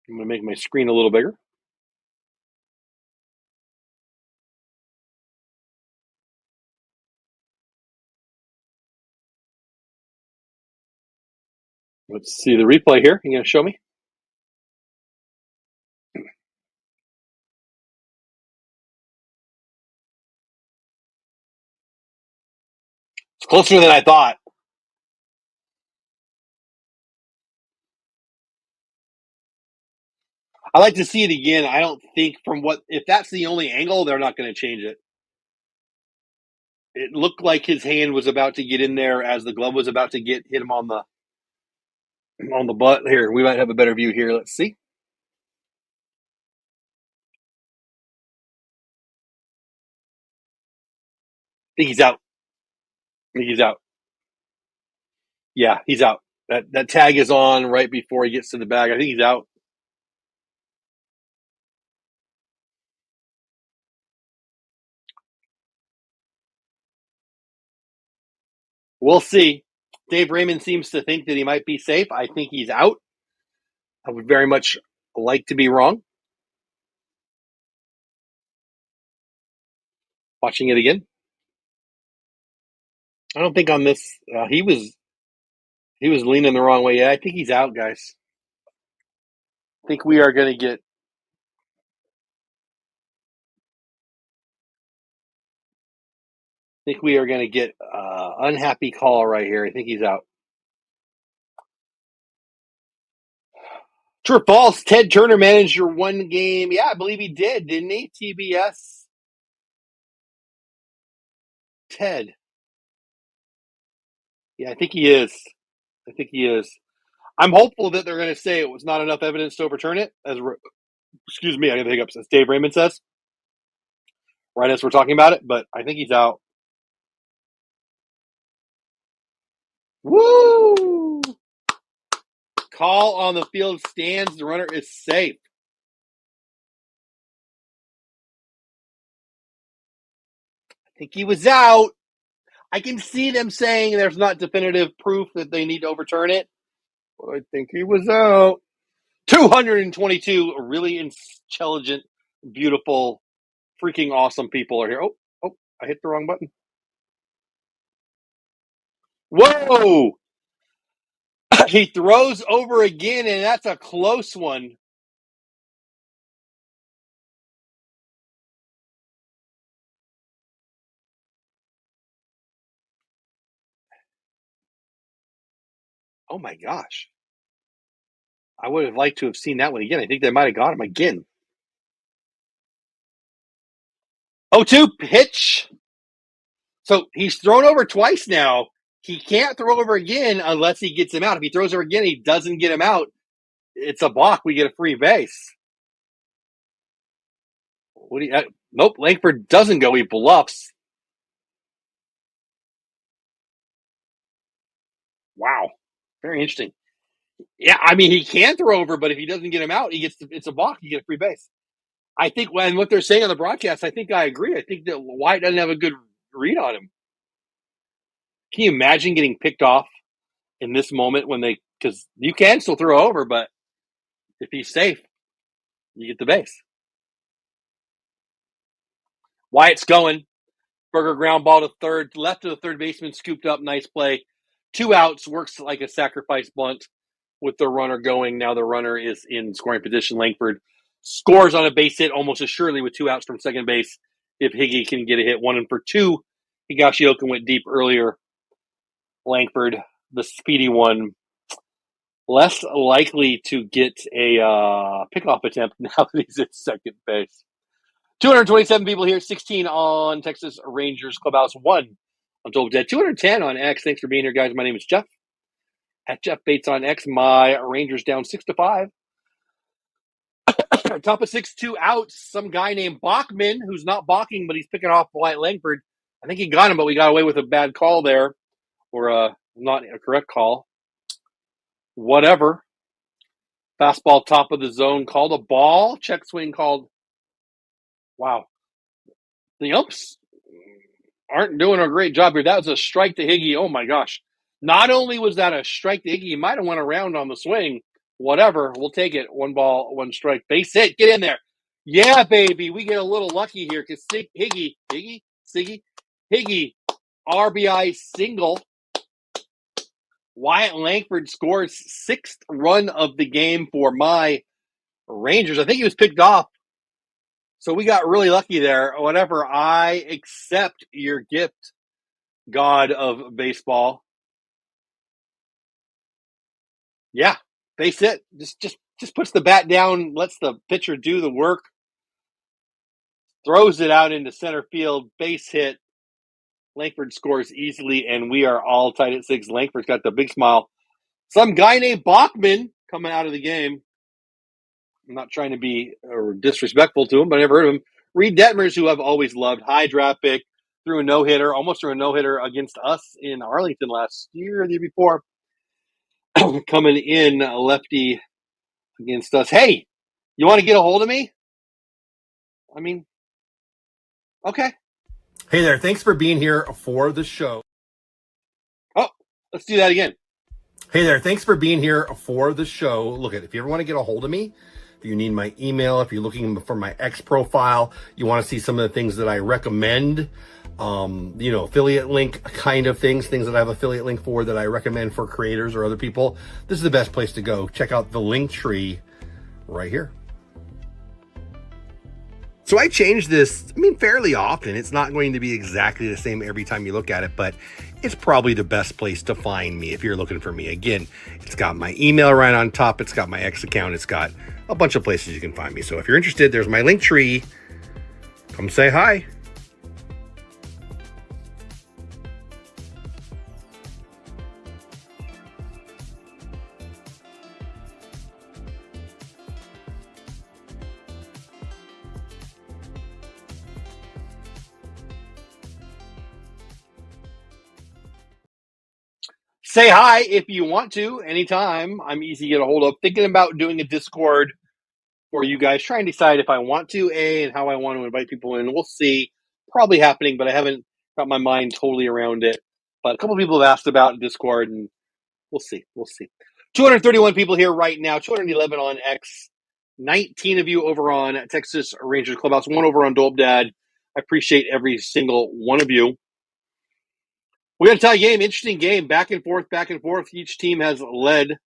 I'm going to make my screen a little bigger. Let's see the replay here. You going to show me? It's closer than I thought. I like to see it again. I don't think if that's the only angle, they're not going to change it. It looked like his hand was about to get in there as the glove was about to hit him on the butt. Here, we might have a better view here. Let's see. I think he's out. Yeah, he's out. That tag is on right before he gets to the bag. I think he's out. We'll see. Dave Raymond seems to think that he might be safe. I think he's out. I would very much like to be wrong. Watching it again. I don't think on this he was leaning the wrong way. Yeah, I think he's out, guys. I think we are going to get unhappy call right here. I think he's out. True or false? Ted Turner managed your one game. Yeah, I believe he did, didn't he? TBS. Ted. Yeah, I think he is. I'm hopeful that they're going to say it was not enough evidence to overturn it. Excuse me, I got the hiccups. As Dave Raymond says, right as we're talking about it, but I think he's out. Woo! Call on the field stands. The runner is safe. I think he was out. I can see them saying there's not definitive proof that they need to overturn it. But I think he was out. 222 really intelligent, beautiful, freaking awesome people are here. Oh, I hit the wrong button. Whoa! He throws over again, and that's a close one. Oh my gosh. I would have liked to have seen that one again. I think they might have got him again. 0-2 pitch. So he's thrown over twice now. He can't throw over again unless he gets him out. If he throws over again, he doesn't get him out. It's a balk. We get a free base. Nope, Langford doesn't go. He bluffs. Wow. Very interesting. Yeah, I mean, he can throw over, but if he doesn't get him out, it's a balk. You get a free base. I think when what they're saying on the broadcast, I think I agree. I think that White doesn't have a good read on him. Can you imagine getting picked off in this moment because you can still throw over, but if he's safe, you get the base. Wyatt's going. Berger ground ball to third, left of the third baseman, scooped up, nice play. 2 outs, works like a sacrifice bunt with the runner going. Now the runner is in scoring position. Langford scores on a base hit almost assuredly with 2 outs from second base. If Higgy can get a hit, 1-for-2. Higashioka went deep earlier. Langford, the speedy one, less likely to get a pickoff attempt now that he's at second base. 227 people here, 16 on Texas Rangers Clubhouse, 1 on Total Dead, 210 on X. Thanks for being here, guys. My name is Jeff. At Jeff Bates on X, my Rangers down 6-5. Top of 6, 2 outs. Some guy named Bachman, who's not balking, but he's picking off Wyatt Langford. I think he got him, but we got away with a bad call there, or not a correct call. Whatever. Fastball top of the zone, called a ball. Check swing called. Wow. The umps aren't doing a great job here. That was a strike to Higgy. Oh, my gosh. Not only was that a strike to Higgy, he might have went around on the swing. Whatever. We'll take it. 1 ball, 1 strike. Base hit. Get in there. Yeah, baby. We get a little lucky here because Higgy, RBI single. Wyatt Langford scores 6th run of the game for my Rangers. I think he was picked off. So we got really lucky there. Whatever. I accept your gift, God of baseball. Yeah, base hit. Just puts the bat down, lets the pitcher do the work, throws it out into center field, base hit. Langford scores easily, and we are all tied at 6. Langford's got the big smile. Some guy named Bachman coming out of the game. I'm not trying to be disrespectful to him, but I never heard of him. Reed Detmers, who I've always loved, high draft pick, threw a no-hitter, almost threw a no-hitter against us in Arlington last year, the year before. Coming in, lefty against us. Hey, you want to get a hold of me? I mean, okay. Hey there, thanks for being here for the show. Oh, let's do that again. Hey there, thanks for being here for the show. Look, if you ever want to get a hold of me, if you need my email, if you're looking for my X profile, you want to see some of the things that I recommend, affiliate link kind of things that I have affiliate link for that I recommend for creators or other people, this is the best place to go. Check out the link tree right here. So I change this, fairly often. It's not going to be exactly the same every time you look at it, but it's probably the best place to find me if you're looking for me. Again, it's got my email right on top. It's got my X account. It's got a bunch of places you can find me. So if you're interested, there's my link tree. Come say hi. Say hi if you want to, anytime. I'm easy to get a hold of. Thinking about doing a Discord for you guys, trying to decide if I want to, and how I want to invite people in. We'll see. Probably happening, but I haven't got my mind totally around it. But a couple people have asked about Discord, and we'll see. 231 people here right now, 211 on X, 19 of you over on Texas Rangers Clubhouse, 1 over on Dope Dad. I appreciate every single one of you. We're going to tell you game, interesting game, back and forth. Each team has led.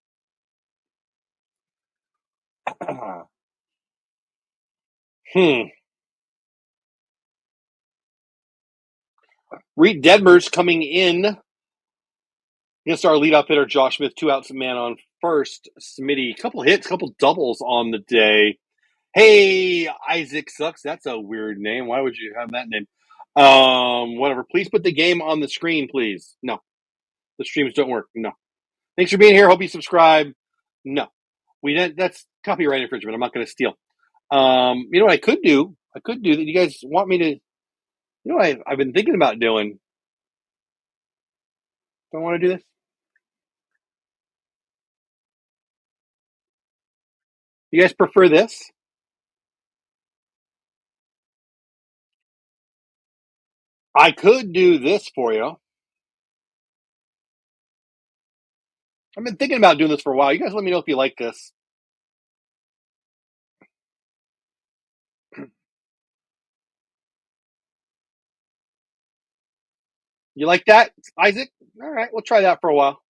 Reed Detmers coming in against our leadoff hitter, Josh Smith, 2 outs, man on first. Smitty, couple hits, couple doubles on the day. Hey, Isaac Sucks. That's a weird name. Why would you have that name? Whatever. Please put the game on the screen, please. No. The streams don't work. No. Thanks for being here. Hope you subscribe. No. That's copyright infringement. I'm not going to steal. You know what I could do? That you guys want me to, you know what I've been thinking about doing? Don't want to do this? You guys prefer this? I could do this for you. I've been thinking about doing this for a while. You guys let me know if you like this. You like that, Isaac? All right, we'll try that for a while.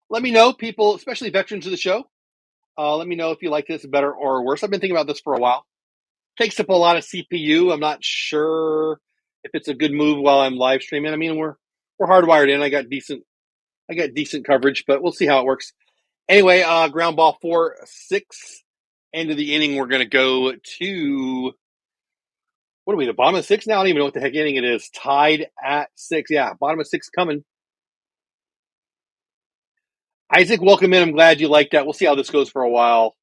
Let me know, people, especially veterans of the show. Let me know if you like this better or worse. I've been thinking about this for a while. Takes up a lot of CPU. I'm not sure if it's a good move while I'm live streaming. I mean, we're hardwired in. I got decent coverage, but we'll see how it works. Anyway, ground ball 4-6. End of the inning. We're gonna go to what are we? The bottom of 6 now. I don't even know what the heck inning it is. Tied at 6. Yeah, bottom of 6 coming. Isaac, welcome in. I'm glad you like that. We'll see how this goes for a while.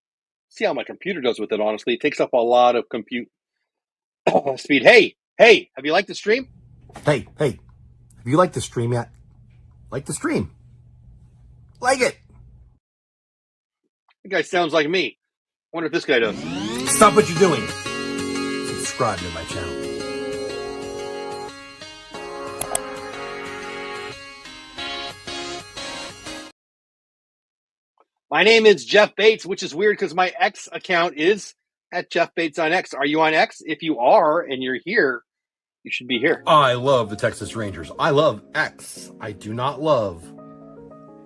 See how my computer does with it, honestly. It takes up a lot of compute speed. Hey, have you liked the stream? Hey, have you liked the stream yet? Like the stream. Like it. That guy sounds like me. I wonder if this guy does. Stop what you're doing. Subscribe to my channel. My name is Jeff Bates, which is weird because my X account is at Jeff Bates on X. Are you on X? If you are and you're here, you should be here. I love the Texas Rangers. I love X. I do not love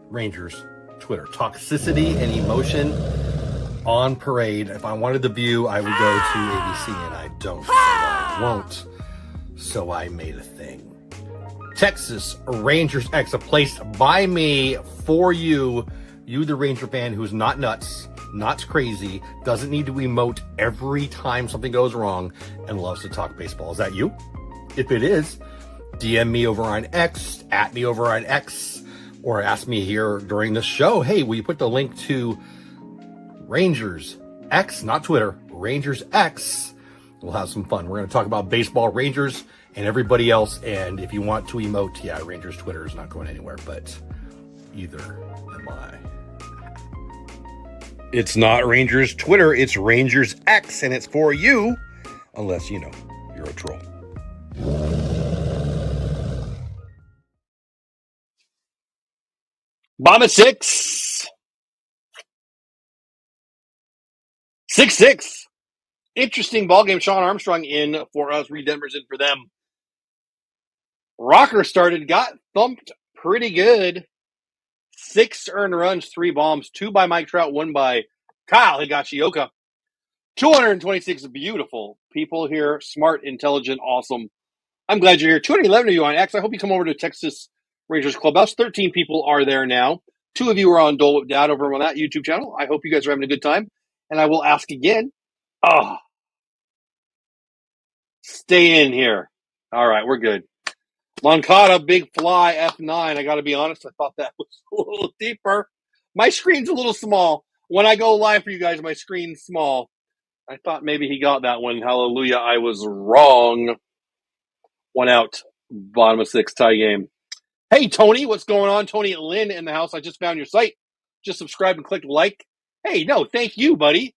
Rangers Twitter. Toxicity and emotion on parade. If I wanted the view, I would go to ABC, and I don't. So I won't. So I made a thing. Texas Rangers X, a place by me for you. You, the Ranger fan who's not nuts, not crazy, doesn't need to emote every time something goes wrong, and loves to talk baseball. Is that you? If it is, DM me over on X, at me over on X, or ask me here during the show, hey, will you put the link to Rangers X, not Twitter, Rangers X? We'll have some fun. We're going to talk about baseball, Rangers, and everybody else. And if you want to emote, yeah, Rangers Twitter is not going anywhere, but either am I. It's not Rangers Twitter, it's Rangers X, and it's for you, unless, you know, you're a troll. Bottom of 6. 6-6. Interesting ball game. Sean Armstrong in for us. Reed Denver's in for them. Rocker started, got thumped pretty good. 6 earned runs, 3 bombs, 2 by Mike Trout, 1 by Kyle Higashioka. 226 beautiful people here. Smart, intelligent, awesome. I'm glad you're here. 211 of you on X. I hope you come over to Texas Rangers Clubhouse. 13 people are there now. 2 of you are on Dole Whip Dad over on that YouTube channel. I hope you guys are having a good time. And I will ask again. Stay in here. All right, we're good. Moncada, big fly, F9. I got to be honest, I thought that was a little deeper. My screen's a little small. When I go live for you guys, my screen's small. I thought maybe he got that one. Hallelujah, I was wrong. 1 out, bottom of 6, tie game. Hey, Tony, what's going on? Tony Lynn in the house. I just found your site. Just subscribe and click like. Hey, no, thank you, buddy.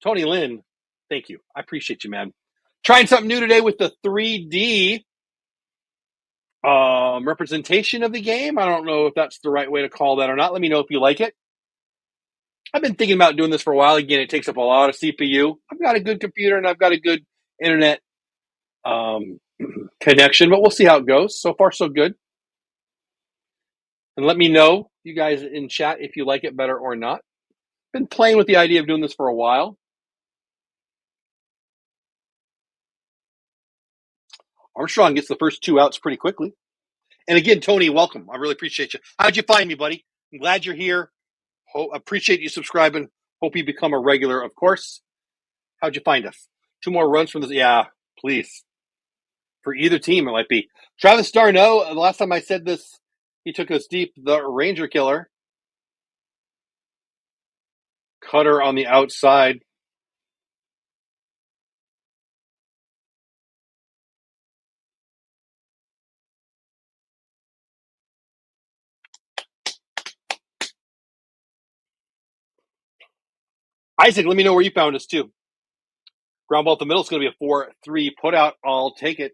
Tony Lynn, thank you. I appreciate you, man. Trying something new today with the 3D representation of the game. I don't know if that's the right way to call that or not. Let me know if you like it. I've been thinking about doing this for a while. Again, it takes up a lot of CPU. I've got a good computer and I've got a good internet connection, but we'll see how it goes. So far, so good. And let me know, you guys in chat, if you like it better or not. Been playing with the idea of doing this for a while. Armstrong gets the first 2 outs pretty quickly. And again, Tony, welcome. I really appreciate you. How'd you find me, buddy? I'm glad you're here. Appreciate you subscribing. Hope you become a regular, of course. How'd you find us? 2 more runs from this. Yeah, please. For either team, it might be. Travis Darno, the last time I said this, he took us deep. The Ranger killer. Cutter on the outside. Isaac, let me know where you found us, too. Ground ball at the middle is going to be a 4-3 putout. I'll take it.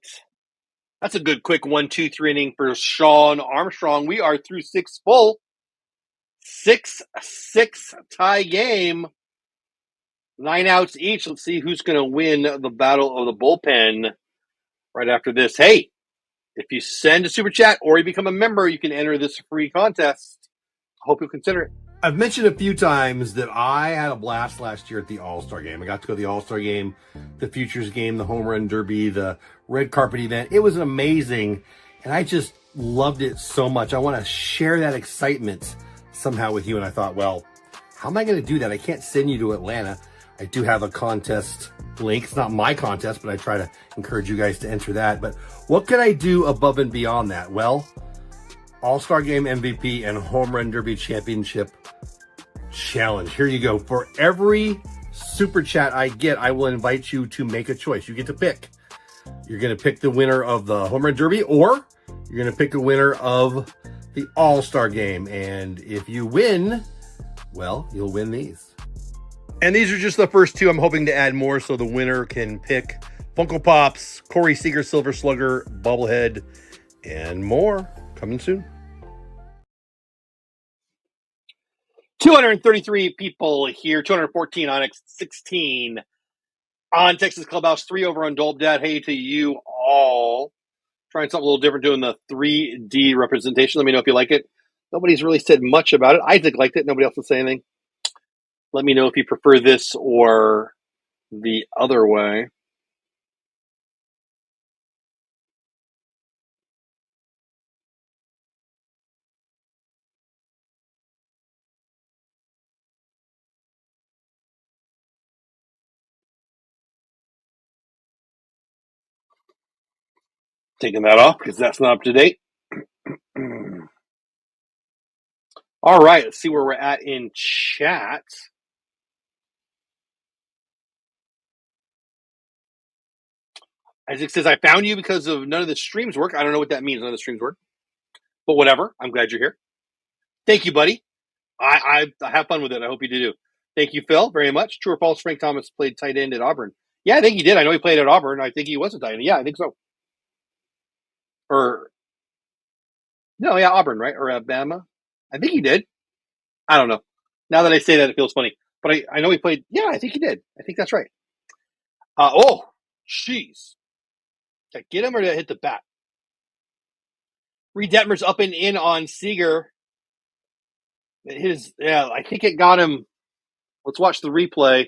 That's a good quick 1-2-3 inning for Sean Armstrong. We are through 6 full. 6-6 tie game. 9 outs each. Let's see who's going to win the battle of the bullpen right after this. Hey, if you send a super chat or you become a member, you can enter this free contest. Hope you'll consider it. I've mentioned a few times that I had a blast last year at the All-Star Game. I got to go to the All-Star Game, the Futures Game, the Home Run Derby, the red carpet event. It was amazing, and I just loved it so much. I want to share that excitement somehow with you, and I thought, well, how am I going to do that? I can't send you to Atlanta. I do have a contest link. It's not my contest, but I try to encourage you guys to enter that. But what can I do above and beyond that? Well, All-Star Game MVP and Home Run Derby Championship Challenge. Here you go. For every super chat I get, I will invite you to make a choice. You get to pick. You're going to pick the winner of the Home Run Derby, or you're going to pick a winner of the All-Star Game. And if you win, well, you'll win these. And these are just the first two. I'm hoping to add more so the winner can pick Funko Pops, Corey Seager, Silver Slugger, Bobblehead, and more. Coming soon. 233 people here, 214 on X16 on Texas Clubhouse, 3 over on Dolp Dad. Hey to you all. Trying something a little different, doing the 3D representation. Let me know if you like it. Nobody's really said much about it. Isaac liked it. Nobody else will say anything. Let me know if you prefer this or the other way. Taking that off because that's not up to date. All right, let's see where we're at in chat. Isaac says, I found you because of none of the streams work. I don't know what that means, none of the streams work. But whatever, I'm glad you're here. Thank you, buddy. I have fun with it. I hope you do. Thank you, Phil, very much. True or false, Frank Thomas played tight end at Auburn? Yeah, I think he did. I know he played at Auburn. I think he was a tight end. Yeah, I think so. Auburn, right? Or Alabama? I think he did. I don't know. Now that I say that, it feels funny. But I know he played. Yeah, I think he did. I think that's right. Oh, jeez. Did I get him or did I hit the bat? Reed Detmer's up and in on Seager. I think it got him. Let's watch the replay.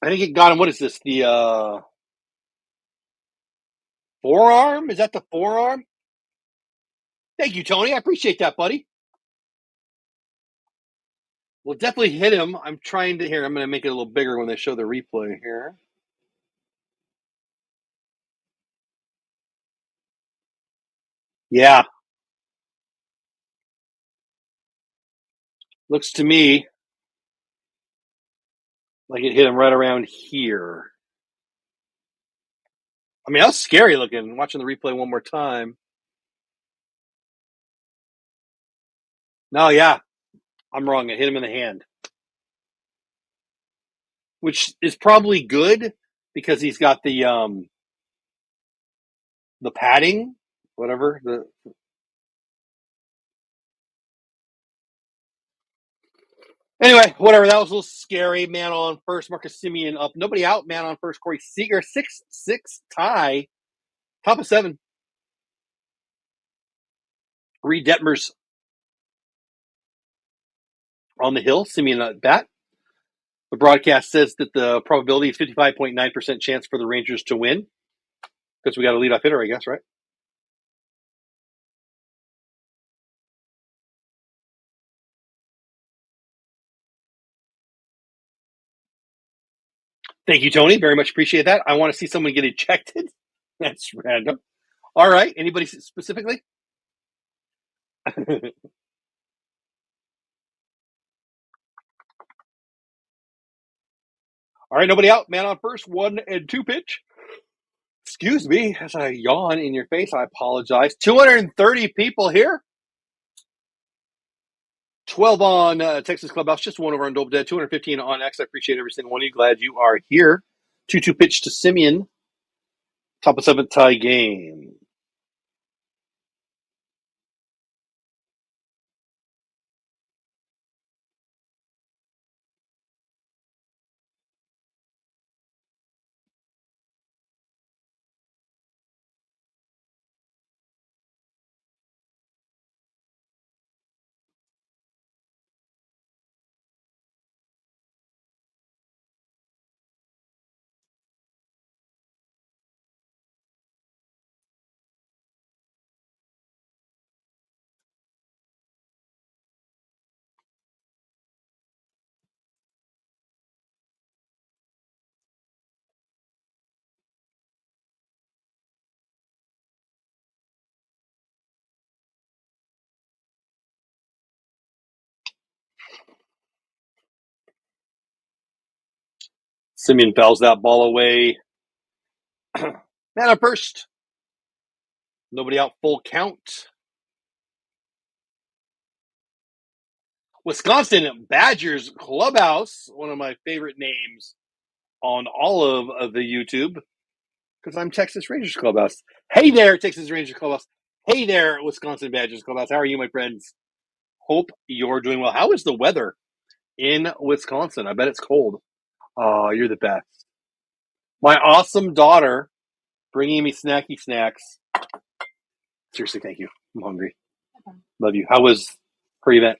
I think it got him. What is this? The forearm? Is that the forearm? Thank you, Tony. I appreciate that, buddy. We'll definitely hit him. I'm trying to here. I'm going to make it a little bigger when they show the replay here. Yeah. Looks to me like it hit him right around here. I mean, that was scary looking. Watching the replay one more time. No, yeah. I'm wrong. It hit him in the hand. Which is probably good because he's got the padding, whatever. Anyway, whatever. That was a little scary. Man on first, Marcus Simeon up. Nobody out. Man on first, Corey Seager. 6-6 tie. Top of 7. Reed Detmer's on the hill. Simeon at bat. The broadcast says that the probability is 55.9% chance for the Rangers to win. Because we got a leadoff hitter, I guess, right? Thank you, Tony. Very much appreciate that. I want to see someone get ejected. That's random. All right. Anybody specifically? All right. Nobody out. Man on first. 1 and 2 pitch. Excuse me as I yawn in your face. I apologize. 230 people here. 12 on Texas Clubhouse, just one over on Dope Dead, 215 on X. I appreciate every single one of you. Glad you are here. 2-2 pitch to Simeon. Top of seventh tie game. Simeon fouls that ball away. Man up first. Nobody out, full count. Wisconsin Badgers Clubhouse, one of my favorite names on all of the YouTube, because I'm Texas Rangers Clubhouse. Hey there, Texas Rangers Clubhouse. Hey there, Wisconsin Badgers Clubhouse. How are you, my friends? Hope you're doing well. How is the weather in Wisconsin? I bet it's cold. Oh, you're the best. My awesome daughter bringing me snacky snacks. Seriously, thank you. I'm hungry. Okay. Love you. How was her event?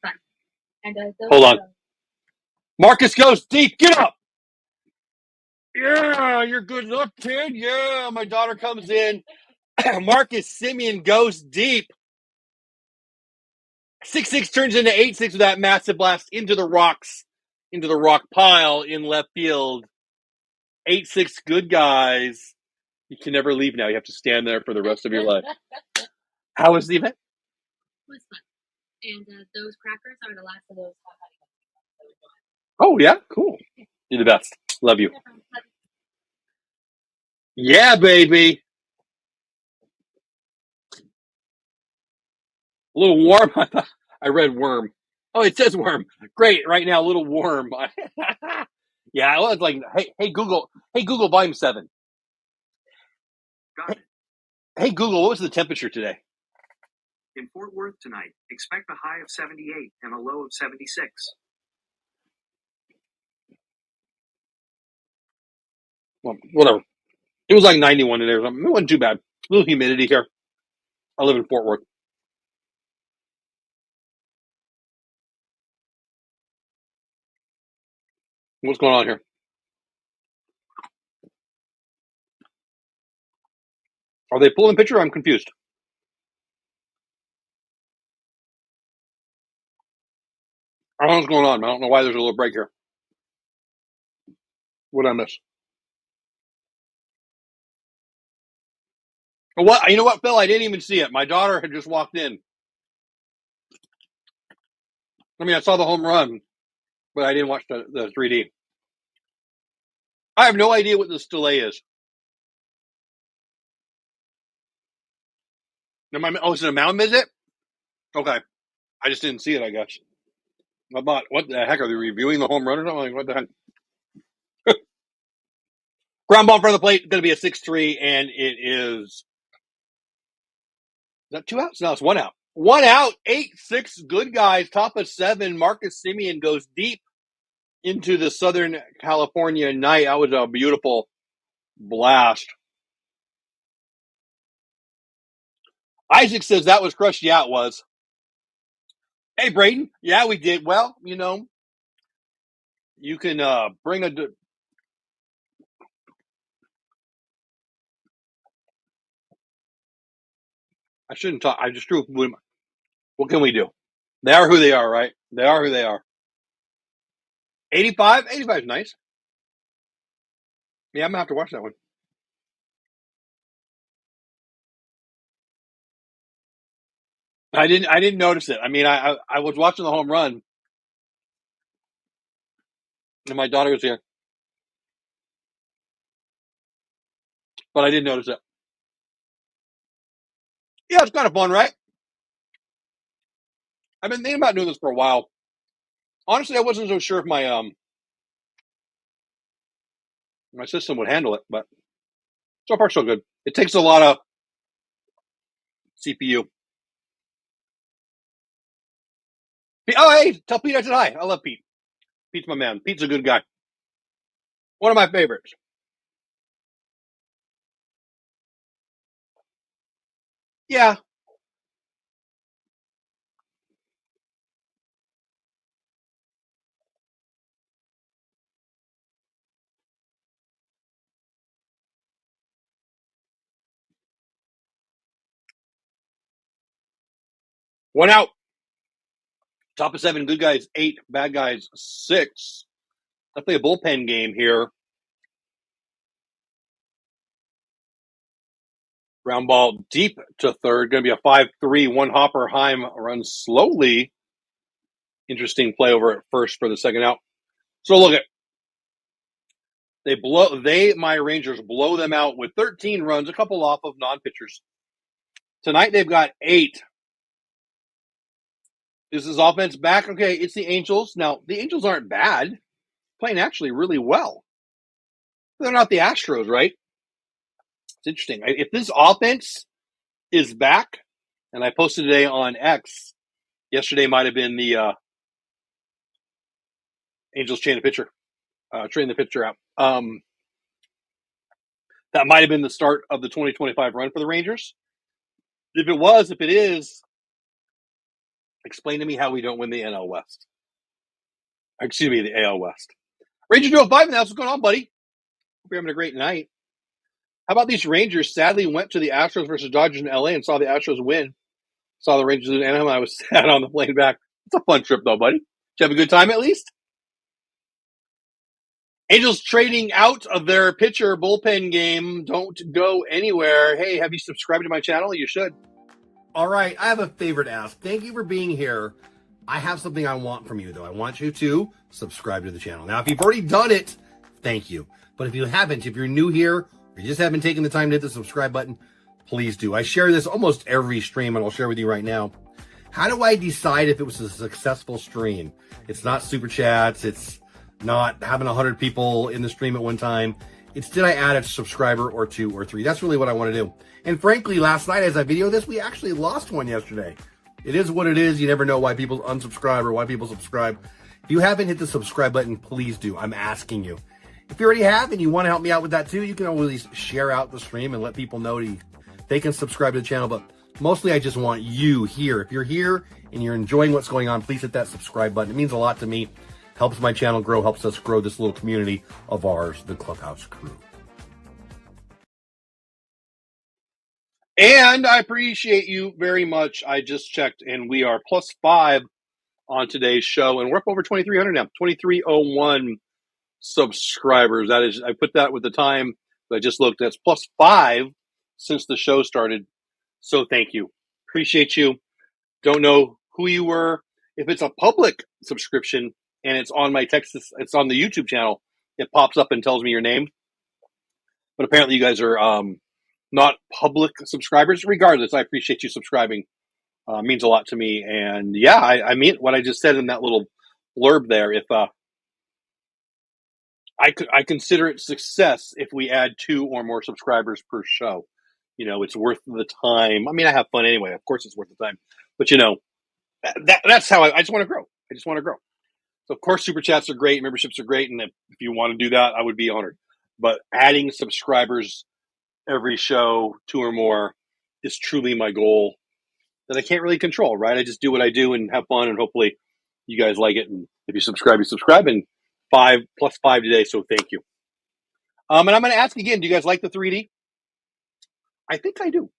Fun. And hold on. Marcus goes deep. Get up. Yeah, you're good luck, kid. Yeah, my daughter comes in. Marcus Simeon goes deep. 6-6 turns into 8-6 with that massive blast into the rocks, into the rock pile in left field. 8-6, good guys. You can never leave now. You have to stand there for the rest of your life. How was the event? It was fun. And those crackers are the last of those hot honey. Oh, yeah? Cool. You're the best. Love you. Yeah, baby. A little warm. I read worm. Oh, it says worm. Great. Right now, a little warm. Yeah, I was like, hey, Google, volume 7. Got it. Hey, Google, what was the temperature today? In Fort Worth tonight, expect a high of 78 and a low of 76. Well, whatever. It was like 91 today or something. It wasn't too bad. A little humidity here. I live in Fort Worth. What's going on here? Are they pulling picture? I'm confused. I don't know what's going on. I don't know why there's a little break here. What did I miss? Oh, what? You know what, Phil? I didn't even see it. My daughter had just walked in. I mean, I saw the home run, but I didn't watch the 3D. I have no idea what this delay is. Is it a mound visit? Okay. I just didn't see it, I guess. I thought, what the heck? Are they reviewing the home run or something? Like, what the heck? Ground ball in front of the plate, going to be a 6-3, and it is. Is that 2 outs? No, it's 1 out. 1 out, 8-6, good guys, top of 7. Marcus Simeon goes deep into the Southern California night. That was a beautiful blast. Isaac says that was crushed. Yeah, it was. Hey, Braden. Yeah, we did. Well, you can bring a. I shouldn't talk. I just drew. What can we do? They are who they are, right? They are who they are. 85? 85 is nice. Yeah, I'm going to have to watch that one. I didn't notice it. I mean, I was watching the home run, and my daughter was here, but I didn't notice it. Yeah, it's kind of fun, right? I've been thinking about doing this for a while. Honestly, I wasn't so sure if my system would handle it, but so far so good. It takes a lot of CPU. Oh, hey, tell Pete I said hi. I love Pete. Pete's my man. Pete's a good guy. One of my favorites. Yeah. One out. Top of 7, good guys 8, bad guys 6. Definitely a bullpen game here. Ground ball deep to third. Going to be a 5-3. One hopper. Heim runs slowly. Interesting play over at first for the second out. So look at my Rangers blow them out with 13 runs, a couple off of non-pitchers. Tonight they've got 8. Is this offense back? Okay, it's the Angels. Now, the Angels aren't bad. Playing actually really well. They're not the Astros, right? It's interesting. If this offense is back, and I posted today on X, yesterday might have been the Angels trading the pitcher out. That might have been the start of the 2025 run for the Rangers. If it is, explain to me how we don't win the NL West. Excuse me, the AL West. Rangers 205, and that's what's going on, buddy. Hope you're having a great night. How about these Rangers? Sadly, went to the Astros versus Dodgers in LA and saw the Astros win. Saw the Rangers in Anaheim. I was sad on the plane back. It's a fun trip, though, buddy. Did you have a good time at least? Angels trading out of their pitcher bullpen game. Don't go anywhere. Hey, have you subscribed to my channel? You should. All right, I have a favor to ask. Thank you for being here. I have something I want from you, though. I want you to subscribe to the channel. Now, if you've already done it, thank you. But if you haven't, if you're new here, or you just haven't taken the time to hit the subscribe button, please do. I share this almost every stream, and I'll share with you right now. How do I decide if it was a successful stream? It's not super chats. It's not having 100 people in the stream at one time. It's did I add a subscriber or 2 or 3? That's really what I want to do. And frankly, last night as I videoed this, we actually lost one yesterday. It is what it is. You never know why people unsubscribe or why people subscribe. If you haven't hit the subscribe button, please do. I'm asking you. If you already have and you want to help me out with that too, you can always share out the stream and let people know they can subscribe to the channel. But mostly I just want you here. If you're here and you're enjoying what's going on, please hit that subscribe button. It means a lot to me. Helps my channel grow, helps us grow this little community of ours, the Clubhouse crew. And I appreciate you very much. I just checked, and we are +5 on today's show, and we're up over 2,300 now. 2,301 subscribers. That is, I put that with the time that I just looked. That's +5 since the show started. So thank you. Appreciate you. Don't know who you were. If it's a public subscription and it's on my Texas, it's on the YouTube channel, it pops up and tells me your name. But apparently you guys are not public subscribers. Regardless, I appreciate you subscribing. Means a lot to me. And yeah, I mean what I just said in that little blurb there. If I consider it success if we add 2 or more subscribers per show. You know, it's worth the time. I mean, I have fun anyway. Of course, it's worth the time. But you know, that's how I just want to grow. I just want to grow. So of course, super chats are great, memberships are great, and if you want to do that, I would be honored. But adding subscribers every show, 2 or more, is truly my goal that I can't really control, right? I just do what I do and have fun, and hopefully you guys like it. And if you subscribe, and 5 + 5 today, so thank you. And I'm going to ask again, do you guys like the 3D? I think I do.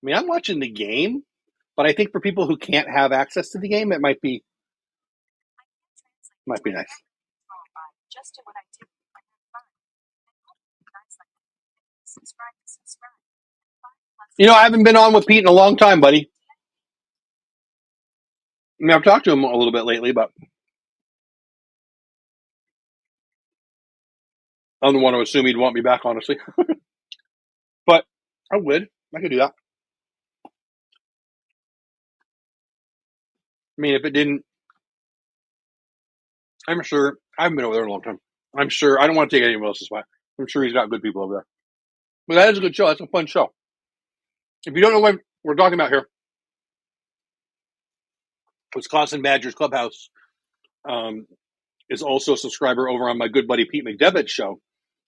I mean, I'm watching the game, but I think for people who can't have access to the game, it might be nice. You know, I haven't been on with Pete in a long time, buddy. I mean, I've talked to him a little bit lately, but I don't want to assume he'd want me back, honestly. But I would. I could do that. I mean, if it didn't, I'm sure, I haven't been over there in a long time. I'm sure, I don't want to take anyone else's spot. I'm sure he's got good people over there. But that is a good show. That's a fun show. If you don't know what we're talking about here, Wisconsin Badgers Clubhouse is also a subscriber over on my good buddy Pete McDevitt's show.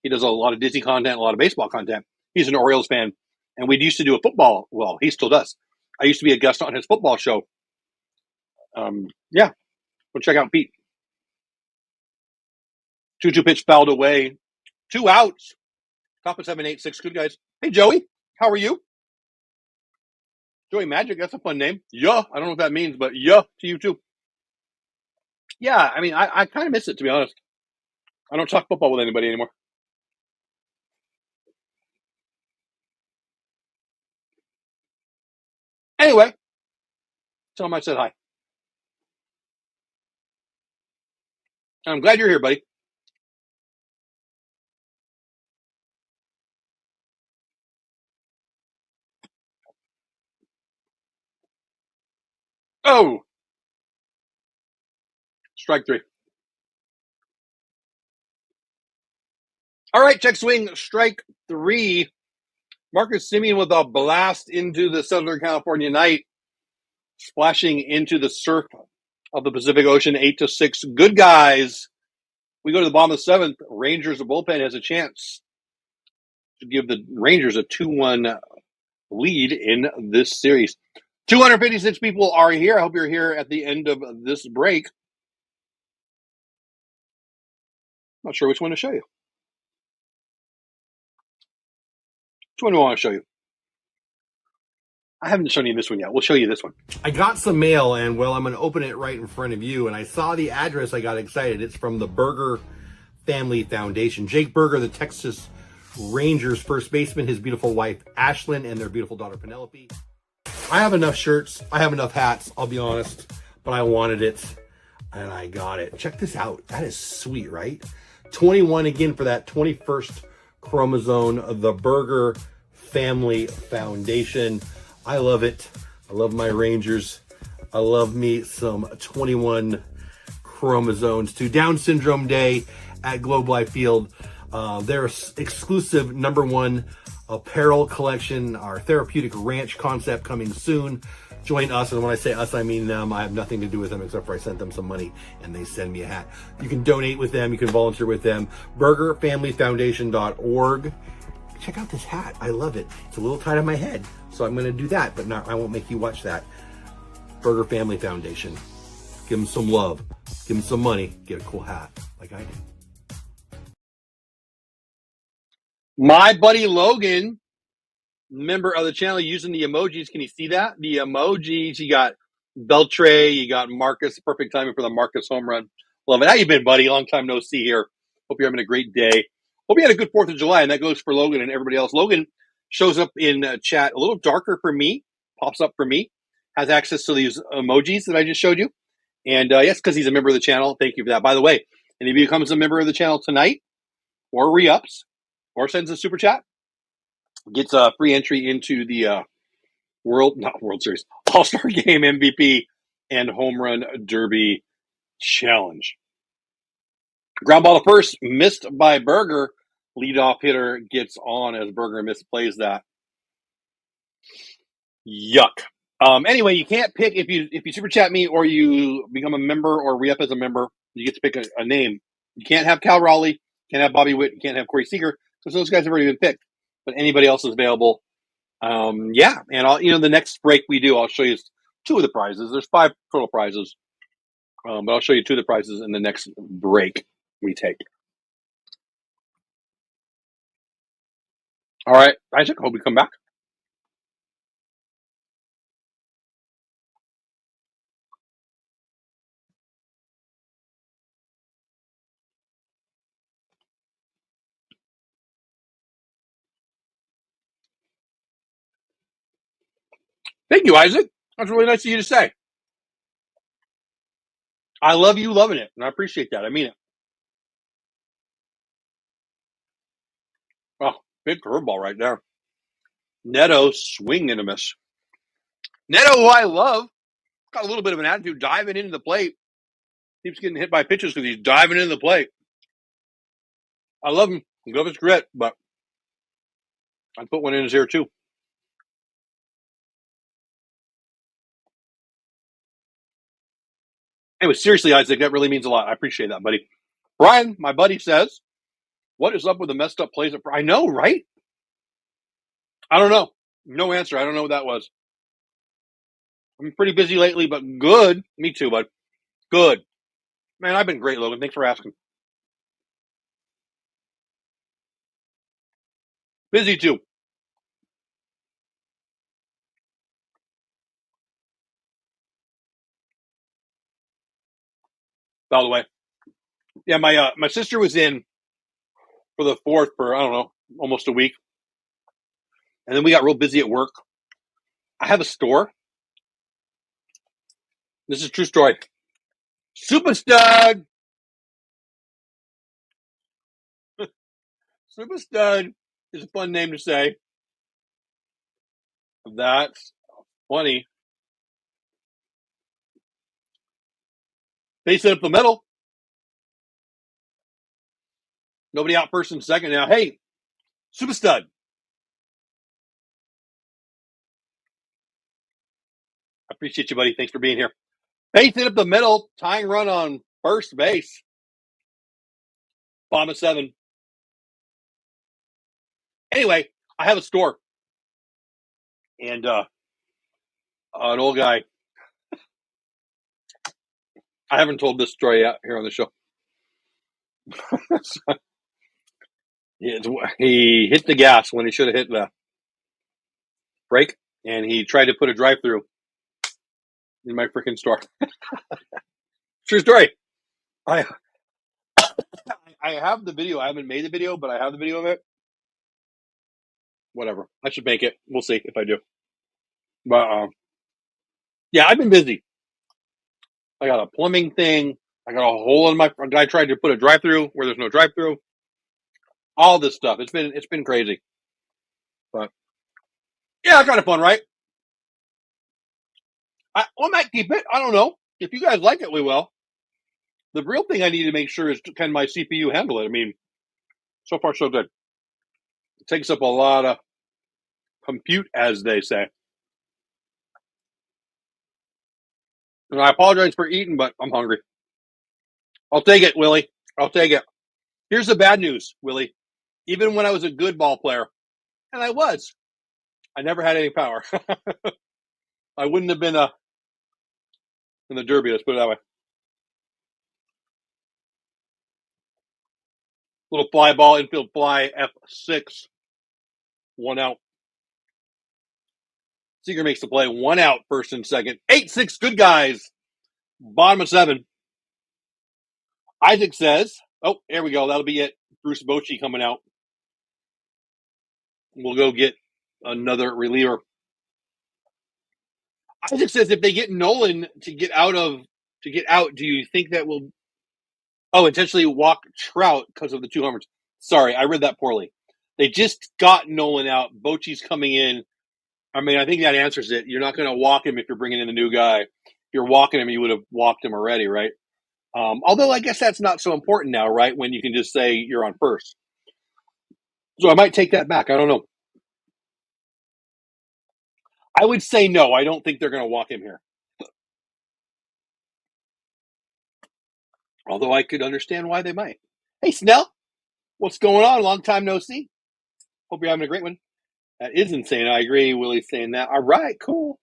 He does a lot of Disney content, a lot of baseball content. He's an Orioles fan, and we used to do a football. Well, he still does. I used to be a guest on his football show. Yeah, go check out Pete. 2-2 pitch fouled away. 2 outs. Top of 7-8-6. Good guys. Hey, Joey. How are you? Joey Magic. That's a fun name. Yeah. I don't know what that means, but yeah to you too. Yeah. I mean, I kind of miss it, to be honest. I don't talk football with anybody anymore. Anyway, tell him I said hi. I'm glad you're here, buddy. Oh, strike 3. All right, check swing. Strike 3. Marcus Semien with a blast into the Southern California night, splashing into the surf of the Pacific Ocean, 8-6. Good guys. We go to the bottom of the 7th. Rangers, the bullpen has a chance to give the Rangers a 2-1 lead in this series. 256 people are here. I hope you're here at the end of this break. Not sure which one to show you. Which one do I want to show you? I haven't shown you this one yet. We'll show you this one. I got some mail, and well, I'm going to open it right in front of you. And I saw the address. I got excited. It's from the Berger Family Foundation. Jake Berger, the Texas Rangers first baseman, his beautiful wife Ashlyn, and their beautiful daughter Penelope. I have enough shirts. I have enough hats. I'll be honest, but I wanted it, and I got it. Check this out. That is sweet, right? 21 again for that 21st chromosome. The Berger Family Foundation. I love it. I love my Rangers. I love me some 21 chromosomes to Down Syndrome Day at Globe Life Field. Their exclusive #1 apparel collection, our therapeutic ranch concept coming soon. Join us, and when I say us, I mean them. I have nothing to do with them except for I sent them some money and they send me a hat. You can donate with them. You can volunteer with them. BergerFamilyFoundation.org. Check out this hat. I love it. It's a little tight on my head, so I'm going to do that, but I won't make you watch that. Berger Family Foundation. Give them some love. Give them some money. Get a cool hat like I did. My buddy Logan, member of the channel, using the emojis. Can you see that? The emojis. You got Beltre. You got Marcus. Perfect timing for the Marcus home run. Love it. How you been, buddy? Long time no see here. Hope you're having a great day. Hope you had a good 4th of July, and that goes for Logan and everybody else. Logan shows up in chat a little darker for me, pops up for me, has access to these emojis that I just showed you. And yes, because he's a member of the channel. Thank you for that. By the way, and if he becomes a member of the channel tonight, or re-ups, or sends a super chat, gets a free entry into the World Series, All-Star Game MVP and Home Run Derby Challenge. Ground ball to first, missed by Berger. Leadoff hitter gets on as Berger misplays that. Yuck. Anyway, you can't pick if you super chat me or you become a member or re-up as a member. You get to pick a name. You can't have Cal Raleigh, can't have Bobby Witt, you can't have Corey Seager because those guys have already been picked. But anybody else is available. Yeah, and the next break we do, I'll show you 2 of the prizes. There's 5 total prizes, but I'll show you 2 of the prizes in the next break we take. All right, Isaac, hope you come back. Thank you, Isaac. That's really nice of you to say. I love you loving it, and I appreciate that. I mean it. Oh, big curveball right there. Neto swing and a miss. Neto, who I love, got a little bit of an attitude, diving into the plate. Keeps getting hit by pitches because he's diving into the plate. I love him. I love his grit, but I'd put one in his ear too. Anyway, seriously, Isaac, that really means a lot. I appreciate that, buddy. Brian, my buddy, says, what is up with the messed up plays? I know, right? I don't know. No answer. I don't know what that was. I'm pretty busy lately, but good. Me too, bud. Good. Man, I've been great, Logan. Thanks for asking. Busy too. By the way. Yeah, my sister was in for the 4th for, I don't know, almost a week. And then we got real busy at work. I have a store. This is a true story. Super Stud. Super Stud is a fun name to say. That's funny. They set up the middle. Nobody out first and second now. Hey, Super Stud. I appreciate you, buddy. Thanks for being here. Base hit up the middle. Tying run on first base. Bomb of 7. Anyway, I have a store. And an old guy. I haven't told this story yet here on the show. He hit the gas when he should have hit the brake, and he tried to put a drive-through in my freaking store. True story. I have the video. I haven't made the video, but I have the video of it. Whatever. I should make it. We'll see if I do. But yeah, I've been busy. I got a plumbing thing. I got a hole in my. A guy tried to put a drive-through where there's no drive-through. All this stuff. It's been crazy. But yeah, kind of fun, right? I might keep it. I don't know. If you guys like it, we will. The real thing I need to make sure is, can my CPU handle it? I mean, so far so good. It takes up a lot of compute, as they say. And I apologize for eating, but I'm hungry. I'll take it, Willie. I'll take it. Here's the bad news, Willie. Even when I was a good ball player, and I was, I never had any power. I wouldn't have been in the Derby, let's put it that way. Little fly ball, infield fly, F6. 1 out. Seager makes the play. 1 out, first and second. 8-6, good guys. Bottom of 7. Isaac says, oh, there we go. That'll be it. Bruce Bochy coming out. We'll go get another reliever. Isaac says, if they get Nolan to get out, do you think that will intentionally walk Trout because of the 2 homers? Sorry, I read that poorly. They just got Nolan out. Bochy's coming in. I mean, I think that answers it. You're not going to walk him if you're bringing in a new guy. If you're walking him, you would have walked him already, right? Although I guess that's not so important now, right? When you can just say you're on first. So I might take that back. I don't know. I would say no. I don't think they're going to walk him here. Although I could understand why they might. Hey, Snell. What's going on? Long time no see. Hope you're having a great one. That is insane. I agree. Willie's saying that. All right, cool.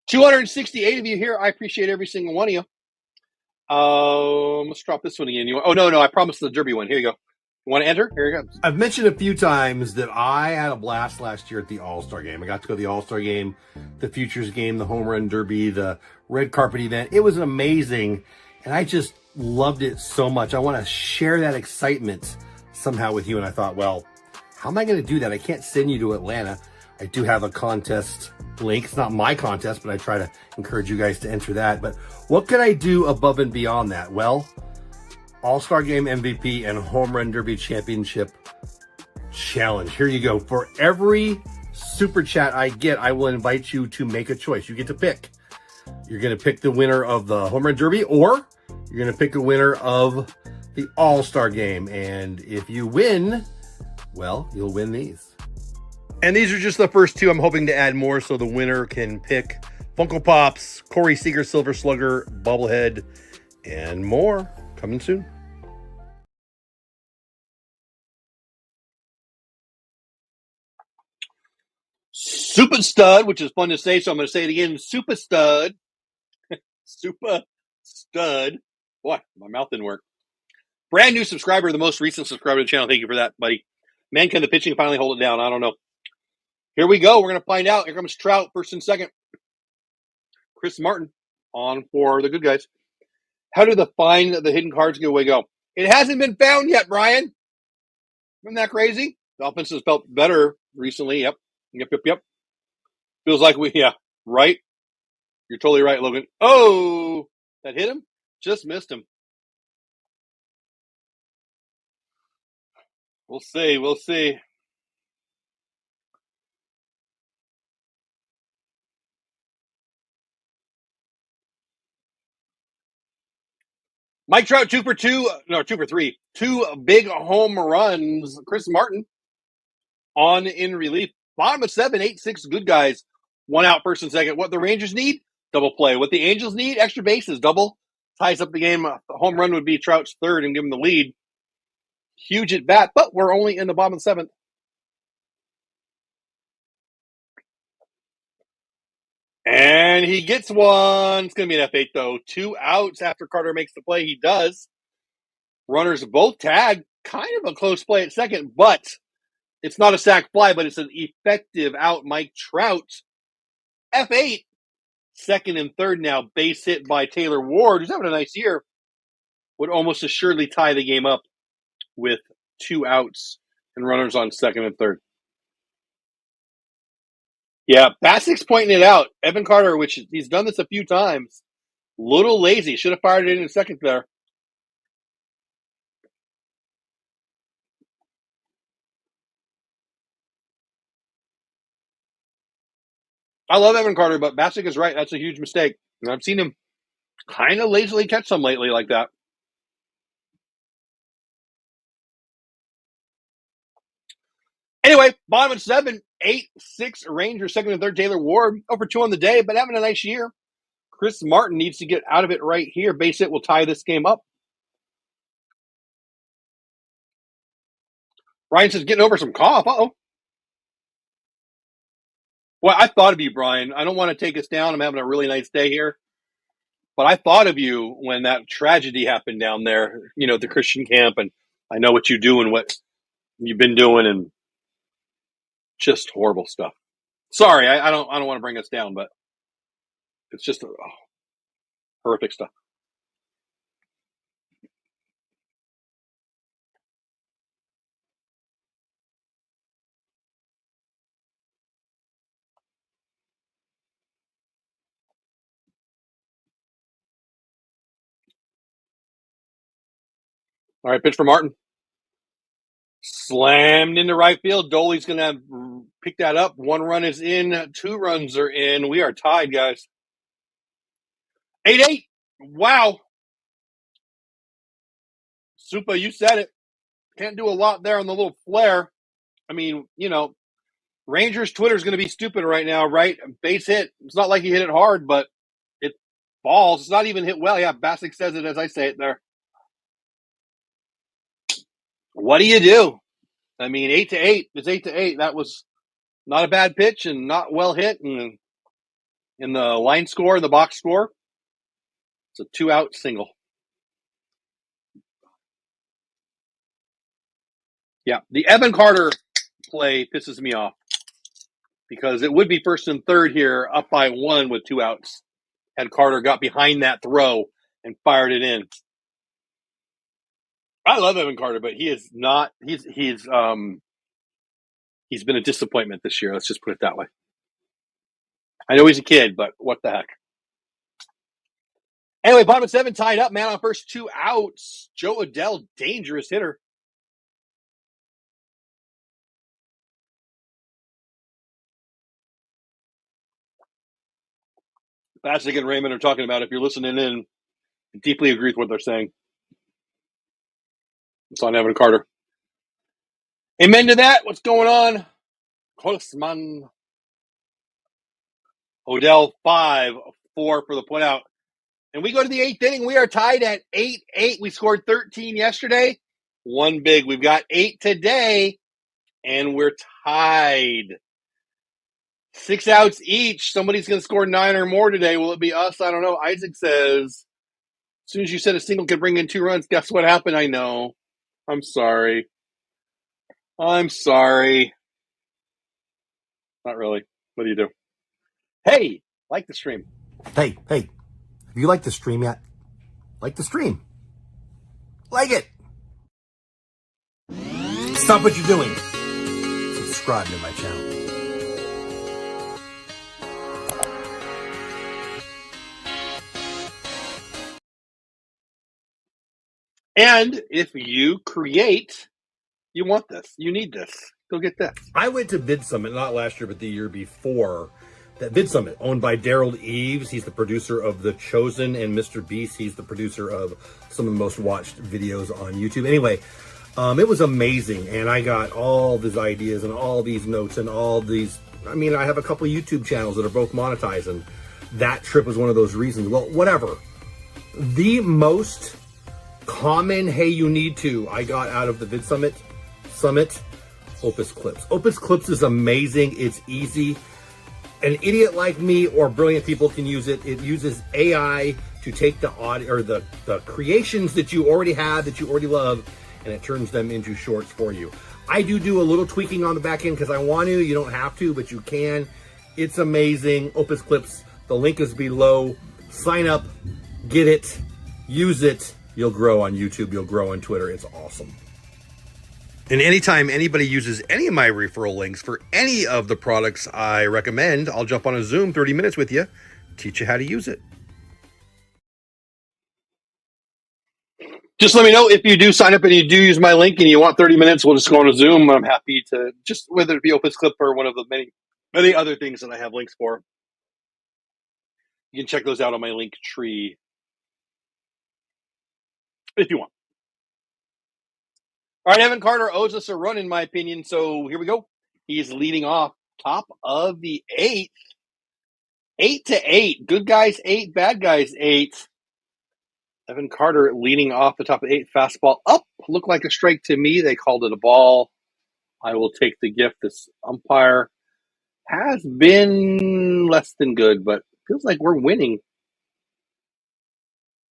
268 of you here. I appreciate every single one of you. Let's drop this one again. No, I promised the Derby one. Here you go. You want to enter? Here you go. I've mentioned a few times that I had a blast last year at the All-Star Game. I got to go to the All-Star Game, the Futures Game, the Home Run Derby, the red carpet event. It was amazing, and I just loved it so much. I want to share that excitement somehow with you, and I thought, well, how am I going to do that? I can't send you to Atlanta. I do have a contest link. It's not my contest, but I try to encourage you guys to enter that. But what could I do above and beyond that? Well, All-Star Game MVP and Home Run Derby Championship Challenge. Here you go. For every super chat I get, I will invite you to make a choice. You get to pick. You're going to pick the winner of the Home Run Derby, or you're going to pick a winner of the All-Star Game. And if you win, well, you'll win these. And these are just the first two. I'm hoping to add more so the winner can pick Funko Pops, Corey Seager, Silver Slugger, Bobblehead, and more. Coming soon. Super Stud, which is fun to say, so I'm going to say it again. Super Stud. Super Stud. Boy, my mouth didn't work. Brand new subscriber, the most recent subscriber to the channel. Thank you for that, buddy. Man, can the pitching finally hold it down? I don't know. Here we go. We're going to find out. Here comes Trout, first and second. Chris Martin on for the good guys. How do the find the hidden cards giveaway go? It hasn't been found yet, Brian. Isn't that crazy? The offense has felt better recently. Yep. Feels like right? You're totally right, Logan. Oh, that hit him? Just missed him. We'll see. Mike Trout, 2 for 3. 2 big home runs. Chris Martin on in relief. Bottom of 7, 8-6 good guys. 1 out, first and second. What the Rangers need? Double play. What the Angels need? Extra bases. Double. Ties up the game. The home run would be Trout's third and give him the lead. Huge at bat, but we're only in the bottom of the 7th. And he gets one. It's going to be an F8, though. 2 outs after Carter makes the play. He does. Runners both tagged. Kind of a close play at second, but it's not a sac fly, but it's an effective out. Mike Trout, F8. Second and third now. Base hit by Taylor Ward, who's having a nice year. Would almost assuredly tie the game up with 2 outs and runners on second and third. Yeah, Basic's pointing it out. Evan Carter, which he's done this a few times, little lazy. Should have fired it in second there. I love Evan Carter, but Basic is right. That's a huge mistake. And I've seen him kind of lazily catch some lately like that. Anyway, bottom of 7, 8-6 Rangers, second and third Taylor Ward. Over 2 on the day, but having a nice year. Chris Martin needs to get out of it right here. Base hit will tie this game up. Ryan says getting over some cough. Uh-oh. Well, I thought of you, Brian. I don't want to take us down. I'm having a really nice day here. But I thought of you when that tragedy happened down there, at the Christian camp. And I know what you do and what you've been doing, and just horrible stuff. Sorry, I don't want to bring us down, but it's just horrific stuff. All right, pitch for Martin. Slammed into right field. Doley's going to pick that up. 1 run is in. 2 runs are in. We are tied, guys. 8-8. Wow. Supa, you said it. Can't do a lot there on the little flare. I mean, Rangers Twitter's going to be stupid right now, right? Base hit. It's not like he hit it hard, but it falls. It's not even hit well. Yeah, Basic says it as I say it there. What do you do? I mean, 8-8. It's 8-8. That was not a bad pitch and not well hit. And in the line score, the box score, it's a 2-out single. Yeah, the Evan Carter play pisses me off because it would be first and third here, up by 1 with 2 outs. Had Carter got behind that throw and fired it in. I love Evan Carter, but he is not. He's been a disappointment this year. Let's just put it that way. I know he's a kid, but what the heck? Anyway, bottom of 7 tied up, man, on first 2 outs. Joe Adell, dangerous hitter. Patrick and Raymond are talking about. If you're listening in, I deeply agree with what they're saying. It's on Evan Carter. Amen to that. What's going on? Holzman. Odell 5-4 for the point out. And we go to the 8th inning. We are tied at 8-8. We scored 13 yesterday. One big. We've got 8 today, and we're tied. 6 outs each. Somebody's going to score 9 or more today. Will it be us? I don't know. Isaac says, as soon as you said a single could bring in 2 runs, guess what happened? I know. I'm sorry. Not really. What do you do? Hey, like the stream. Hey, have you liked the stream yet? Like the stream. Like it. Stop what you're doing. Subscribe to my channel. And if you create, you want this. You need this. Go get this. I went to Vid Summit, not last year, but the year before. That Vid Summit, owned by Daryl Eves. He's the producer of The Chosen, and Mr. Beast. He's the producer of some of the most watched videos on YouTube. Anyway, it was amazing, and I got all these ideas and all these notes and all these. I mean, I have a couple of YouTube channels that are both monetized, and that trip was one of those reasons. Well, whatever. The most common, hey, you need to, I got out of the Vid Summit, Opus Clips. Opus Clips is amazing. It's easy. An idiot like me or brilliant people can use it. It uses AI to take the audio or the creations that you already have, that you already love, and it turns them into shorts for you. I do a little tweaking on the back end because I want to. You don't have to, but you can. It's amazing. Opus Clips. The link is below. Sign up. Get it. Use it. You'll grow on YouTube. You'll grow on Twitter. It's awesome. And anytime anybody uses any of my referral links for any of the products I recommend, I'll jump on a Zoom 30 minutes with you, teach you how to use it. Just let me know if you do sign up and you do use my link and you want 30 minutes. We'll just go on a Zoom. I'm happy to, just whether it be Opus Clip or one of the many other things that I have links for. You can check those out on my link tree if you want. All right, Evan Carter owes us a run, in my opinion, so here we go. He's leading off top of the 8th. 8-8. Good guys 8, bad guys 8. Evan Carter leading off the top of 8. Fastball up. Looked like a strike to me. They called it a ball. I will take the gift. This umpire has been less than good, but feels like we're winning.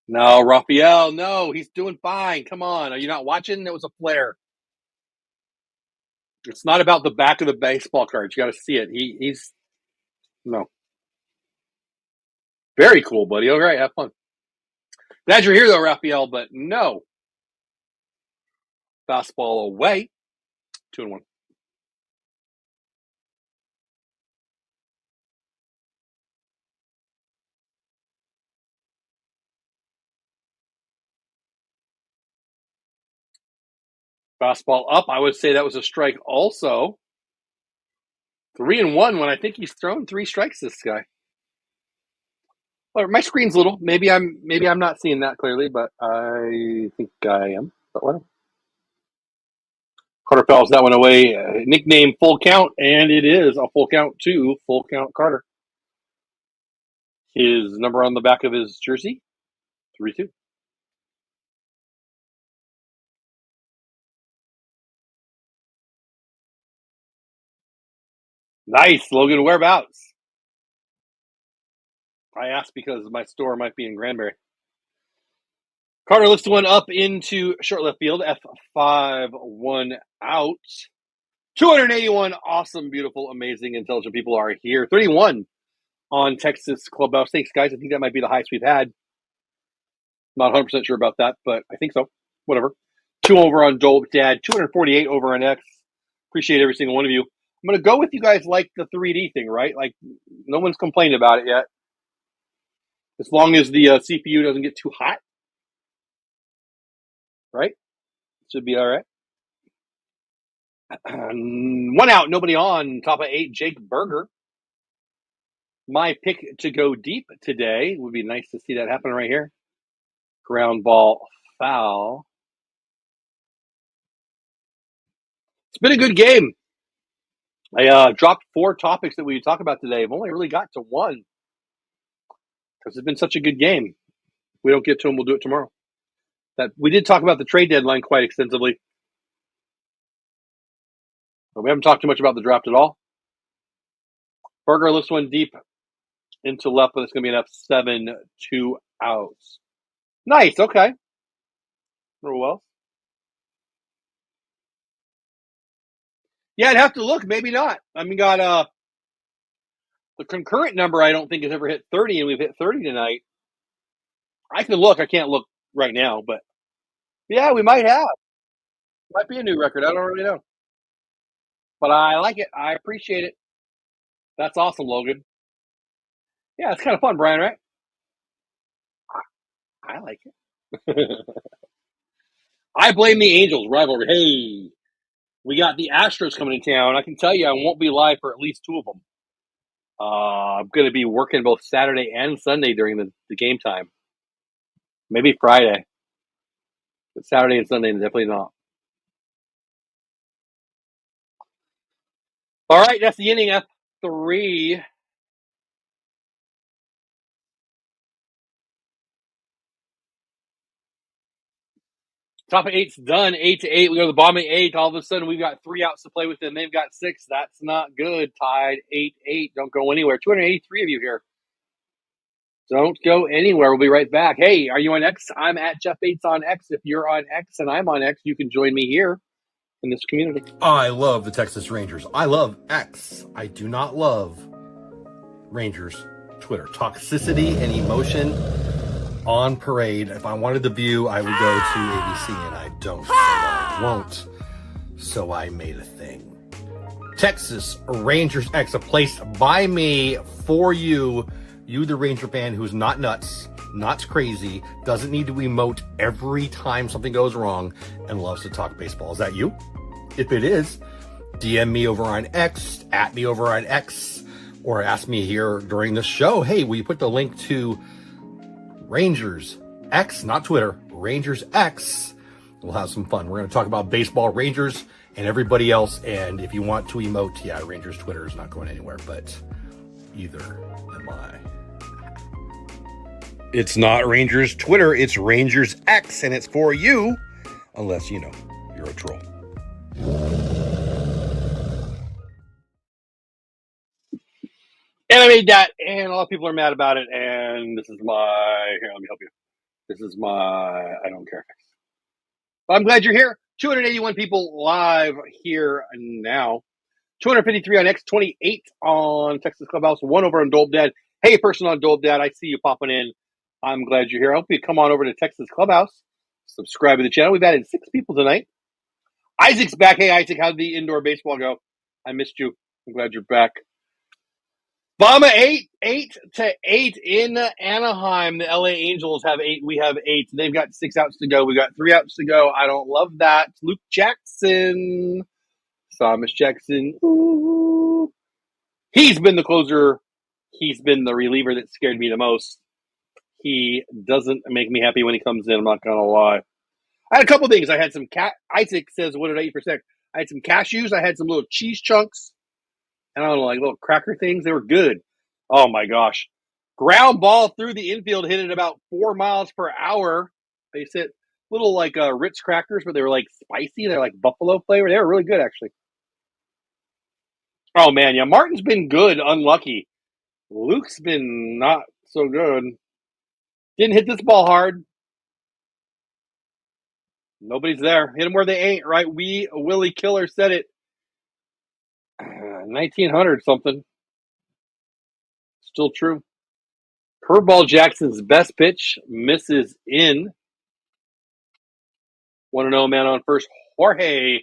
No, Raphael, no, he's doing fine. Come on. Are you not watching? It was a flare. It's not about the back of the baseball card. You got to see it. He's no. Very cool, buddy. All right, have fun. Glad you're here, though, Raphael, but no. Fastball away. 2-1. Fastball up. I would say that was a strike also. 3-1 when I think he's thrown 3 strikes, this guy. Well, my screen's little. Maybe I'm not seeing that clearly, but I think I am. But whatever. Carter fouls that one away. Nickname full count, and it is a full count to full count Carter. His number on the back of his jersey, 3-2. Nice, Logan. Whereabouts? I asked because my store might be in Granbury. Carter lifts one up into short left field. F5, 1 out. 281 awesome, beautiful, amazing, intelligent people are here. 31 on Texas Clubhouse. Thanks, guys. I think that might be the highest we've had. Not 100% sure about that, but I think so. Whatever. 2 over on Dope Dad. 248 over on X. Appreciate every single one of you. I'm going to go with you guys like the 3D thing, right? Like, no one's complained about it yet. As long as the CPU doesn't get too hot. Right? Should be all right. 1 out, nobody on. Top of 8, Jake Berger. My pick to go deep today would be nice to see that happen right here. Ground ball foul. It's been a good game. I dropped 4 topics that we talk about today. I've only really got to one because it's been such a good game. If we don't get to them, we'll do it tomorrow. That we did talk about the trade deadline quite extensively, but we haven't talked too much about the draft at all. Berger lifts one deep into left, but it's going to be enough 7 2 outs. Nice. Okay. Real well. Yeah, I'd have to look. Maybe not. I mean, got the concurrent number. I don't think has ever hit 30, and we've hit 30 tonight. I can look. I can't look right now, but yeah, we might have. Might be a new record. I don't really know, but I like it. I appreciate it. That's awesome, Logan. Yeah, it's kind of fun, Brian. Right? I like it. I blame the Angels rivalry. Hey, we got the Astros coming to town. I can tell you, I won't be live for at least 2 of them. I'm going to be working both Saturday and Sunday during the game time. Maybe Friday. But Saturday and Sunday, definitely not. All right, that's the inning F3. Top of 8's done. 8-8. We go to the bottom of 8. All of a sudden, we've got 3 outs to play with them. They've got 6. That's not good. Tied 8-8. Don't go anywhere. 283 of you here. Don't go anywhere. We'll be right back. Hey, are you on X? I'm at Jeff Bates on X. If you're on X and I'm on X, you can join me here in this community. I love the Texas Rangers. I love X. I do not love Rangers Twitter. Toxicity and emotion on parade. If I wanted the view, I would go to ABC, and I don't. So I won't. So I made a thing. Texas Rangers X, a place by me for you. You, the Ranger fan who's not nuts, not crazy, doesn't need to emote every time something goes wrong, and loves to talk baseball. Is that you? If it is, DM me over on X, at me over on X, or ask me here during the show, hey, will you put the link to Rangers X, not Twitter, Rangers X? We'll have some fun. We're going to talk about baseball, Rangers, and everybody else. And if you want to emote, yeah, Rangers Twitter is not going anywhere, but either am I. It's not Rangers Twitter, it's Rangers X, and it's for you, unless, you know, you're a troll. And I made that, and a lot of people are mad about it, and this is my, here, let me help you. This is my, I don't care. But I'm glad you're here. 281 people live here now. 253 on X, 28 on Texas Clubhouse, 1 over on Dope Dad. Hey, person on Dope Dad, I see you popping in. I'm glad you're here. I hope you come on over to Texas Clubhouse. Subscribe to the channel. We've added 6 people tonight. Isaac's back. Hey, Isaac, how did the indoor baseball go? I missed you. I'm glad you're back. Bama 8-8 in Anaheim. The LA Angels have 8. We have 8. They've got 6 outs to go. We've got 3 outs to go. I don't love that. Luke Jackson. Thomas Jackson. Ooh. He's been the closer. He's been the reliever that scared me the most. He doesn't make me happy when he comes in. I'm not going to lie. I had a couple things. I had some Isaac says, what did I eat for snack? I had some cashews. I had some little cheese chunks. And I don't know, like little cracker things. They were good. Oh, my gosh. Ground ball through the infield, hit it about 4 miles per hour. They said little like Ritz crackers, but they were like spicy. They're like buffalo flavor. They were really good, actually. Oh, man. Yeah, Martin's been good, unlucky. Luke's been not so good. Didn't hit this ball hard. Nobody's there. Hit them where they ain't, right? Willie Killer said it. 1900 something. Still true. Curveball Jackson's best pitch misses in. 1-0 man on first. Jorge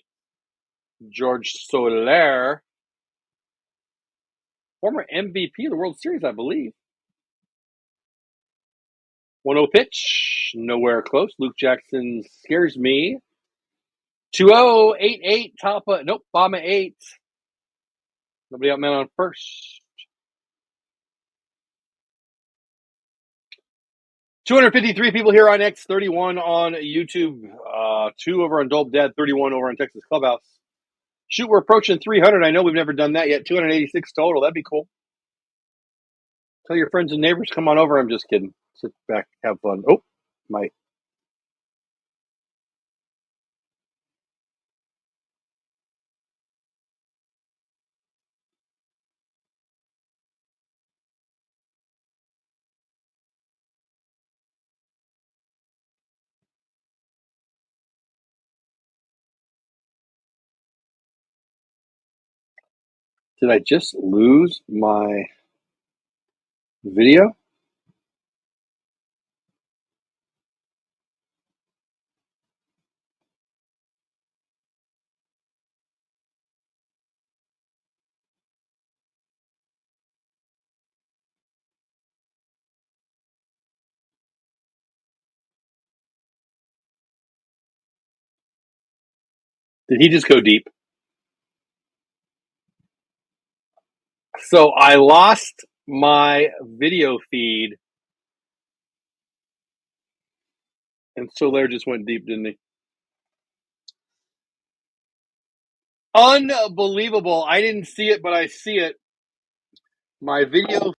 George Soler. Former MVP of the World Series, I believe. 1-0 pitch. Nowhere close. Luke Jackson scares me. 2-0, 8-8. Top of, nope, bottom of 8. Nobody out man on first. 253 people here on X, 31 on YouTube, 2 over on Dope Dad, 31 over on Texas Clubhouse. Shoot, we're approaching 300. I know we've never done that yet. 286 total. That'd be cool. Tell your friends and neighbors, come on over. I'm just kidding. Sit back, have fun. Oh, my. Did I just lose my video? Did he just go deep? So I lost my video feed, and Soler just went deep, didn't he? Unbelievable. I didn't see it, but I see it. My video.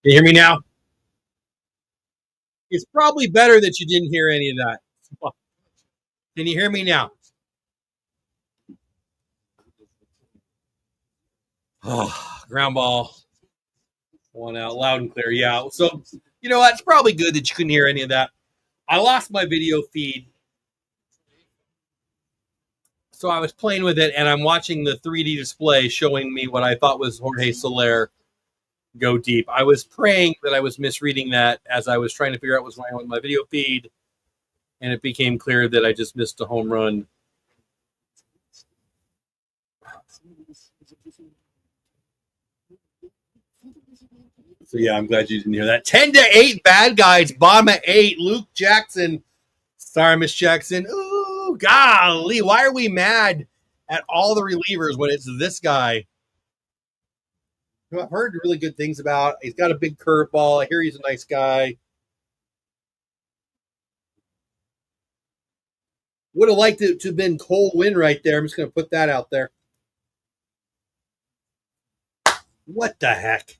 Can you hear me now? It's probably better that you didn't hear any of that. Can you hear me now? Oh, ground ball. One out, loud and clear. Yeah. So, you know what? It's probably good that you couldn't hear any of that. I lost my video feed. So I was playing with it, and I'm watching the 3D display showing me what I thought was Jorge Soler go deep. I was praying that I was misreading that as I was trying to figure out what's going on with my video feed, and it became clear that I just missed a home run. So yeah, I'm glad you didn't hear that. 10-8, bad guys. Bottom of 8. Luke Jackson. Sorry, Miss Jackson. Ooh, golly. Why are we mad at all the relievers when it's this guy? Who I've heard really good things about. He's got a big curveball. I hear he's a nice guy. Would have liked it to have been Cole Winn right there. I'm just going to put that out there. What the heck?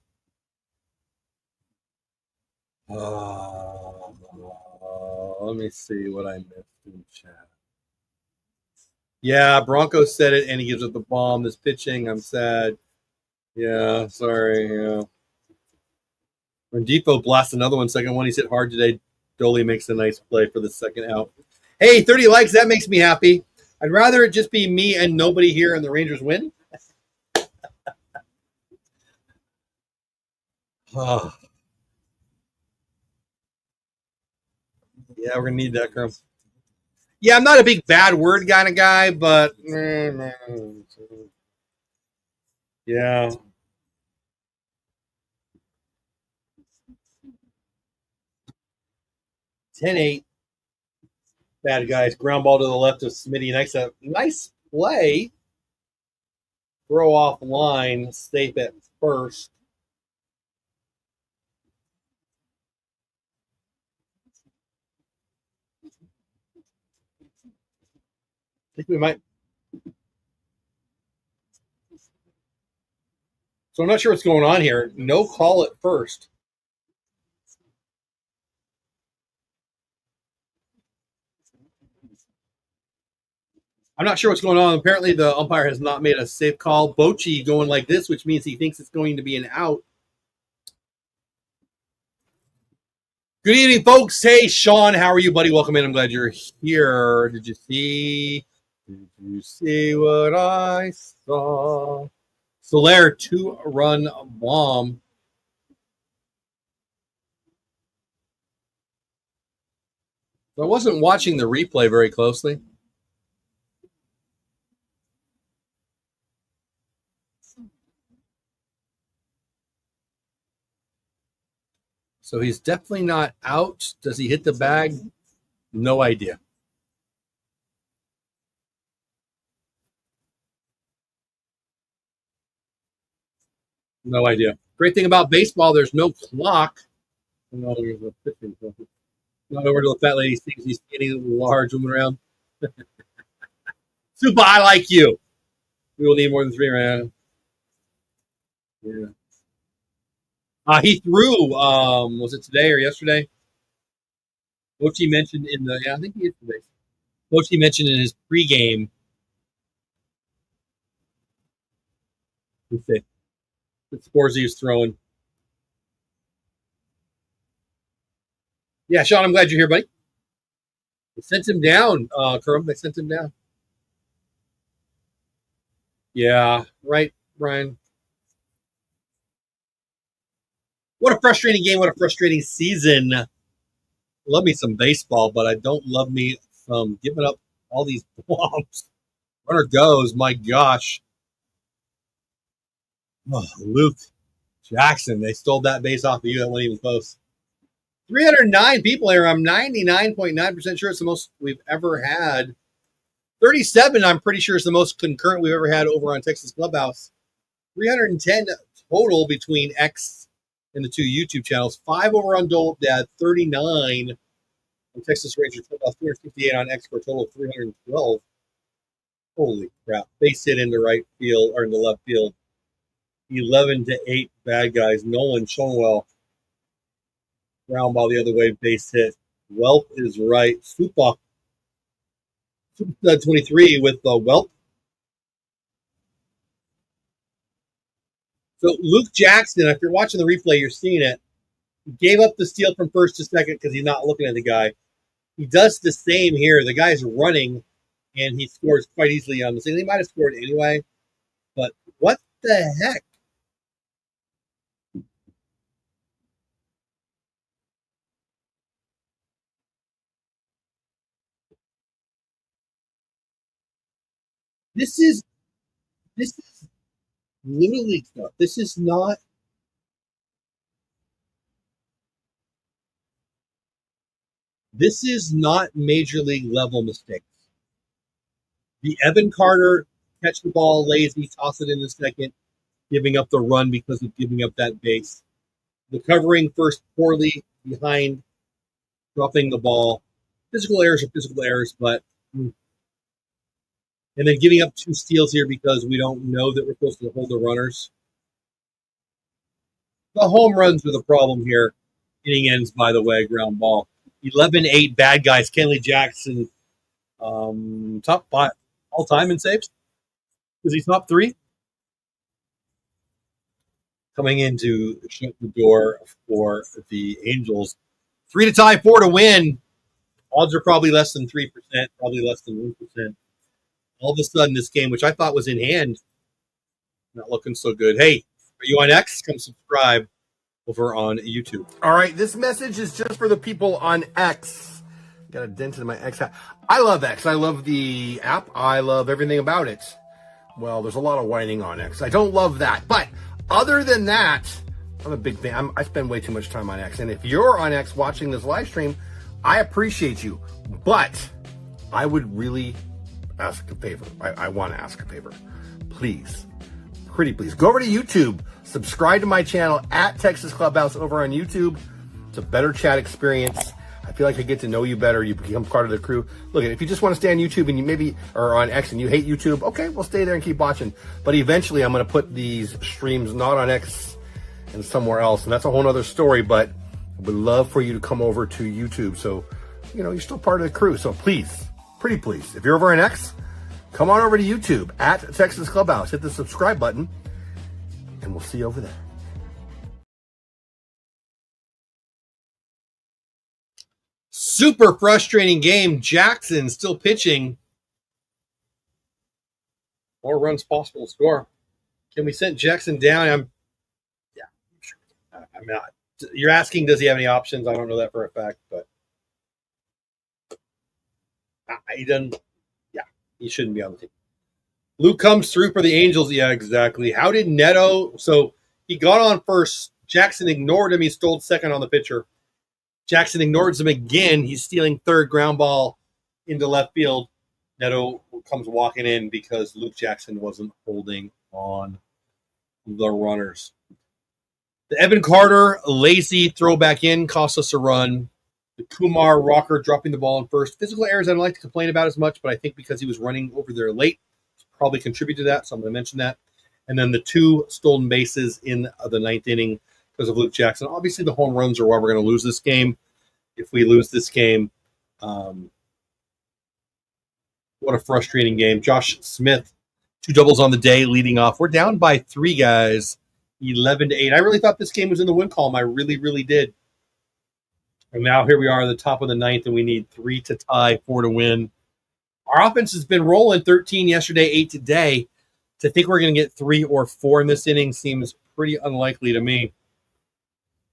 Let me see what I missed in chat. Yeah, Broncos said it, and he gives up the bomb. This pitching, I'm sad. Yeah, sorry. Yeah. When Depot blasts another one, second one, he's hit hard today. Dolly makes a nice play for the second out. Hey, 30 likes. That makes me happy. I'd rather it just be me and nobody here and the Rangers win. Oh. Yeah, we're going to need that, Crum. Yeah, I'm not a big bad word kind of guy, but yeah. $10-8. Bad guys. Ground ball to the left of Smitty. Nice play. Throw off line. Safe at first. I think we might. So I'm not sure what's going on here. No call at first. I'm not sure what's going on. Apparently, the umpire has not made a safe call. Bochy going like this, which means he thinks it's going to be an out. Good evening, folks. Hey, Sean, how are you, buddy? Welcome in. I'm glad you're here. Did you see what I saw? Soler, 2-run bomb. I wasn't watching the replay very closely. So he's definitely not out. Does he hit the bag? No idea. No idea. Great thing about baseball, there's no clock. No, there's a pitching clock. Not over to the fat lady thinks he's skinny, large woman around. Super, I like you. We will need more than 3 right now. Yeah. He threw, was it today or yesterday? Mochi mentioned in the, I think he is today. Mochi mentioned in his pregame. Let's see. The scores he was throwing. Yeah, Sean, I'm glad you're here, buddy. They sent him down, Kerm. They sent him down. Yeah, right, Brian. What a frustrating game. What a frustrating season. Love me some baseball, but I don't love me some giving up all these bombs. Runner goes. My gosh. Oh, Luke Jackson. They stole that base off of you. That wasn't even close. 309 people here. I'm 99.9% sure it's the most we've ever had. 37, I'm pretty sure, is the most concurrent we've ever had over on Texas Clubhouse. 310 total between X and the 2 YouTube channels. 5 over on Dole Dad, 39 on Texas Rangers Clubhouse, 358 on X for a total of 312. Holy crap. Base hit into right field, or into left field. 11-8 bad guys. Nolan Shonwell. Ground ball the other way, base hit. Welp is right. Super 23 with Welp. So Luke Jackson, if you're watching the replay, you're seeing it. He gave up the steal from first to second because he's not looking at the guy. He does the same here. The guy's running, and he scores quite easily on the thing. He might have scored anyway, but what the heck? This is Little League stuff. This is not. This is not major league level mistakes. The Evan Carter catch the ball lazy, toss it in the second, giving up the run because of giving up that base. The covering first poorly behind, dropping the ball. Physical errors are physical errors, but. And then giving up 2 steals here because we don't know that we're supposed to hold the runners. The home runs were the problem here. Inning ends, by the way, ground ball. 11-8 bad guys. Kenley Jackson, top 5 all time in saves. Is he top 3? Coming in to shut the door for the Angels. 3 to tie, 4 to win. Odds are probably less than 3%, probably less than 1%. All of a sudden, this game, which I thought was in hand, not looking so good. Hey, are you on X? Come subscribe over on YouTube. All right, this message is just for the people on X. Got a dent in my X hat. I love X. I love the app. I love everything about it. Well, there's a lot of whining on X. I don't love that. But other than that, I'm a big fan. I spend way too much time on X. And if you're on X watching this live stream, I appreciate you. But I would really ask a favor. I want to ask a favor. Please, pretty please, go over to YouTube, subscribe to my channel at Texas Clubhouse over on YouTube. It's a better chat experience. I feel like I get to know you better. You become part of the crew. Look, if you just want to stay on YouTube and you maybe are on X and you hate YouTube, okay, we'll stay there and keep watching. But eventually I'm going to put these streams not on X and somewhere else. And that's a whole other story, but I would love for you to come over to YouTube. So, you know, you're still part of the crew. So please, pretty please, if you're over on X, come on over to YouTube at Texas Clubhouse. Hit the subscribe button and we'll see you over there. Super frustrating game. Jackson still pitching. 4 runs possible to score. Can we send Jackson down? I'm sure. I'm not. You're asking, does he have any options? I don't know that for a fact, but he doesn't. Yeah, he shouldn't be on the team. Luke comes through for the Angels. Yeah, exactly. How did Neto? So he got on first. Jackson ignored him. He stole second on the pitcher. Jackson ignores him again. He's stealing third, ground ball into left field. Neto comes walking in because Luke Jackson wasn't holding on the runners. The Evan Carter lazy throw back in cost us a run. The Kumar rocker dropping the ball in first. Physical errors I don't like to complain about as much, but I think because he was running over there late, probably contributed to that, so I'm going to mention that. And then the 2 stolen bases in the 9th inning because of Luke Jackson. Obviously, the home runs are why we're going to lose this game. If we lose this game, what a frustrating game. Josh Smith, 2 doubles on the day, leading off. We're down by 3, guys, 11-8. I really thought this game was in the win column. I really, really did. And now here we are at the top of the 9th, and we need 3 to tie, 4 to win. Our offense has been rolling 13 yesterday, 8 today. To think we're going to get 3 or 4 in this inning seems pretty unlikely to me.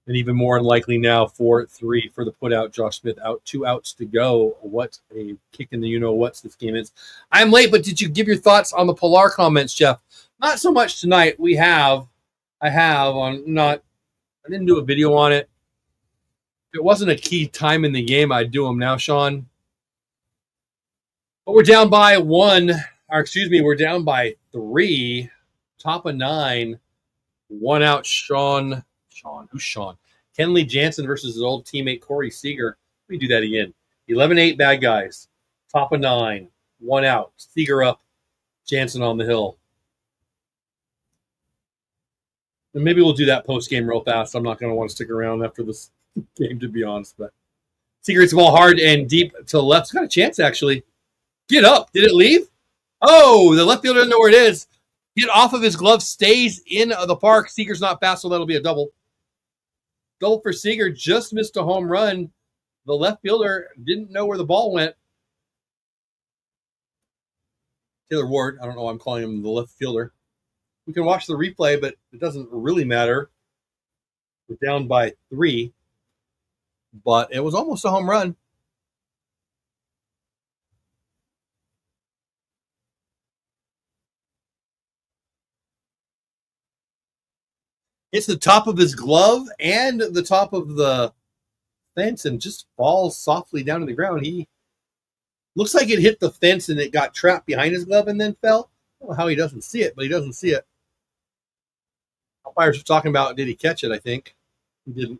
And even more unlikely now, 4-3 for the putout. Josh Smith out, 2 outs to go. What a kick in the you-know-whats this game is. I'm late, but did you give your thoughts on the Pilar comments, Jeff? Not so much tonight. I didn't do a video on it. If it wasn't a key time in the game, I'd do them now, Sean. But we're down by 1, or excuse me, we're down by 3. Top of 9. 1 out, Sean. Who's Sean? Kenley Jansen versus his old teammate Corey Seager. Let me do that again. 11-8 bad guys. Top of 9. 1 out. Seager up. Jansen on the hill. And maybe we'll do that post game real fast. I'm not going to want to stick around after this game, to be honest. But Seager hits the ball hard and deep to the left. It's got a chance, actually. Get up. Did it leave? Oh, the left fielder doesn't know where it is. Get off of his glove. Stays in the park. Seager's not fast, so that'll be a double. Double for Seager. Just missed a home run. The left fielder didn't know where the ball went. Taylor Ward. I don't know why I'm calling him the left fielder. We can watch the replay, but it doesn't really matter. We're down by 3. But it was almost a home run. Hits the top of his glove and the top of the fence and just falls softly down to the ground. He looks like it hit the fence and it got trapped behind his glove and then fell. I don't know how he doesn't see it, but he doesn't see it. Umpires were talking about, did he catch it? I think he didn't.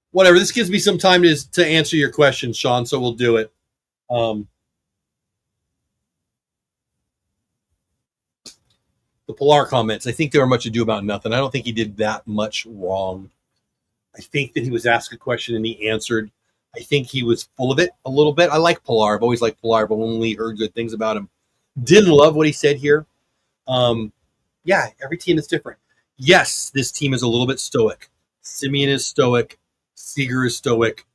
Whatever. This gives me some time to answer your question, Sean, so we'll do it. The Pilar comments, I think they were much ado about nothing. I don't think he did that much wrong. I think that he was asked a question and he answered. I think he was full of it a little bit. I like Pilar. I've always liked Pilar, but only heard good things about him. Didn't love what he said here. Yeah, every team is different. Yes, this team is a little bit stoic. Simeon is stoic. Seager is stoic.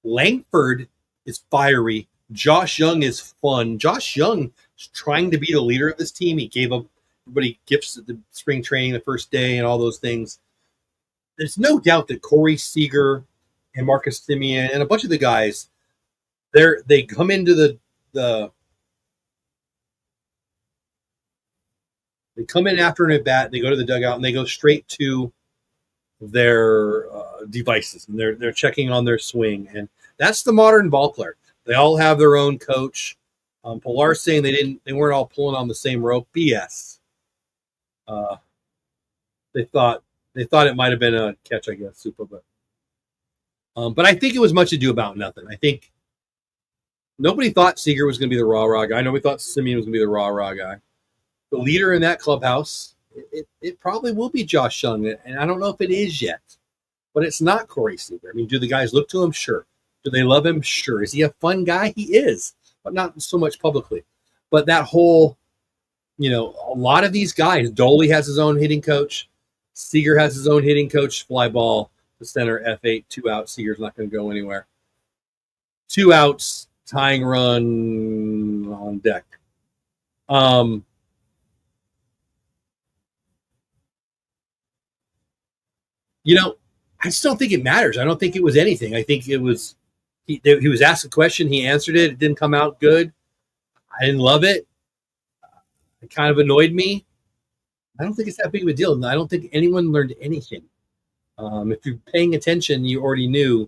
Langford is fiery. Josh Young is fun. Josh Young is trying to be the leader of this team. He gave up everybody gifts at the spring training the first day and all those things. There's no doubt that Corey Seager and Marcus Simeon and a bunch of the guys, they come into they come in after an at bat, they go to the dugout and they go straight to their devices, and they're checking on their swing, and that's the modern ball player. They all have their own coach. Pilar's saying they weren't all pulling on the same rope. BS. They thought it might have been a catch, I guess, super, but I think it was much ado about nothing. I think nobody thought Seager was going to be the rah-rah guy. Nobody thought Simeon was going to be the rah-rah guy. The leader in that clubhouse, it probably will be Josh Young, and I don't know if it is yet, but it's not Corey Seager. I mean, do the guys look to him? Sure. Do they love him? Sure. Is he a fun guy? He is, but not so much publicly. But that whole, a lot of these guys, Doley has his own hitting coach. Seager has his own hitting coach. Fly ball to center, F8, 2 out. Seager's not going to go anywhere. 2 outs, tying run on deck. I just don't think it matters. I don't think it was anything. I think it was he was asked a question, he answered it. It didn't come out good. I didn't love it. It kind of annoyed me. I don't think it's that big of a deal. I don't think anyone learned anything. If you're paying attention, you already knew.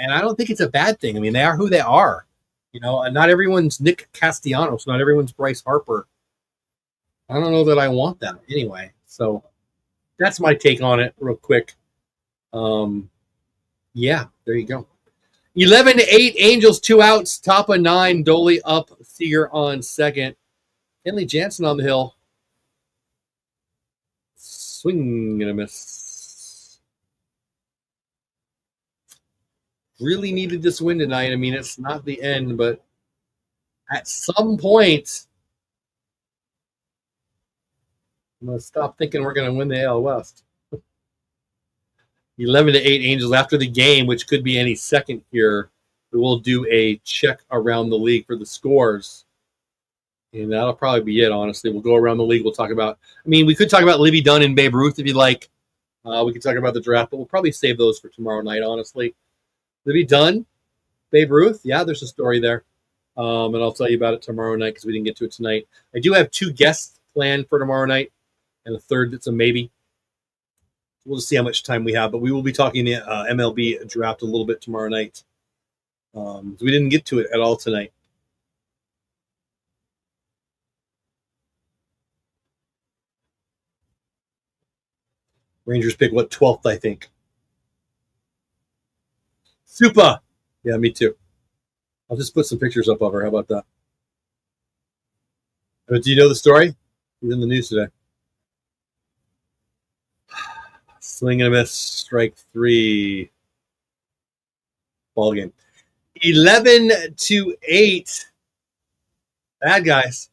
And I don't think it's a bad thing. I mean, they are who they are. And not everyone's Nick Castellanos. Not everyone's Bryce Harper. I don't know that I want that anyway. So that's my take on it real quick. Yeah, there you go. 11-8, Angels, 2 outs, top of 9, Doley up, Seager on second. Kenley Jansen on the hill. Swing and a miss. Really needed this win tonight. I mean, it's not the end, but at some point, I'm going to stop thinking we're going to win the AL West. 11-8 Angels after the game, which could be any second here. We will do a check around the league for the scores. And that'll probably be it, honestly. We'll go around the league. We'll talk about, we could talk about Livy Dunn and Babe Ruth if you like. We could talk about the draft, but we'll probably save those for tomorrow night, honestly. Livy Dunn, Babe Ruth. Yeah, there's a story there. And I'll tell you about it tomorrow night because we didn't get to it tonight. I do have 2 guests planned for tomorrow night and a third that's a maybe. We'll just see how much time we have, but we will be talking the MLB draft a little bit tomorrow night. We didn't get to it at all tonight. Rangers pick 12th, I think. Super. Yeah, me too. I'll just put some pictures up of her. How about that? Do you know the story? It's in the news today. Swing and a miss, strike 3. Ball game. 11-8. Bad guys.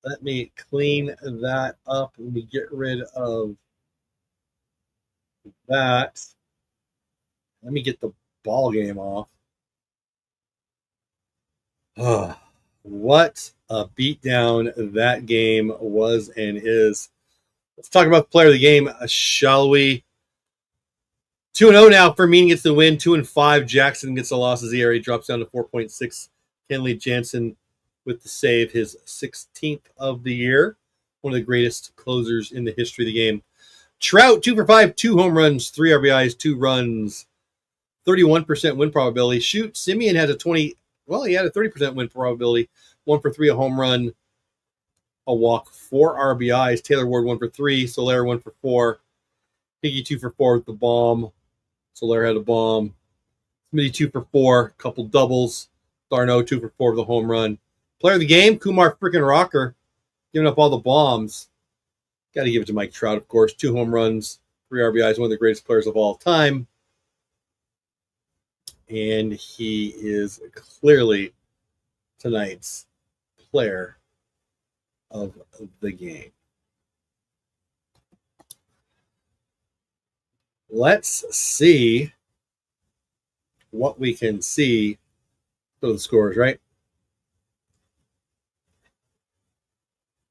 Let me clean that up. Let me get rid of that. Let me get the ball game off. Oh, what a beatdown that game was and is. Let's talk about the player of the game, shall we? 2-0 now. Fermin gets the win. 2-5. Jackson gets the loss as the ERA drops down to 4.6. Kenley Jansen with the save, his 16th of the year. One of the greatest closers in the history of the game. Trout, 2 for 5, 2 home runs, 3 RBIs, 2 runs, 31% win probability. Shoot, Simeon has he had a 30% win probability. 1 for 3, a home run, a walk, 4 RBIs. Taylor Ward 1 for 3, Soler 1 for 4. Piggy 2 for 4 with the bomb. Soler had a bomb. Smitty 2 for 4, couple doubles. Darno 2 for 4 with a home run. Player of the game, Kumar freaking Rocker, giving up all the bombs. Got to give it to Mike Trout, of course. 2 home runs, 3 RBIs, one of the greatest players of all time. And he is clearly tonight's player of the game. Let's see what we can see for the scores, right?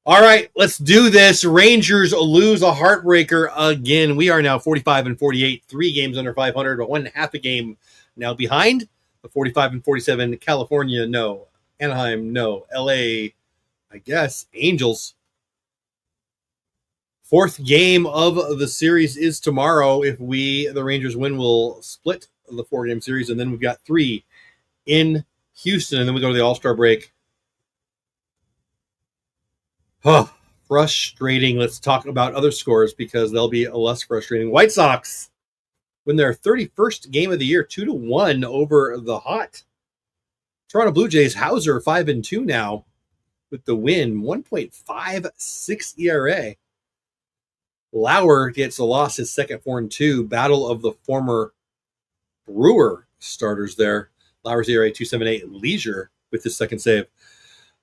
All right, let's do this. Rangers lose a heartbreaker again. We are now 45-48, 3 games under 500, but 1.5 a game now behind. The 45-47, California, no. Anaheim, no. LA, I guess. Angels. Fourth game of the series is tomorrow. If the Rangers win, we'll split the 4-game series, and then we've got 3 in Houston, and then we go to the All-Star break. Oh, frustrating. Let's talk about other scores because they'll be less frustrating. White Sox win their 31st game of the year, 2-1 over the Hot. Toronto Blue Jays, Hauser, 5-2 now with the win, 1.56 ERA. Lauer gets a loss, his second 4-2. Battle of the former Brewer starters there. Lauer's ERA 2.78. Leisure with his second save.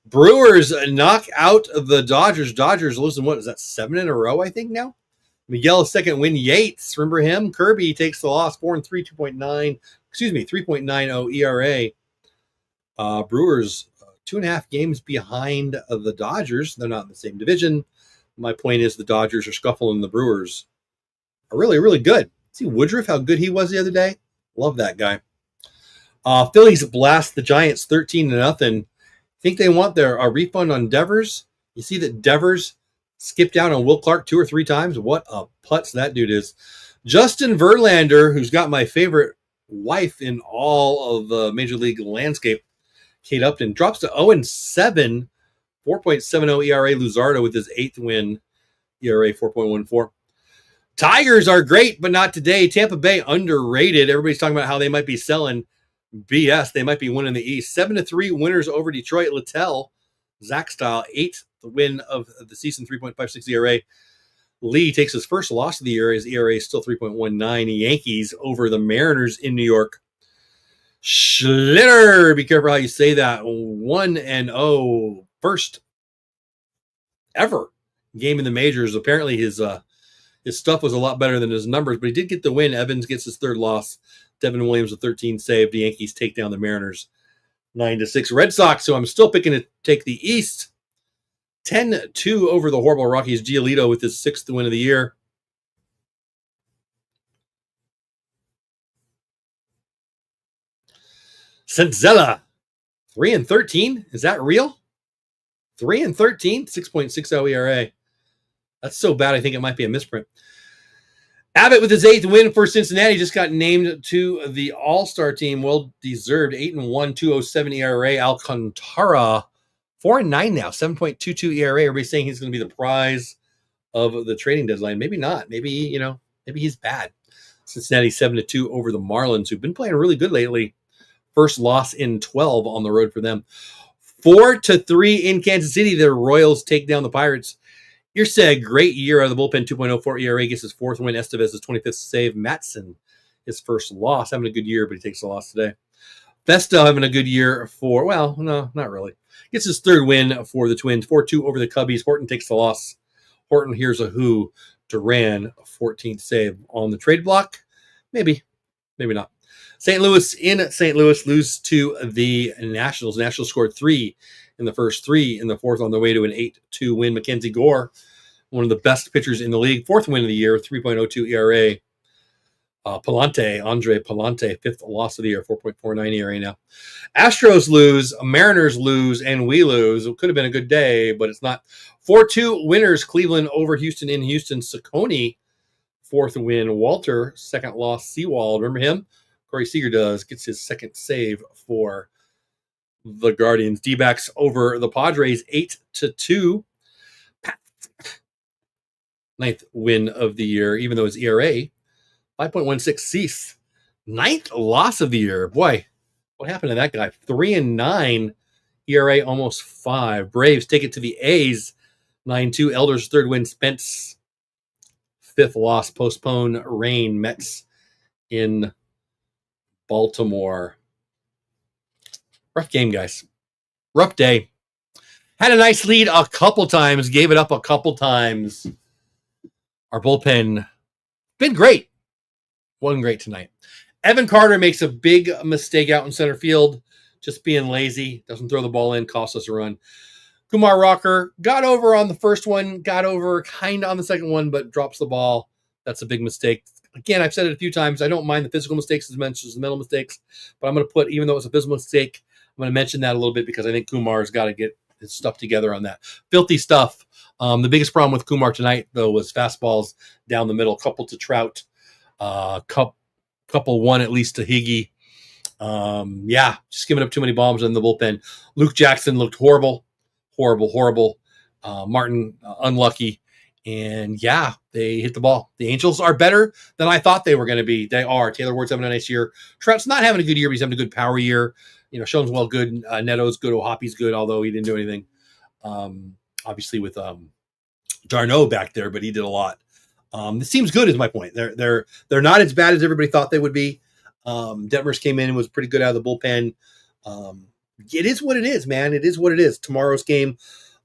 Brewers knock out the Dodgers. Dodgers losing, what is that, 7 in a row, I think now? Miguel's second win. Yates, remember him? Kirby takes the loss, 4-3, 3.90 ERA. Brewers 2.5 games behind the Dodgers. They're not in the same division. My point is the Dodgers are scuffling. The Brewers are really, really good. See Woodruff, how good he was the other day? Love that guy. Phillies blast the Giants 13-0. Think they want their refund on Devers? You see that Devers skipped down on Will Clark 2 or 3 times? What a putz that dude is. Justin Verlander, who's got my favorite wife in all of the Major League landscape, Kate Upton, drops to 0-7. 4.70 ERA. Luzardo with his 8th win. ERA 4.14. Tigers are great, but not today. Tampa Bay underrated. Everybody's talking about how they might be selling. BS. They might be winning the East. 7-3 winners over Detroit. Littell, Zach style, 8th win of the season, 3.56 ERA. Lee takes his first loss of the year. His ERA is still 3.19. Yankees over the Mariners in New York. Schlitter, be careful how you say that. 1-0. First ever game in the majors. Apparently his stuff was a lot better than his numbers, but he did get the win. Evans gets his 3rd loss. Devin Williams with 13 saved. The Yankees take down the Mariners 9-6. Red Sox, so I'm still picking to take the East. 10-2 over the horrible Rockies. Giolito with his 6th win of the year. Senzella, 3-13. Is that real? 3-13, 6.60 ERA. That's so bad, I think it might be a misprint. Abbott with his 8th win for Cincinnati just got named to the All-Star team. Well deserved. 8-1, 2.07 ERA. Alcantara, 4-9 now, 7.22 ERA. Everybody's saying he's going to be the prize of the trading deadline. Maybe not. Maybe he's bad. Cincinnati 7-2 over the Marlins, who've been playing really good lately. First loss in 12 on the road for them. 4-3 in Kansas City. The Royals take down the Pirates. Irseg, great year out of the bullpen, 2.04 ERA, gets his 4th win. Estevez, his 25th save. Matson, his first loss, having a good year, but he takes the loss today. Vesta having a good year for, well, no, not really. Gets his 3rd win for the Twins, 4-2 over the Cubbies. Horton takes the loss. Horton, here's a who. Duran, 14th save on the trade block. Maybe not. St. Louis in St. Louis lose to the Nationals. Nationals scored 3 in the first, 3 in the fourth on their way to an 8-2 win. Mackenzie Gore, one of the best pitchers in the league, 4th win of the year, 3.02 ERA. Andre Palante, 5th loss of the year, 4.49 ERA now. Astros lose, Mariners lose, and we lose. It could have been a good day, but it's not. 4-2 winners, Cleveland over Houston in Houston. Saccone, 4th win. Walter, 2nd loss. Sewald, remember him? Corey Seager gets his 2nd save for the Guardians. D-backs over the Padres, 8-2. 9th win of the year, even though his ERA, 5.16 cease. 9th loss of the year. Boy, what happened to that guy? 3-9, ERA almost 5. Braves take it to the A's, 9-2. Elders 3rd win. Spence, 5th loss. Postpone rain. Mets in Baltimore. Rough game, guys. Rough day. Had a nice lead a couple times. Gave it up a couple times. Our bullpen been great. Wasn't great tonight. Evan Carter makes a big mistake out in center field. Just being lazy. Doesn't throw the ball in. Costs us a run. Kumar Rocker got over on the first one. Got over kind of on the second one, but drops the ball. That's a big mistake. Again, I've said it a few times. I don't mind the physical mistakes as much as the mental mistakes. But I'm going to put, even though it's a physical mistake, I'm going to mention that a little bit because I think Kumar's got to get his stuff together on that. Filthy stuff. The biggest problem with Kumar tonight, though, was fastballs down the middle, couple to Trout, couple one at least to Higgy. Just giving up too many bombs in the bullpen. Luke Jackson looked horrible. Martin, unlucky. And they hit the ball. The Angels are better than I thought they were going to be. They are. Taylor Ward's having a nice year. Trout's not having a good year, but he's having a good power year. Shown's well good. Neto's good. Ohapi's good, although he didn't do anything. Obviously with Darno back there, but he did a lot. This seems good is my point. They're not as bad as everybody thought they would be. Detmers came in and was pretty good out of the bullpen. It is what it is, man. It is what it is. Tomorrow's game,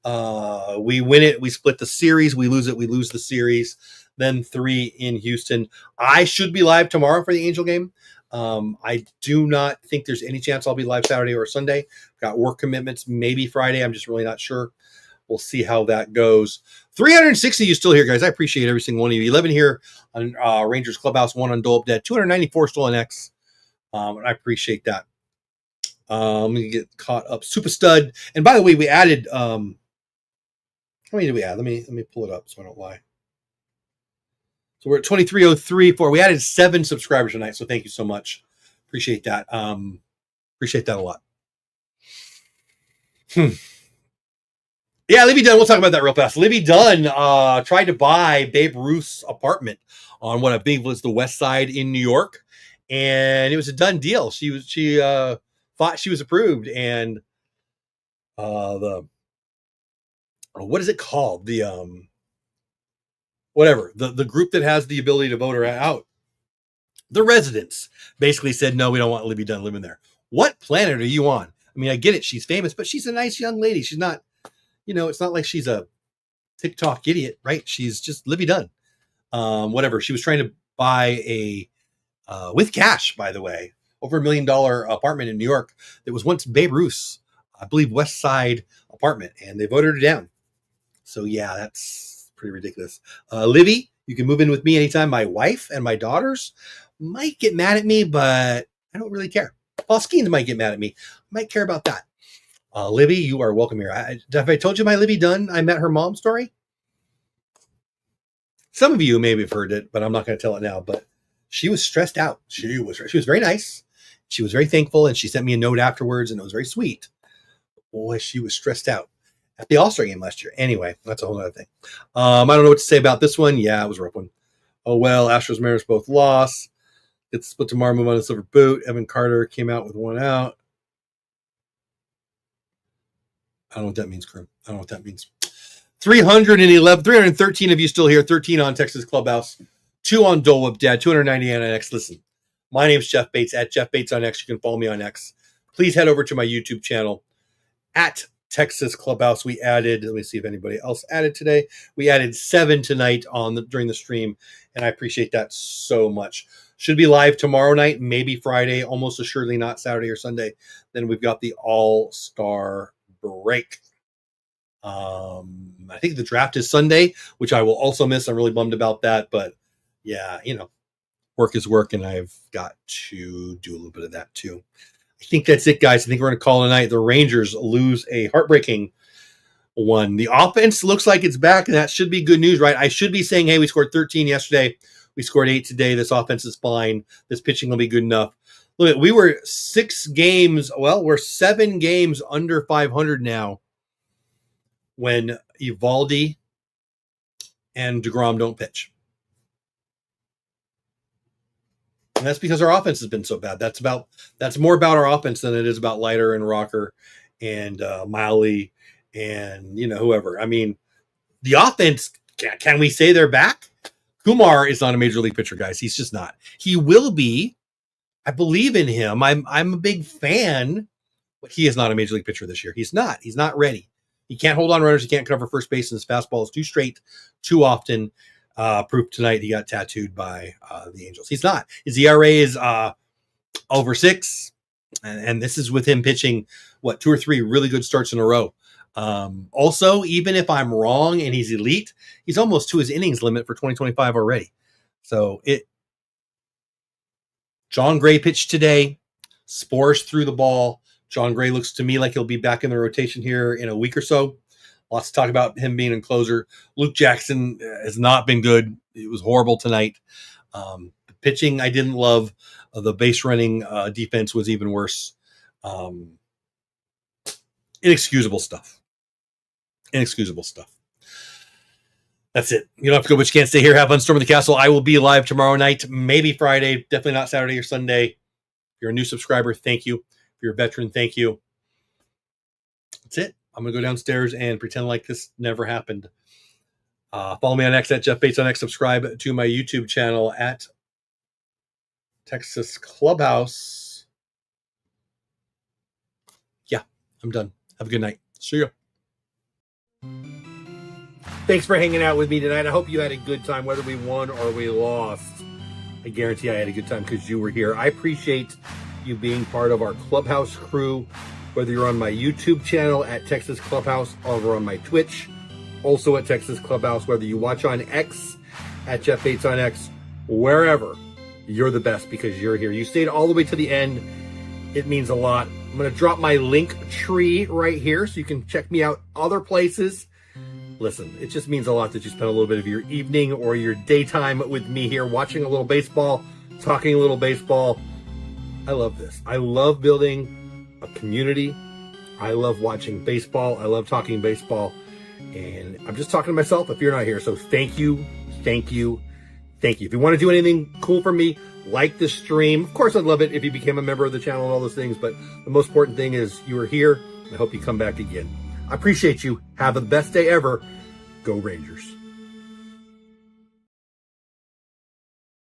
we win it, we split the series. We lose it, we lose the series. Then 3 in Houston. I should be live tomorrow for the Angel game. I do not think there's any chance I'll be live Saturday or Sunday. Got work commitments, maybe Friday. I'm just really not sure. We'll see how that goes. 360 you still here, guys. I appreciate every single one of you. 11 here on Rangers Clubhouse, 1 on Dole Up Dead, 294 still on X. And I appreciate that. Let me get caught up. Super Stud. And by the way, we added how many did we add? Let me pull it up so I don't lie. So we're at 2303 we added 7 subscribers tonight. So thank you so much. Appreciate that. Appreciate that a lot. Yeah, Livy Dunn, we'll talk about that real fast. Livy Dunn tried to buy Babe Ruth's apartment on what I think was the West Side in New York, and it was a done deal. She thought she was approved, and what is it called? The the group that has the ability to vote her out, the residents basically said, no, we don't want Livy Dunn living there. What planet are you on? I mean, I get it. She's famous, but she's a nice young lady. She's not, it's not like she's a TikTok idiot, right? She's just Livy Dunn. Whatever. She was trying to buy with cash, by the way, over $1 million apartment in New York that was once Babe Ruth's, I believe, West Side apartment, and they voted her down. So yeah, that's pretty ridiculous. Livy, you can move in with me anytime. My wife and my daughters might get mad at me, but I don't really care. Paul Skeens might get mad at me. I might care about that. Livy, you are welcome here. Have I told you my Livy Dunn, I met her mom story? Some of you maybe have heard it, but I'm not going to tell it now. But she was stressed out. She was very nice. She was very thankful, and she sent me a note afterwards, and it was very sweet. Boy, she was stressed out at the All-Star game last year. Anyway, that's a whole other thing. I don't know what to say about this one. Yeah, it was a rough one. Oh, well, Astros Mariners both lost. It's split tomorrow, move on to silver boot. Evan Carter came out with 1 out. I don't know what that means, Krim. I don't know what that means. 313 of you still here. 13 on Texas Clubhouse. 2 on Dole Whip Dad. 298 on X. Listen, my name's Jeff Bates. At Jeff Bates on X. You can follow me on X. Please head over to my YouTube channel. At Texas Clubhouse, we added, let me see if anybody else added today. We added 7 tonight during the stream, and I appreciate that so much. Should be live tomorrow night, maybe Friday, almost assuredly not Saturday or Sunday. Then we've got the All-Star break. I think the draft is Sunday, which I will also miss. I'm really bummed about that, but yeah, work is work, and I've got to do a little bit of that too. I think that's it, guys. I think we're going to call it a night. The Rangers lose a heartbreaking one. The offense looks like it's back, and that should be good news, right? I should be saying, hey, we scored 13 yesterday. We scored 8 today. This offense is fine. This pitching will be good enough. Look, we were 7 games under 500 now when Eovaldi and DeGrom don't pitch. And that's because our offense has been so bad. That's more about our offense than it is about Leiter and Rocker and Miley and whoever. I mean, the offense, can we say they're back? Kumar is not a major league pitcher, guys. He's just not. He will be. I believe in him. I'm a big fan, but he is not a major league pitcher this year. He's not. He's not ready. He can't hold on runners. He can't cover first base, and his fastball is too straight, too often. Proof tonight he got tattooed by the Angels. He's not. His ERA is over 6, and this is with him pitching 2 or 3 really good starts in a row. Also, even if I'm wrong and he's elite, he's almost to his innings limit for 2025 already. So John Gray pitched today. Spores threw the ball. John Gray looks to me like he'll be back in the rotation here in a week or so. Lots to talk about him being in closer. Luke Jackson has not been good. It was horrible tonight. The pitching I didn't love. The base running defense was even worse. Inexcusable stuff. Inexcusable stuff. That's it. You don't have to go, but you can't stay here. Have fun, storm of the castle. I will be live tomorrow night, maybe Friday, definitely not Saturday or Sunday. If you're a new subscriber, thank you. If you're a veteran, thank you. That's it. I'm going to go downstairs and pretend like this never happened. Follow me on X at Jeff Bates on X. Subscribe to my YouTube channel at Texas Clubhouse. Yeah, I'm done. Have a good night. See ya. Thanks for hanging out with me tonight. I hope you had a good time, whether we won or we lost. I guarantee I had a good time because you were here. I appreciate you being part of our Clubhouse crew, whether you're on my YouTube channel at Texas Clubhouse or over on my Twitch, also at Texas Clubhouse, whether you watch on X at Jeff Bates on X, wherever, you're the best because you're here. You stayed all the way to the end. It means a lot. I'm going to drop my link tree right here so you can check me out other places. Listen, it just means a lot that you spend a little bit of your evening or your daytime with me here, watching a little baseball, talking a little baseball. I love this. I love building a community. I love watching baseball. I love talking baseball. And I'm just talking to myself if you're not here. So thank you, thank you, thank you. If you want to do anything cool for me, like the stream. Of course, I'd love it if you became a member of the channel and all those things. But the most important thing is you are here. I hope you come back again. I appreciate you. Have the best day ever. Go Rangers.